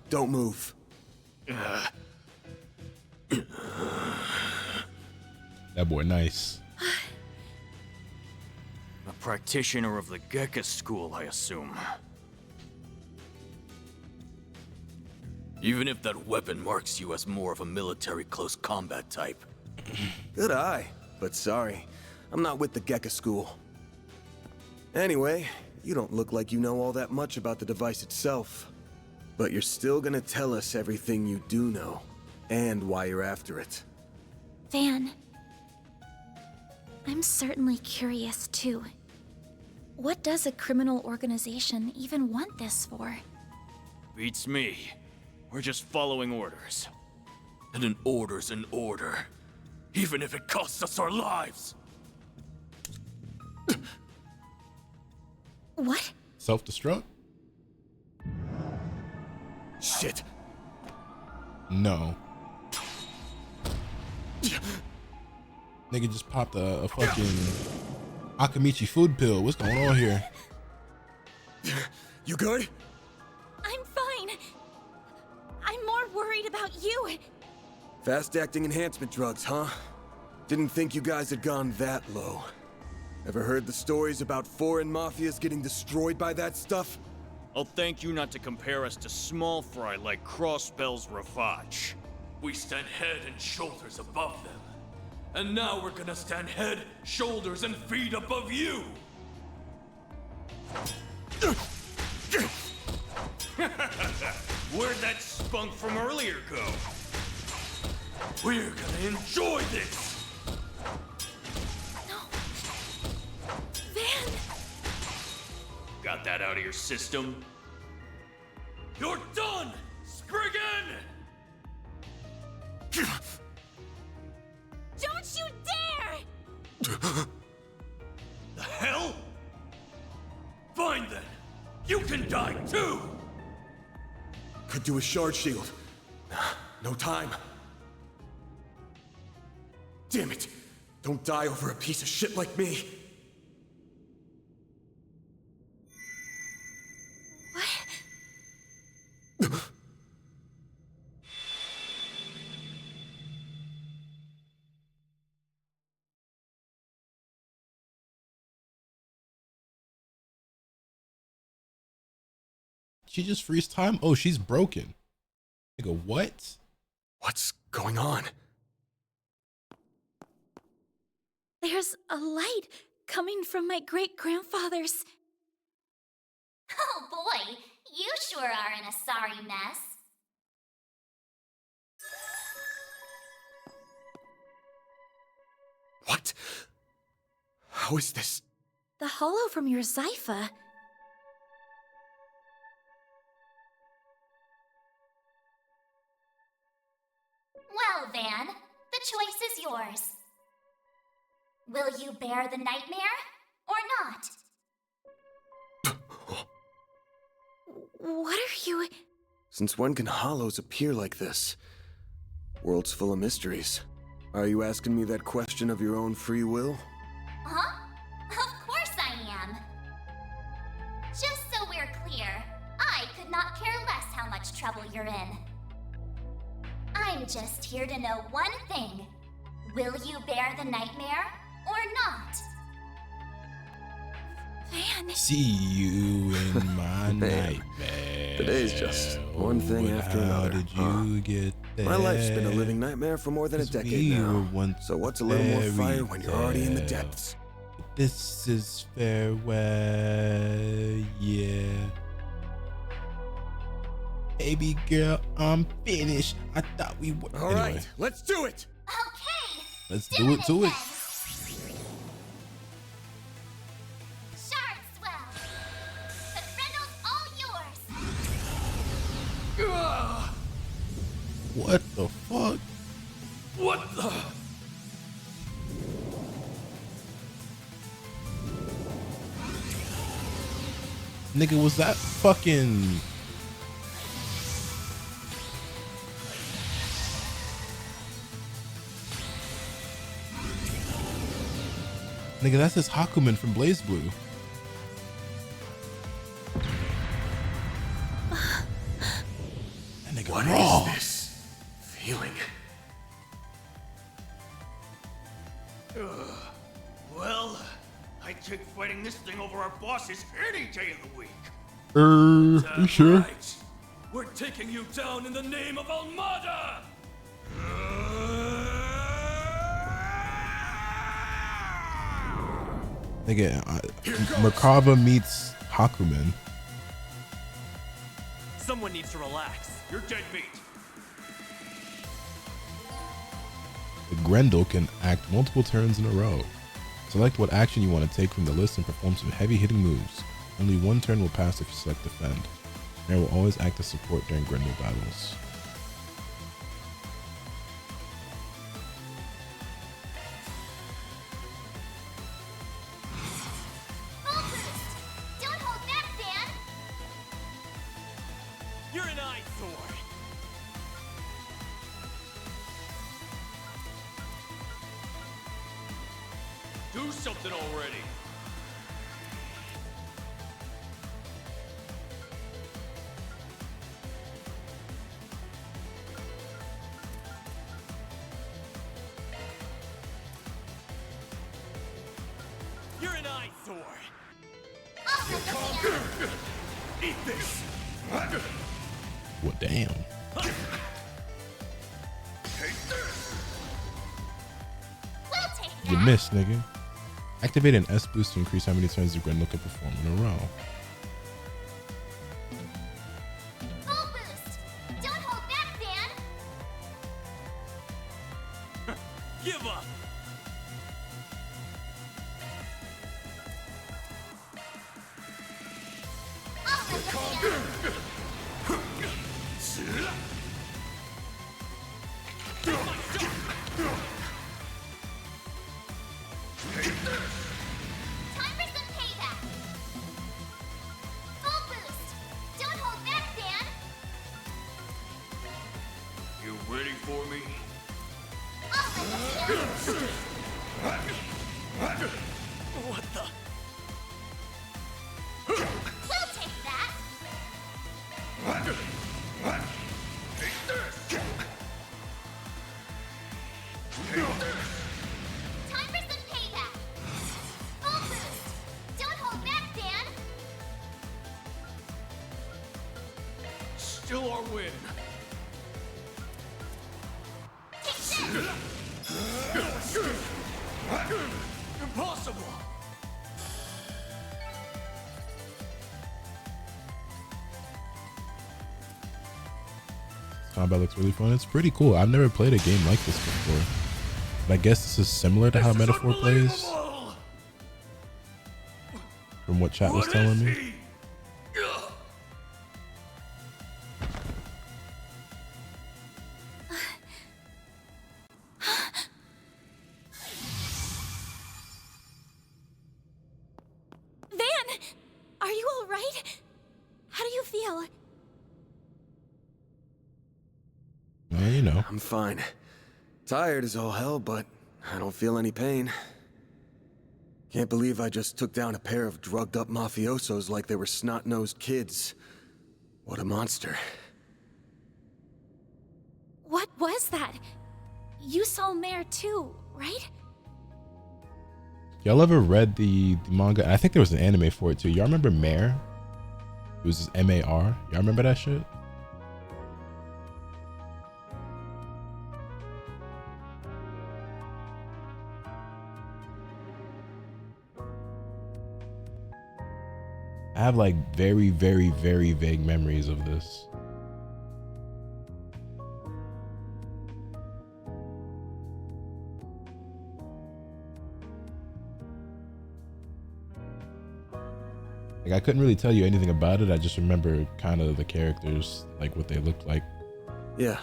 Don't move. That boy nice. A practitioner of the Gekka school, I assume. Even if that weapon marks you as more of a military close combat type. Good eye, but sorry. I'm not with the Gekka school. Anyway, you don't look like you know all that much about the device itself. But you're still gonna tell us everything you do know, and why you're after it. Van, I'm certainly curious too. What does a criminal organization even want this for? Beats me. We're just following orders. And an order's an order. Even if it costs us our lives. What? Self-destruct? Shit. No. Nigga just popped a fucking Akamichi food pill. What's going on here? You good? I'm fine. I'm more worried about you. Fast-acting enhancement drugs, huh? Didn't think you guys had gone that low. Ever heard the stories about foreign mafias getting destroyed by that stuff? I'll thank you not to compare us to small fry like Crossbell's Rafaj. We stand head and shoulders above them. And now we're gonna stand head, shoulders, and feet above you! Where'd that spunk from earlier go? We're gonna enjoy this! No. Van! Got that out of your system? You're done, Spriggan! Don't you dare! The hell? Fine then. You can die too! Could do a shard shield. No time. Damn it! Don't die over a piece of shit like me! She just freeze time? Oh, she's broken. Nigga, what? What's going on? There's a light coming from my great-grandfather's. Oh boy, you sure are in a sorry mess. What? How is this? The hollow from your Zypha. Well, Van, the choice is yours. Will you bear the nightmare, or not? What are you... Since when can hollows appear like this? World's full of mysteries. Are you asking me that question of your own free will? Huh? Of course I am. Just so we're clear, I could not care less how much trouble you're in. I'm just here to know one thing. Will you bear the nightmare, or not? Van. See you in my nightmare. Today's just one thing after another. How did you get My life's been a living nightmare for more than a decade now. So what's a little more fire when you're already in the depths? This is farewell, yeah. Baby girl, I'm finished. I thought we were. All right, let's do it. Okay. Let's do it to it. Shard swell. The Grendel's all yours. What the fuck? What the? Nigga, was that fucking... Nigga, that's his Hakumen from Blaze Blue. That nigga What raw. is this feeling? Well, I take fighting this thing over our bosses any day of the week. You sure? Right. We're taking you down in the name of Almada! Nigga, Merkava meets Hakumen. Someone needs to relax. You're dead meat. The Grendel can act multiple turns in a row. Select what action you want to take from the list and perform some heavy hitting moves. Only one turn will pass if you select defend. Mare will always act as support during Grendel battles. Don't hold back, Van. You're an eyesore. Do something already. You're an eyesore. Eat this! Well, damn. We'll take You missed, nigga. Activate an S boost to increase how many turns the Grendel can perform in a row. full boost. Don't hold back, Van. Give up. Time for some payback. Full boost. Don't hold back, Van. You ready for me? What the? We'll take that. Time for some payback. Full boost. Don't hold back, Dan. Still our win. Take this. Impossible. Combat looks really fun. It's pretty cool. I've never played a game like this before. But I guess this is similar to how Metaphor plays. From what chat was telling me. Van! Are you alright? How do you feel? Well, you know. I'm fine. Tired as all hell, but I don't feel any pain. Can't believe I just took down a pair of drugged up mafiosos like they were snot-nosed kids. What a monster. What was that? You saw Mare too, right? Y'all ever read the manga? I think there was an anime for it too. Y'all remember Mare? It was just M-A-R. Y'all remember that shit? I have like very, very, very vague memories of this. Like, I couldn't really tell you anything about it. I just remember kind of the characters, like what they looked like. Yeah.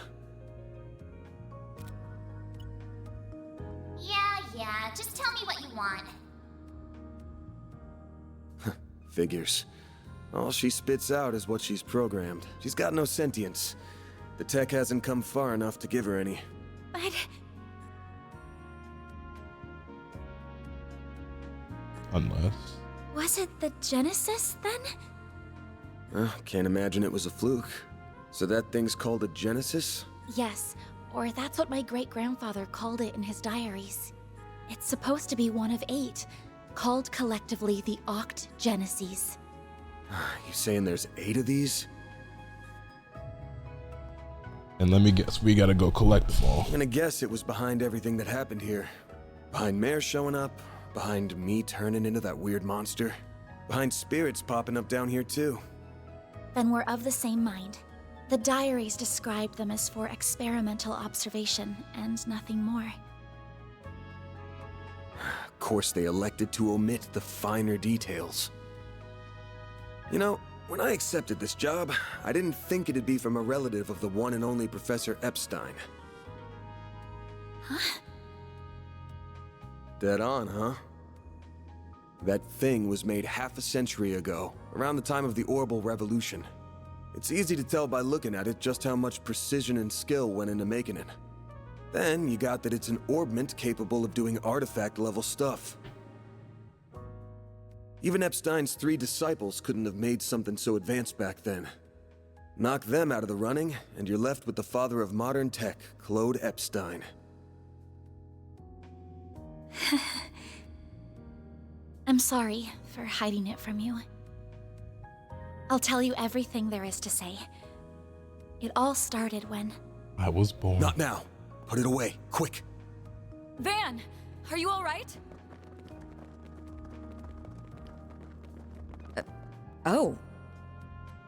Yeah, just tell me what you want. Figures. All she spits out is what she's programmed. She's got no sentience. The tech hasn't come far enough to give her any. But... Unless... was it the Genesis, then? Can't imagine it was a fluke. So that thing's called a Genesis? Yes, or that's what my great-grandfather called it in his diaries. It's supposed to be one of 8, called collectively the Oct Genesis. You saying there's 8 of these? And let me guess, we gotta go collect them all. I'm gonna guess it was behind everything that happened here. Behind Mare showing up, behind me turning into that weird monster, behind spirits popping up down here too. Then we're of the same mind. The diaries described them as for experimental observation and nothing more. Of course they elected to omit the finer details. You know, when I accepted this job, I didn't think it'd be from a relative of the one and only Professor Epstein. Huh? Dead on, huh? That thing was made half a century ago, around the time of the Orbital Revolution. It's easy to tell by looking at it just how much precision and skill went into making it. Then you got that it's an orbment capable of doing artifact-level stuff. Even Epstein's 3 disciples couldn't have made something so advanced back then. Knock them out of the running, and you're left with the father of modern tech, Claude Epstein. I'm sorry for hiding it from you. I'll tell you everything there is to say. It all started when... I was born. Not now. Put it away, quick. Van, are you all right? Oh.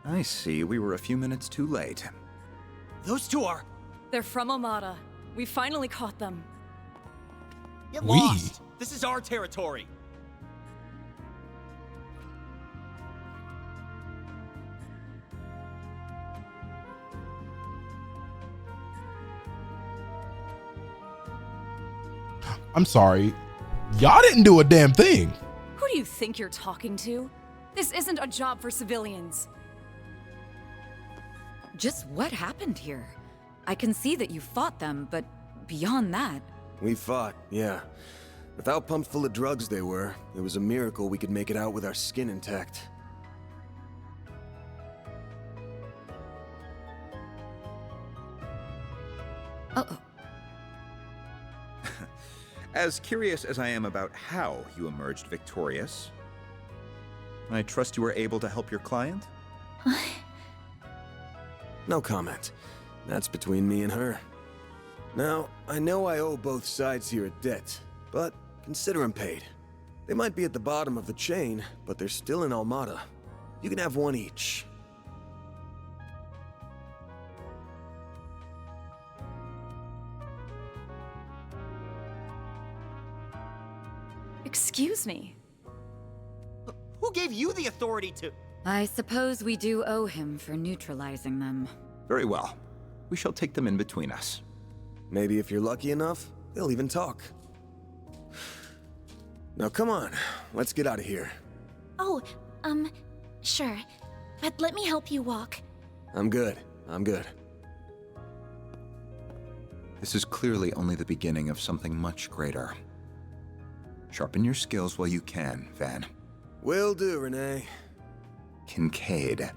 I see. We were a few minutes too late. Those 2 are... They're from Omada. We finally caught them. Get lost! This is our territory! I'm sorry. Y'all didn't do a damn thing. Who do you think you're talking to? This isn't a job for civilians. Just what happened here? I can see that you fought them, but beyond that... We fought, yeah. With how pumped full of drugs they were, it was a miracle we could make it out with our skin intact. Uh-oh. As curious as I am about how you emerged victorious, I trust you were able to help your client? No comment. That's between me and her. Now, I know I owe both sides here a debt, but consider them paid. They might be at the bottom of the chain, but they're still in Almada. You can have one each. Excuse me. Who gave you the authority to... I suppose we do owe him for neutralizing them. Very well. We shall take them in between us. Maybe if you're lucky enough, they'll even talk. Now come on, let's get out of here. Oh, sure. But let me help you walk. I'm good. This is clearly only the beginning of something much greater. Sharpen your skills while you can, Van. Will do, Renee. Kincaid.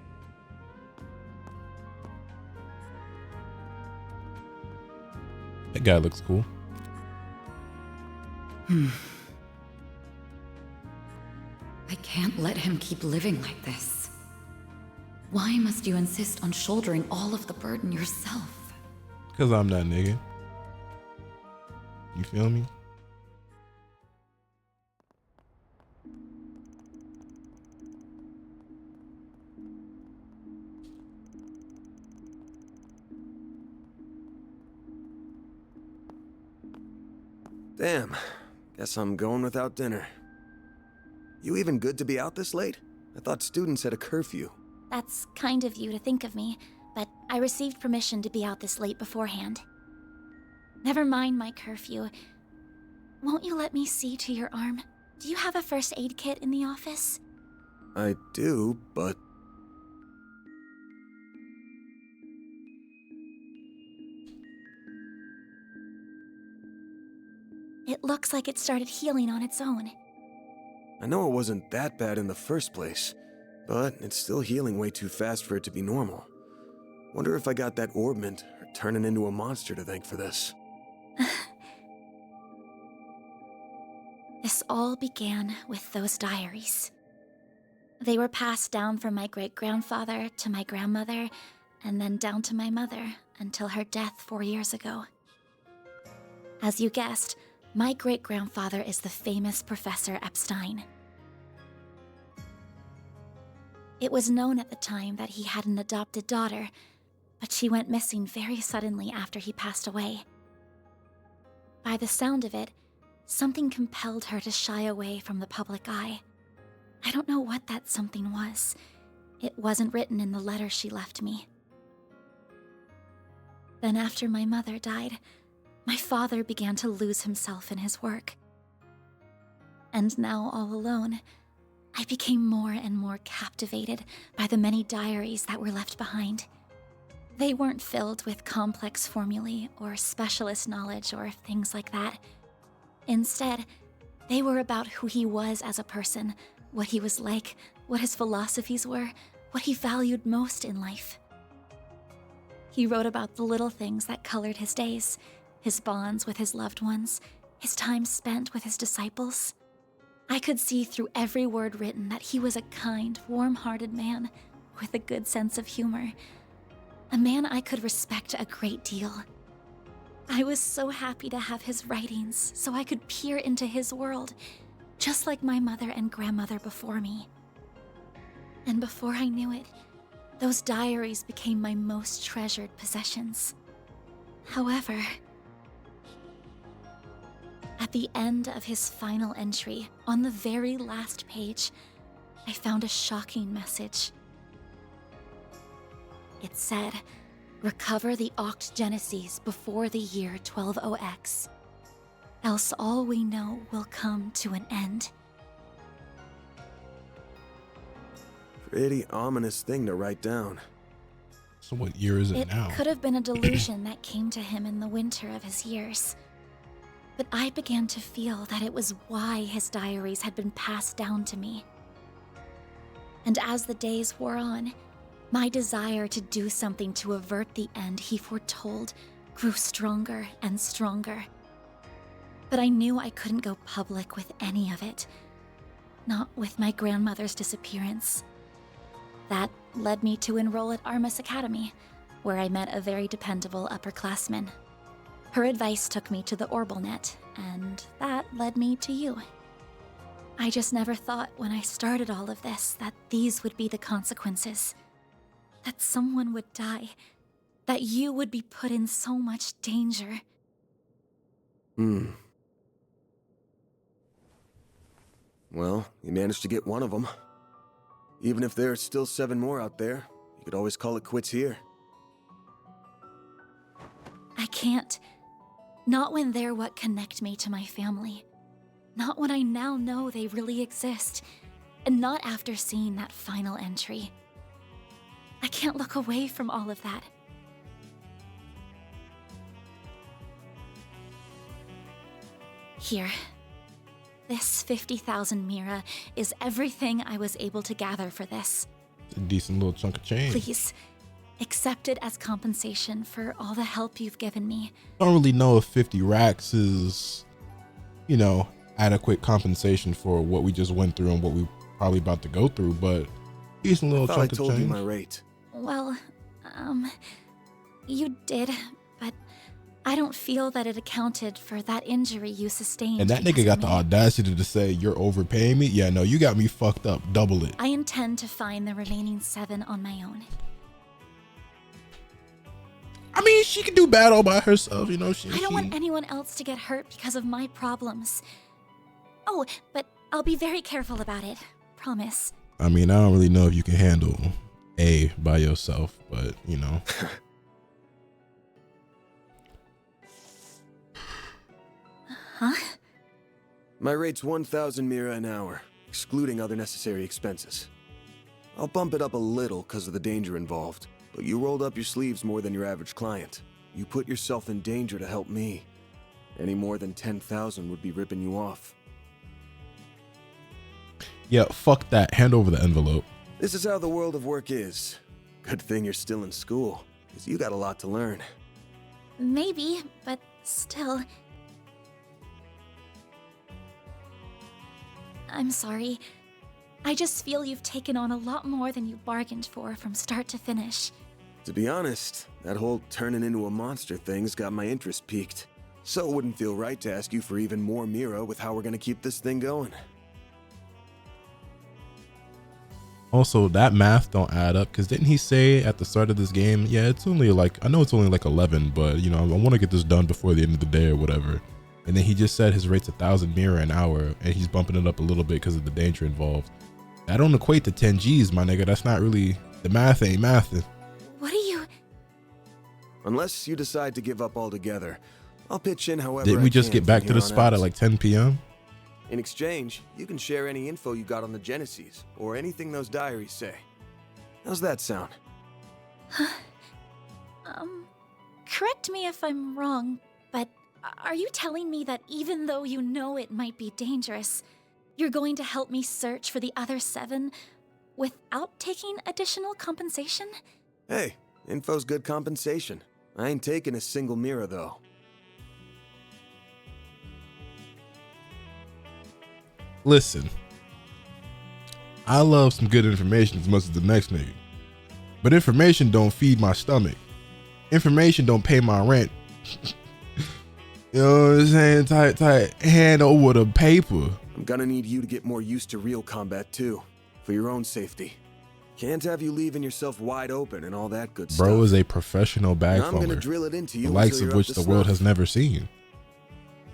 That guy looks cool. I can't let him keep living like this. Why must you insist on shouldering all of the burden yourself? Because I'm that nigga. You feel me? Damn. Guess I'm going without dinner. You even good to be out this late? I thought students had a curfew. That's kind of you to think of me, but I received permission to be out this late beforehand. Never mind my curfew. Won't you let me see to your arm? Do you have a first aid kit in the office? I do, but... It looks like it started healing on its own. I know it wasn't that bad in the first place, but it's still healing way too fast for it to be normal. Wonder if I got that orbment or turning into a monster to thank for this. This all began with those diaries. They were passed down from my great-grandfather to my grandmother, and then down to my mother until her death 4 years ago. As you guessed, my great-grandfather is the famous Professor Epstein. It was known at the time that he had an adopted daughter, but she went missing very suddenly after he passed away. By the sound of it, something compelled her to shy away from the public eye. I don't know what that something was. It wasn't written in the letter she left me. Then after my mother died, my father began to lose himself in his work. And now, all alone, I became more and more captivated by the many diaries that were left behind. They weren't filled with complex formulae or specialist knowledge or things like that. Instead, they were about who he was as a person, what he was like, what his philosophies were, what he valued most in life. He wrote about the little things that colored his days, his bonds with his loved ones, his time spent with his disciples. I could see through every word written that he was a kind, warm-hearted man with a good sense of humor. A man I could respect a great deal. I was so happy to have his writings so I could peer into his world, just like my mother and grandmother before me. And before I knew it, those diaries became my most treasured possessions. However, at the end of his final entry, on the very last page, I found a shocking message. It said, "Recover the Octogenesis before the year 120X, else all we know will come to an end." Pretty ominous thing to write down. So what year is it now? It could have been a delusion that came to him in the winter of his years. But I began to feel that it was why his diaries had been passed down to me. And as the days wore on, my desire to do something to avert the end he foretold grew stronger and stronger. But I knew I couldn't go public with any of it. Not with my grandmother's disappearance. That led me to enroll at Armus Academy, where I met a very dependable upperclassman. Her advice took me to the Orbalnet, and that led me to you. I just never thought when I started all of this that these would be the consequences. That someone would die. That you would be put in so much danger. Well, you managed to get one of them. Even if there are still 7 more out there, you could always call it quits here. I can't. Not when they're what connect me to my family. Not when I now know they really exist. And not after seeing that final entry. I can't look away from all of that. Here. This 50,000 Mira is everything I was able to gather for this. It's a decent little chunk of change. Please, accept it as compensation for all the help you've given me. I don't really know if 50 racks is, you know, adequate compensation for what we just went through and what we probably about to go through, but decent little chunk of change. I told you my rate. Well, you did, but I don't feel that it accounted for that injury you sustained. And that nigga got the audacity to say, "You're overpaying me?" Yeah, no, you got me fucked up. Double it. I intend to find the remaining 7 on my own. I mean, she can do bad all by herself, you know. I don't want anyone else to get hurt because of my problems. Oh, but I'll be very careful about it. Promise. I mean, I don't really know if you can handle A by yourself, but you know. Huh? My rate's 1,000 Mira an hour, excluding other necessary expenses. I'll bump it up a little because of the danger involved, but you rolled up your sleeves more than your average client. You put yourself in danger to help me. Any more than 10,000 would be ripping you off. Yeah, fuck that. Hand over the envelope. This is how the world of work is. Good thing you're still in school, because you got a lot to learn. Maybe, but still. I'm sorry. I just feel you've taken on a lot more than you bargained for from start to finish. To be honest, that whole turning into a monster thing's got my interest piqued. So it wouldn't feel right to ask you for even more Mira with how we're gonna keep this thing going. Also, that math don't add up, because didn't he say at the start of this game, yeah, it's only like, I know it's only like 11, but you know, I want to get this done before the end of the day or whatever. And then he just said his rate's 1,000 Mira an hour, and he's bumping it up a little bit because of the danger involved. That don't equate to 10 G's, my nigga. That's not really, the math ain't mathing. What are you? Unless you decide to give up altogether, I'll pitch in however Didn't we just get back to the spot at like 10 p.m.? In exchange, you can share any info you got on the Genesis, or anything those diaries say. How's that sound? Correct me if I'm wrong, but are you telling me that even though you know it might be dangerous, you're going to help me search for the other 7 without taking additional compensation? Hey, info's good compensation. I ain't taking a single Mira, though. Listen, I love some good information as much as the next nigga, but information don't feed my stomach. Information don't pay my rent. You know what I'm saying? Tight, hand over the paper. I'm gonna need you to get more used to real combat too, for your own safety. Can't have you leaving yourself wide open and all that good stuff. Bro is a professional bag I'm gonna fuller, drill it into you the likes until of you're which up the to world snuff. has never seen.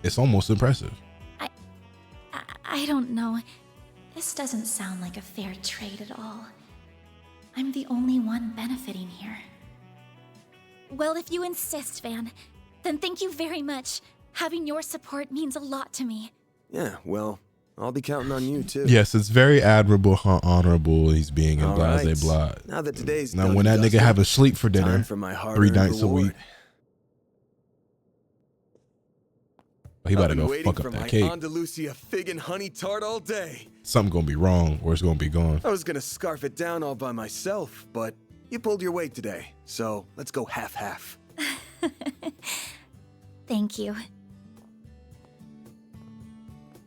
It's almost impressive. I don't know. This doesn't sound like a fair trade at all. I'm the only one benefiting here. Well, if you insist, Van, then thank you very much. Having your support means a lot to me. Yeah, well, I'll be counting on you too. Yes, it's very admirable how honorable he's being in All blase right. blah. Now that today's Now done when that and nigga dusted, have a sleep for dinner time for my 3 hard-earned nights a reward. week, he about to I've been go waiting fuck for up that my cake. Andalusia fig and honey tart all day. Something gonna be wrong or it's gonna be gone. I was gonna scarf it down all by myself, but you pulled your weight today, so let's go half-half. Thank you.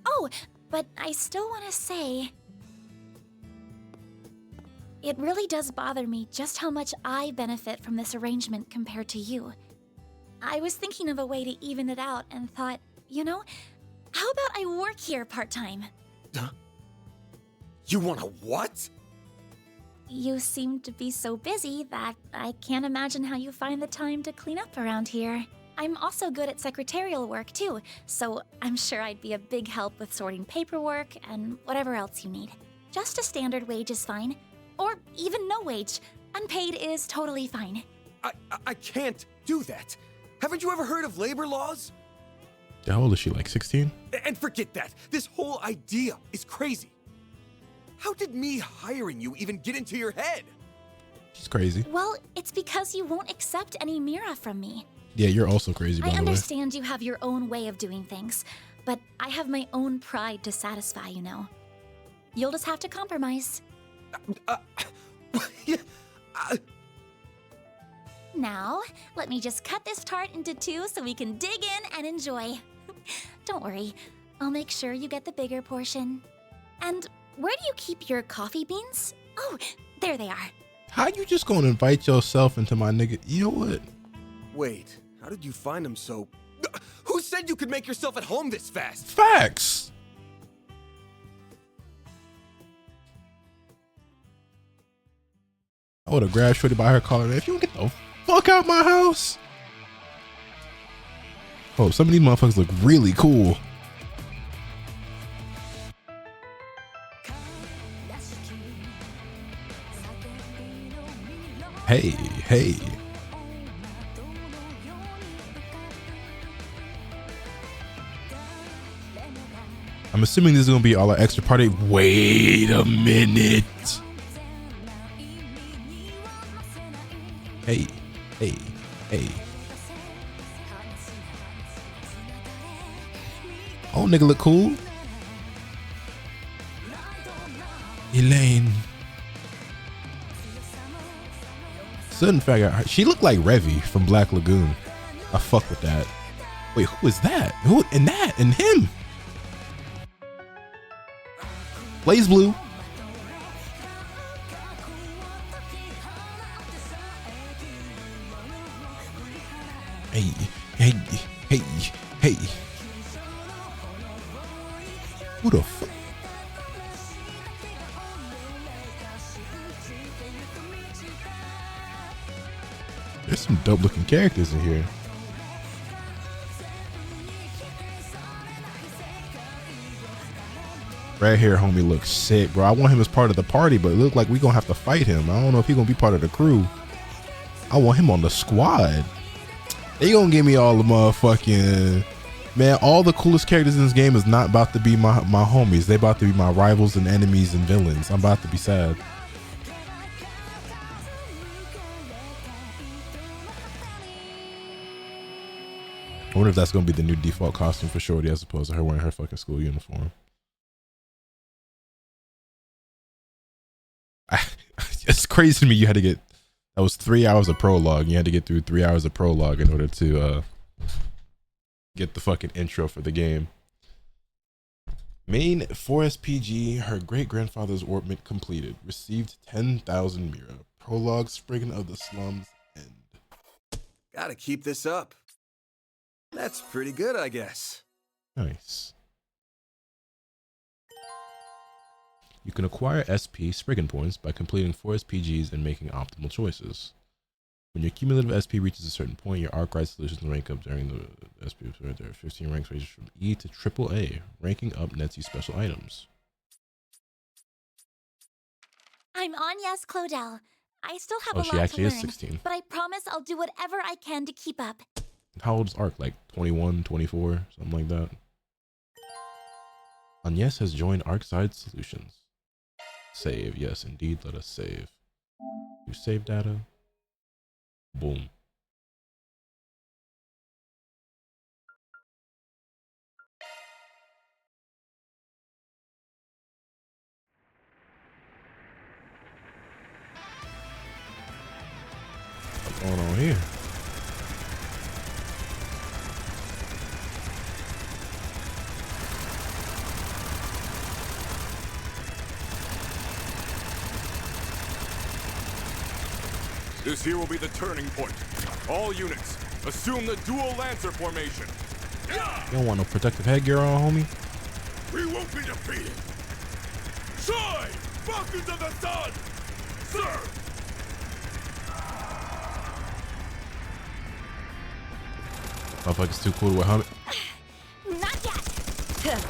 Oh, but I still want to say, it really does bother me just how much I benefit from this arrangement compared to you. I was thinking of a way to even it out and thought, you know, how about I work here part-time? You want a what? You seem to be so busy that I can't imagine how you find the time to clean up around here. I'm also good at secretarial work too, so I'm sure I'd be a big help with sorting paperwork and whatever else you need. Just a standard wage is fine, or even no wage. Unpaid is totally fine. I can't do that. Haven't you ever heard of labor laws? How old is she, like 16? And forget that. This whole idea is crazy. How did me hiring you even get into your head? She's crazy. Well, it's because you won't accept any Mira from me. Yeah, you're also crazy, by I the way. understand you have your own way of doing things, but I have my own pride to satisfy, you know. You'll just have to compromise. Now, let me just cut this tart into 2 so we can dig in and enjoy. Don't worry, I'll make sure you get the bigger portion. And where do you keep your coffee beans? Oh, there they are. How you just gonna invite yourself into my nigga? You know what? Wait, how did you find them so... Who said you could make yourself at home this fast? Facts! I would have grabbed Shorty by her collar. If you don't get the fuck out my house. Oh, some of these motherfuckers look really cool. Hey, hey. I'm assuming this is gonna be all our extra party. Wait a minute. Hey, hey, hey. Oh, nigga look cool. Elaine. Sudden figure, she looked like Revy from Black Lagoon. I fuck with that. Wait, who is that? Who and that and him? Blaze Blue. Hey, hey, hey, hey. Who the fuck? There's some dope looking characters in here. Right here, homie looks sick, bro. I want him as part of the party, but it look like we gonna have to fight him. I don't know if he gonna be part of the crew. I want him on the squad. They gonna give me all the motherfucking, man, all the coolest characters in this game is not about to be my homies. They about to be my rivals and enemies and villains. I'm about to be sad. I wonder if that's gonna be the new default costume for Shorty as opposed to her wearing her fucking school uniform. It's crazy to me you had to get, that was 3 hours of prologue. You had to get through 3 hours of prologue in order to get the fucking intro for the game. Main 4SPG, her great-grandfather's orbit completed. Received 10,000 Mira. Prologue, Spriggan of the Slums, end. Gotta keep this up. That's pretty good, I guess. Nice. You can acquire SP Spriggan points by completing 4 SPGs and making optimal choices. When your cumulative SP reaches a certain point, your Arc-Ride solutions rank up during the SP. There are 15 ranks ranges from E to AAA. Ranking up nets you special items. I'm Anya's Claudel. I still have Oh, a she lot actually to is learn, 16. but I promise I'll do whatever I can to keep up. How old is Arc? Like 21, 24, something like that. Agnes has joined Arc-Side Solutions. Save. Yes, indeed. Let us save. You save data. Boom. What's going on here? This here will be the turning point. All units, assume the dual Lancer formation. You don't want no protective headgear on, homie? We won't be defeated. Shine! Falcons of the Sun! Sir! Motherfucker's too cool to wear helmet. Not yet.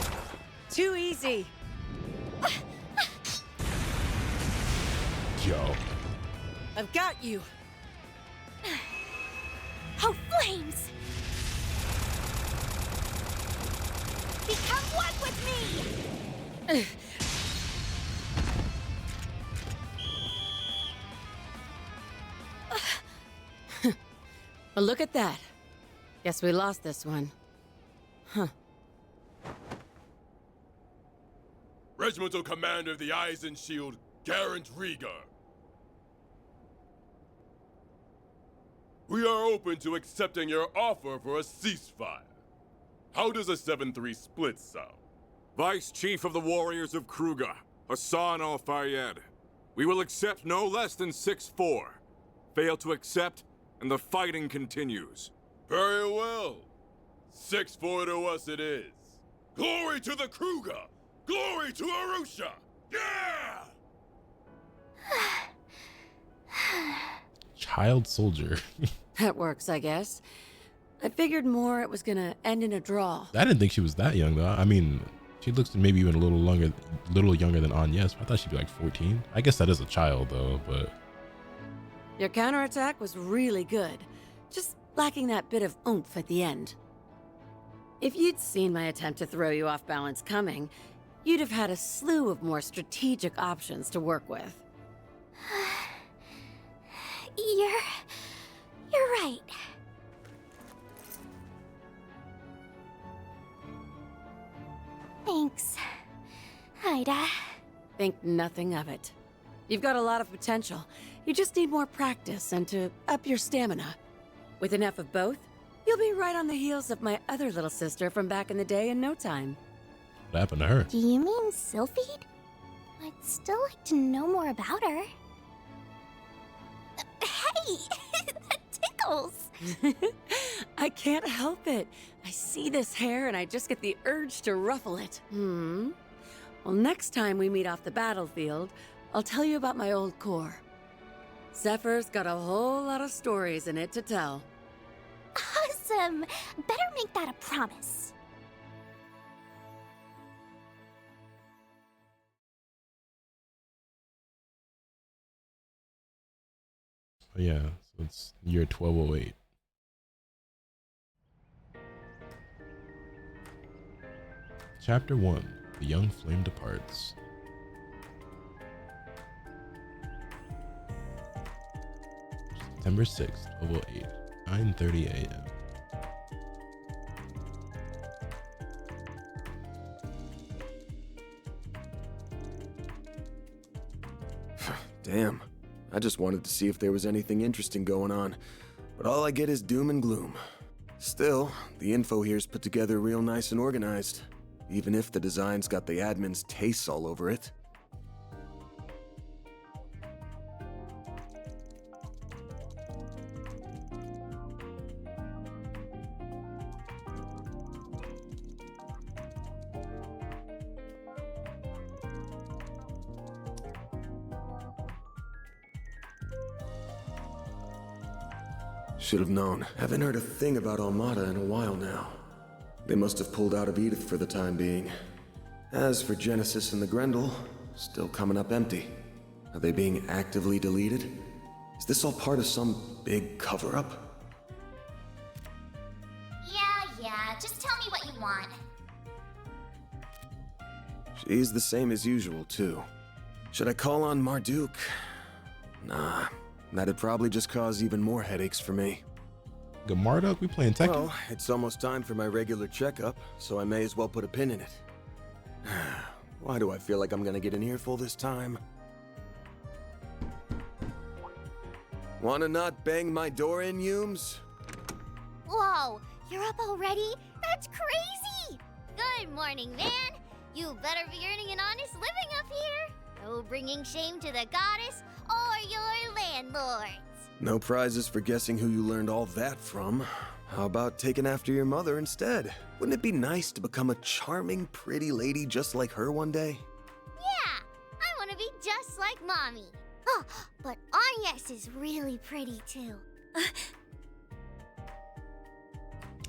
Too easy. Yo. I've got you. Oh, flames! Become one with me! Well, look at that. Guess we lost this one. Huh. Regimental Commander of the Eisen Shield, Garant Rieger. We are open to accepting your offer for a ceasefire. How does a 7-3 split sound? Vice Chief of the Warriors of Kruger, Hassan Al-Fayyad. We will accept no less than 6-4. Fail to accept, and the fighting continues. Very well. 6-4 to us it is. Glory to the Kruger! Glory to Arusha! Yeah! Child soldier. That works, I guess. I figured more it was gonna end in a draw. I didn't think she was that young though. I mean, she looks maybe even a little younger than Agnes. I thought she'd be like 14. I guess that is a child though, but... Your counterattack was really good, just lacking that bit of oomph at the end. If you'd seen my attempt to throw you off balance coming, you'd have had a slew of more strategic options to work with. You're right. Thanks, Ida. Think nothing of it. You've got a lot of potential. You just need more practice and to up your stamina. With enough of both, you'll be right on the heels of my other little sister from back in the day in no time. What happened to her? Do you mean Sylphide? I'd still like to know more about her. Hey! That tickles! I can't help it. I see this hair and I just get the urge to ruffle it. Well, next time we meet off the battlefield, I'll tell you about my old Corps. Zephyr's got a whole lot of stories in it to tell. Awesome! Better make that a promise. Oh, yeah, so it's year 1208. Chapter 1, The Young Flame Departs. September 6th, 1208, 9:30 a.m. Damn. I just wanted to see if there was anything interesting going on, but all I get is doom and gloom. Still, the info here's put together real nice and organized, even if the design's got the admin's tastes all over it. Should have known. Haven't heard a thing about Almada in a while now. They must have pulled out of Edith for the time being. As for Genesis and the Grendel, still coming up empty. Are they being actively deleted? Is this all part of some big cover-up? Yeah, just tell me what you want. She's the same as usual, too. Should I call on Marduk? Nah, that'd probably just cause even more headaches for me. Good Marduk, we playing Tekken? Well, it's almost time for my regular checkup, so I may as well put a pin in it. Why do I feel like I'm gonna get an earful this time? Wanna not bang my door in, Yumes? Whoa, you're up already? That's crazy! Good morning, man. You better be earning an honest living up here. No bringing shame to the goddess or your landlords. No prizes for guessing who you learned all that from. How about taking after your mother instead? Wouldn't it be nice to become a charming, pretty lady just like her one day? Yeah, I want to be just like Mommy. Oh, but Agnes is really pretty too.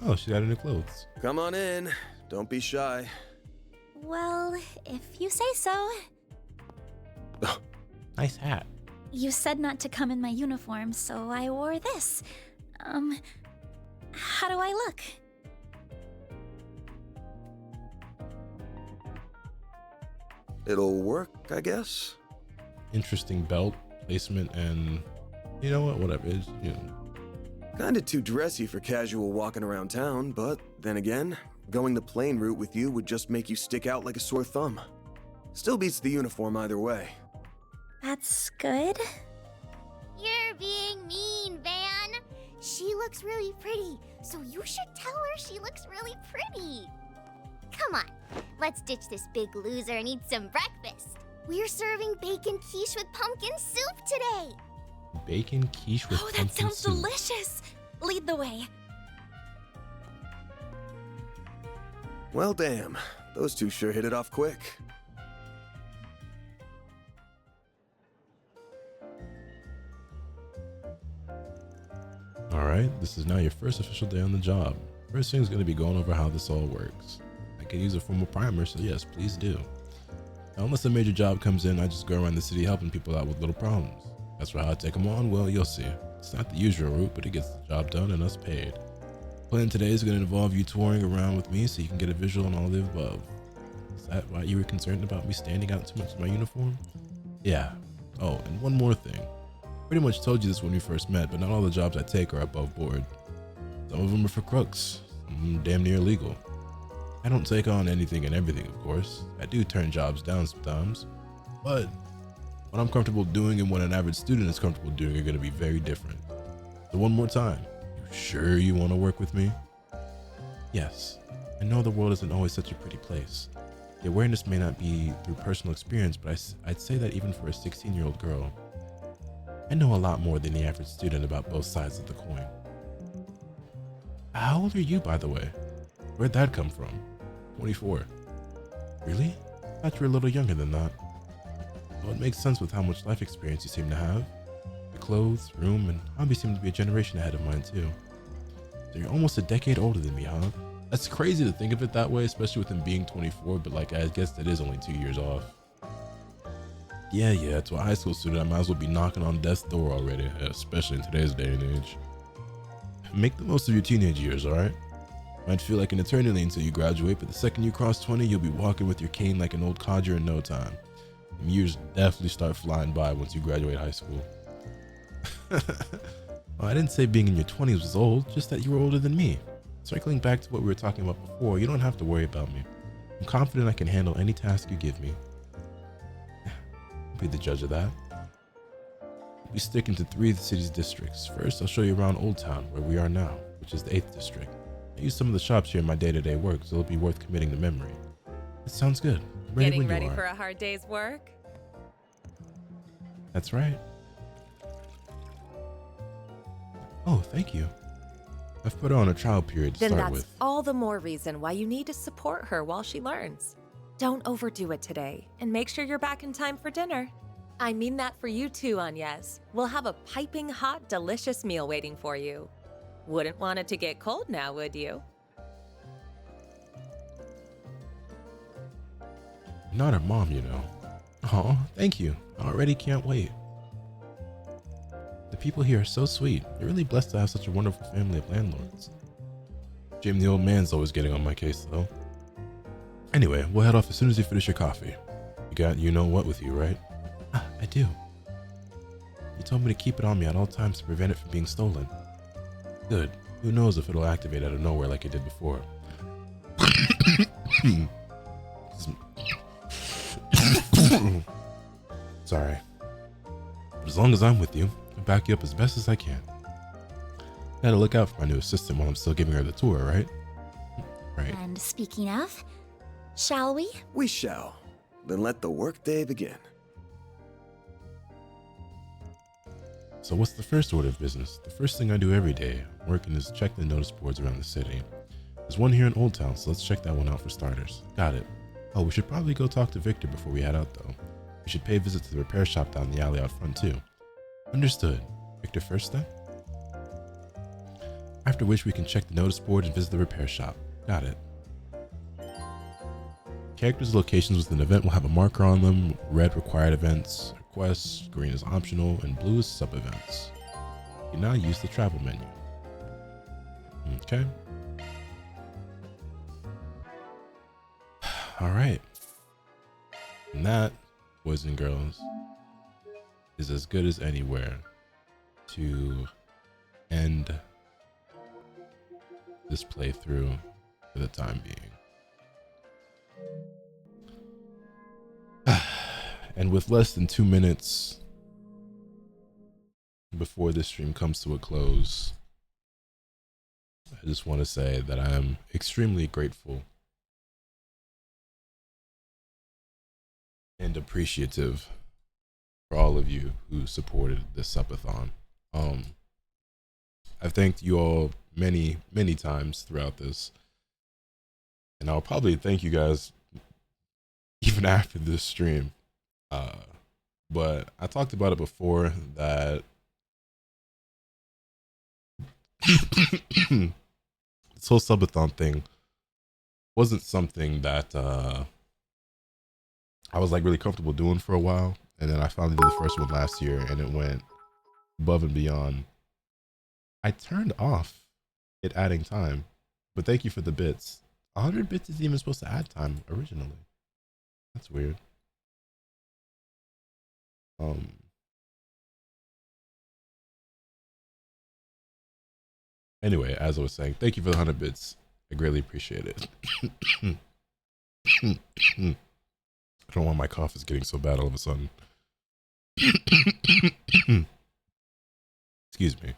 Oh, she got new clothes. Come on in. Don't be shy. Well, if you say so. Nice hat. You said not to come in my uniform, so I wore this. How do I look? It'll work, I guess. Interesting belt placement, and you know what? Whatever. It's, you know. Kinda too dressy for casual walking around town, but then again, going the plain route with you would just make you stick out like a sore thumb. Still beats the uniform either way. That's good. You're being mean, Van. She looks really pretty, so you should tell her she looks really pretty. Come on, let's ditch this big loser and eat some breakfast. We're serving bacon quiche with pumpkin soup today. Bacon quiche with pumpkin that sounds soup. delicious. Lead the way. Well, damn. Those two sure hit it off quick. All right. right? This is now your first official day on the job. First thing is going to be going over how this all works. I can use a formal primer, so yes, please do. Now, unless a major job comes in, I just go around the city helping people out with little problems. As for how I take them on, well, you'll see. It's not the usual route, but it gets the job done and us paid. Plan today is going to involve you touring around with me so you can get a visual on all of the above. Is that why you were concerned about me standing out too much in my uniform? Yeah. Oh, and one more thing. Pretty much told you this when we first met, but not all the jobs I take are above board. Some of them are for crooks, some of them damn near illegal. I don't take on anything and everything, of course. I do turn jobs down sometimes, but what I'm comfortable doing and what an average student is comfortable doing are going to be very different. So one more time, you sure you want to work with me? Yes, I know the world isn't always such a pretty place. The awareness may not be through personal experience, but I'd say that even for a 16-year-old girl, I know a lot more than the average student about both sides of the coin. How old are you, by the way? Where'd that come from? 24. Really? I thought you were a little younger than that. Well, it makes sense with how much life experience you seem to have. Your clothes, room, and hobbies seem to be a generation ahead of mine too. So you're almost a decade older than me, huh? That's crazy to think of it that way, especially with him being 24, but like, I guess that is only 2 years off. Yeah, to a high school student, I might as well be knocking on death's door already, especially in today's day and age. Make the most of your teenage years, alright? Might feel like an eternity until you graduate, but the second you cross 20, you'll be walking with your cane like an old codger in no time. And years definitely start flying by once you graduate high school. Well, I didn't say being in your 20s was old, just that you were older than me. Circling back to what we were talking about before, you don't have to worry about me. I'm confident I can handle any task you give me. I'll be the judge of that. We'll be sticking to 3 of the city's districts. First, I'll show you around Old Town, where we are now, which is the 8th district. I use some of the shops here in my day-to-day work, so it'll be worth committing to memory. It sounds good. Getting ready for a hard day's work? That's right. Oh, thank you. I've put her on a trial period to Then start that's with. all the more reason why you need to support her while she learns. Don't overdo it today, and make sure you're back in time for dinner. I mean that for you too, Agnes. We'll have a piping hot, delicious meal waiting for you. Wouldn't want it to get cold now, would you? You're not her mom, you know. Oh, thank you. I already can't wait. The people here are so sweet. You're really blessed to have such a wonderful family of landlords. Jim, the old man's always getting on my case, though. Anyway, we'll head off as soon as you finish your coffee. You got you-know-what with you, right? Ah, I do. You told me to keep it on me at all times to prevent it from being stolen. Good. Who knows if it'll activate out of nowhere like it did before. Sorry. But as long as I'm with you, I'll back you up as best as I can. Gotta look out for my new assistant while I'm still giving her the tour, right? Right. And speaking of, shall we? We shall. Then let the workday begin. So what's the first order of business? The first thing I do every day working is check the notice boards around the city. There's one here in Old Town, so let's check that one out for starters. Got it. Oh, we should probably go talk to Victor before we head out though. We should pay a visit to the repair shop down the alley out front too. Understood. Victor first then? After which we can check the notice board and visit the repair shop. Got it. Characters' locations with an event will have a marker on them. Red required events, requests, green is optional, and blue is sub-events. You can now use the travel menu. Okay. Alright. And that, boys and girls, is as good as anywhere to end this playthrough for the time being. And with less than 2 minutes before this stream comes to a close, I just want to say that I am extremely grateful and appreciative for all of you who supported this subathon. I've thanked you all many times throughout this, and I'll probably thank you guys even after this stream. But I talked about it before that this whole subathon thing wasn't something that I was like really comfortable doing for a while, and then I finally did the first one last year, and it went above and beyond. I turned off it adding time, but thank you for the bits. 100 bits isn't even supposed to add time originally. That's weird. Anyway, as I was saying, thank you for the 100 bits. I greatly appreciate it. I don't know why my cough is getting so bad all of a sudden. Excuse me.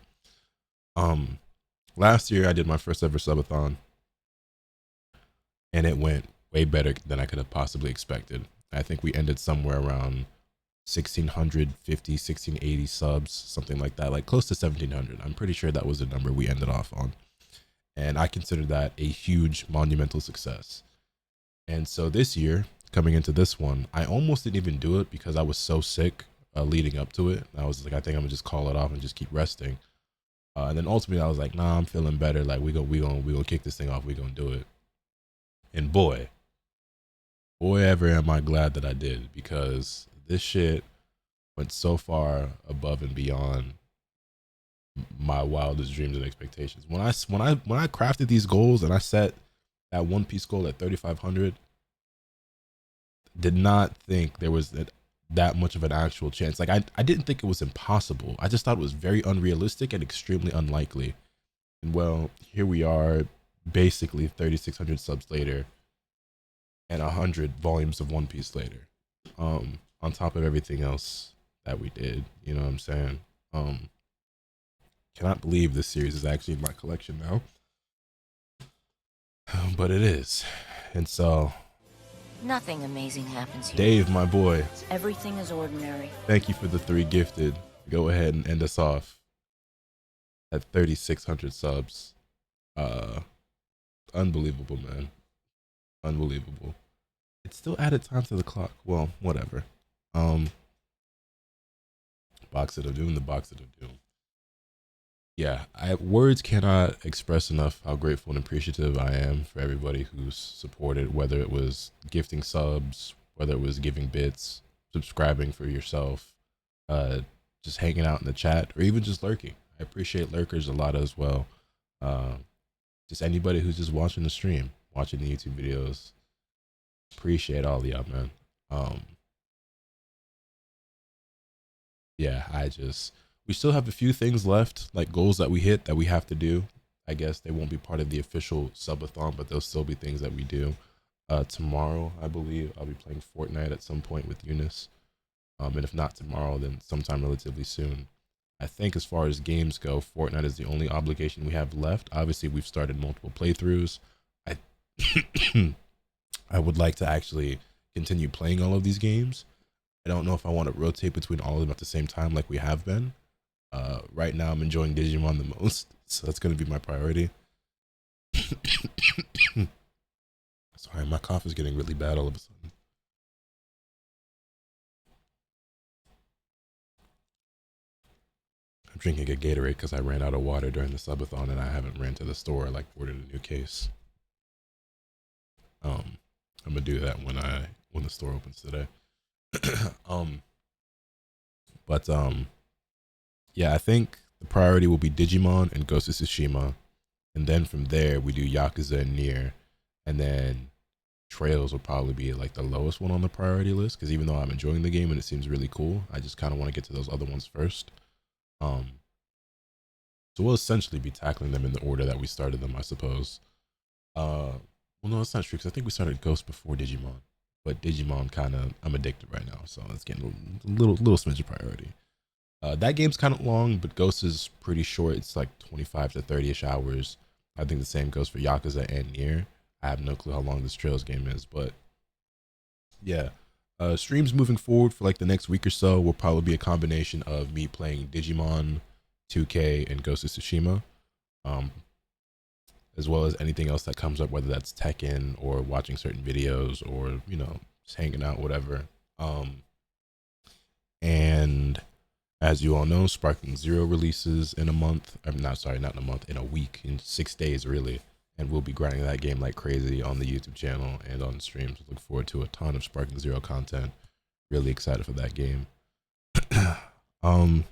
Last year I did my first ever subathon, and it went way better than I could have possibly expected. I think we ended somewhere around 1,650, 1,680 subs, something like that, like close to 1,700. I'm pretty sure that was the number we ended off on. And I consider that a huge monumental success. And so this year, coming into this one, I almost didn't even do it because I was so sick leading up to it. I was like, I think I'm gonna just call it off and just keep resting. And then ultimately I was like, nah, I'm feeling better. Like we gonna kick this thing off. We gonna do it. And boy ever am I glad that I did, because this shit went so far above and beyond my wildest dreams and expectations. When I crafted these goals and I set that One Piece goal at 3,500, did not think there was that much of an actual chance. Like I didn't think it was impossible. I just thought it was very unrealistic and extremely unlikely. And well, here we are, basically 3,600 subs later and 100 volumes of One Piece later. On top of everything else that we did, you know what I'm saying? Cannot believe this series is actually in my collection now. But it is. And so nothing amazing happens here. Dave, my boy, Everything is ordinary. thank you for the 3 gifted. Go ahead and end us off at 3,600 subs. Unbelievable, man. Unbelievable. It still added time to the clock. Well, whatever. Box of Doom, the Box of Doom. Yeah, words cannot express enough how grateful and appreciative I am for everybody who's supported, whether it was gifting subs, whether it was giving bits, subscribing for yourself, just hanging out in the chat, or even just lurking. I appreciate lurkers a lot as well. Just anybody who's just watching the stream, watching the YouTube videos. Appreciate all of y'all, man. Yeah, we still have a few things left, like goals that we hit that we have to do. I guess they won't be part of the official subathon, but they'll still be things that we do. Tomorrow, I believe, I'll be playing Fortnite at some point with Eunice. And if not tomorrow, then sometime relatively soon. I think as far as games go, Fortnite is the only obligation we have left. Obviously, we've started multiple playthroughs. I would like to actually continue playing all of these games. I don't know if I want to rotate between all of them at the same time like we have been. Right now, I'm enjoying Digimon the most, so that's going to be my priority. Sorry, my cough is getting really bad all of a sudden. I'm drinking a Gatorade because I ran out of water during the subathon and I haven't ran to the store. I ordered a new case. I'm gonna do that when the store opens today. Yeah, I think the priority will be Digimon and Ghost of Tsushima, and then from there we do Yakuza and Nier, and then Trails will probably be like the lowest one on the priority list, because even though I'm enjoying the game and it seems really cool, I just kind of want to get to those other ones first. So we'll essentially be tackling them in the order that we started them, I suppose. Well, no, that's not true, because I think we started Ghost before Digimon, but Digimon I'm addicted right now, so it's getting a little smidge of priority. That game's kind of long, but Ghost is pretty short. It's like 25 to 30-ish hours. I think the same goes for Yakuza and Nier. I have no clue how long this Trails game is, but yeah. Streams moving forward for like the next week or so will probably be a combination of me playing Digimon, 2K, and Ghost of Tsushima, as well as anything else that comes up, whether that's Tekken or watching certain videos or, just hanging out, whatever. And As you all know, Sparking Zero releases in a month. I'm not sorry, not in a month, in a week, in 6 days really. And we'll be grinding that game like crazy on the YouTube channel and on the streams. Look forward to a ton of Sparking Zero content. Really excited for that game. But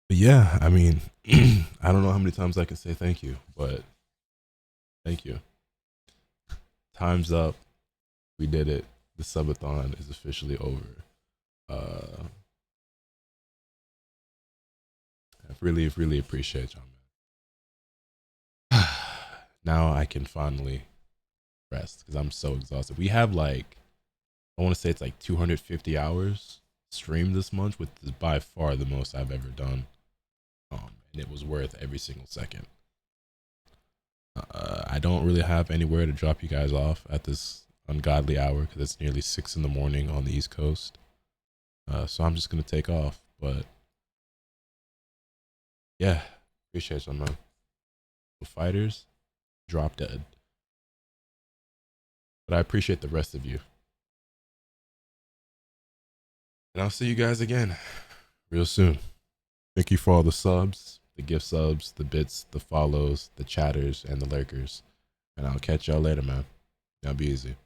yeah, I mean, I don't know how many times I can say thank you, but thank you. Time's up. We did it. The subathon is officially over. I really appreciate y'all, man. Now I can finally rest because I'm so exhausted. We have like, I want to say it's like 250 hours streamed this month, which is by far the most I've ever done. And it was worth every single second. I don't really have anywhere to drop you guys off at this ungodly hour because it's nearly 6 in the morning on the East Coast. So I'm just gonna take off, but yeah, appreciate y'all, man. The fighters drop dead, but I appreciate the rest of you, and I'll see you guys again real soon. Thank you for all the subs, the gift subs, the bits, the follows, the chatters, and the lurkers, and I'll catch y'all later, man. Y'all be easy.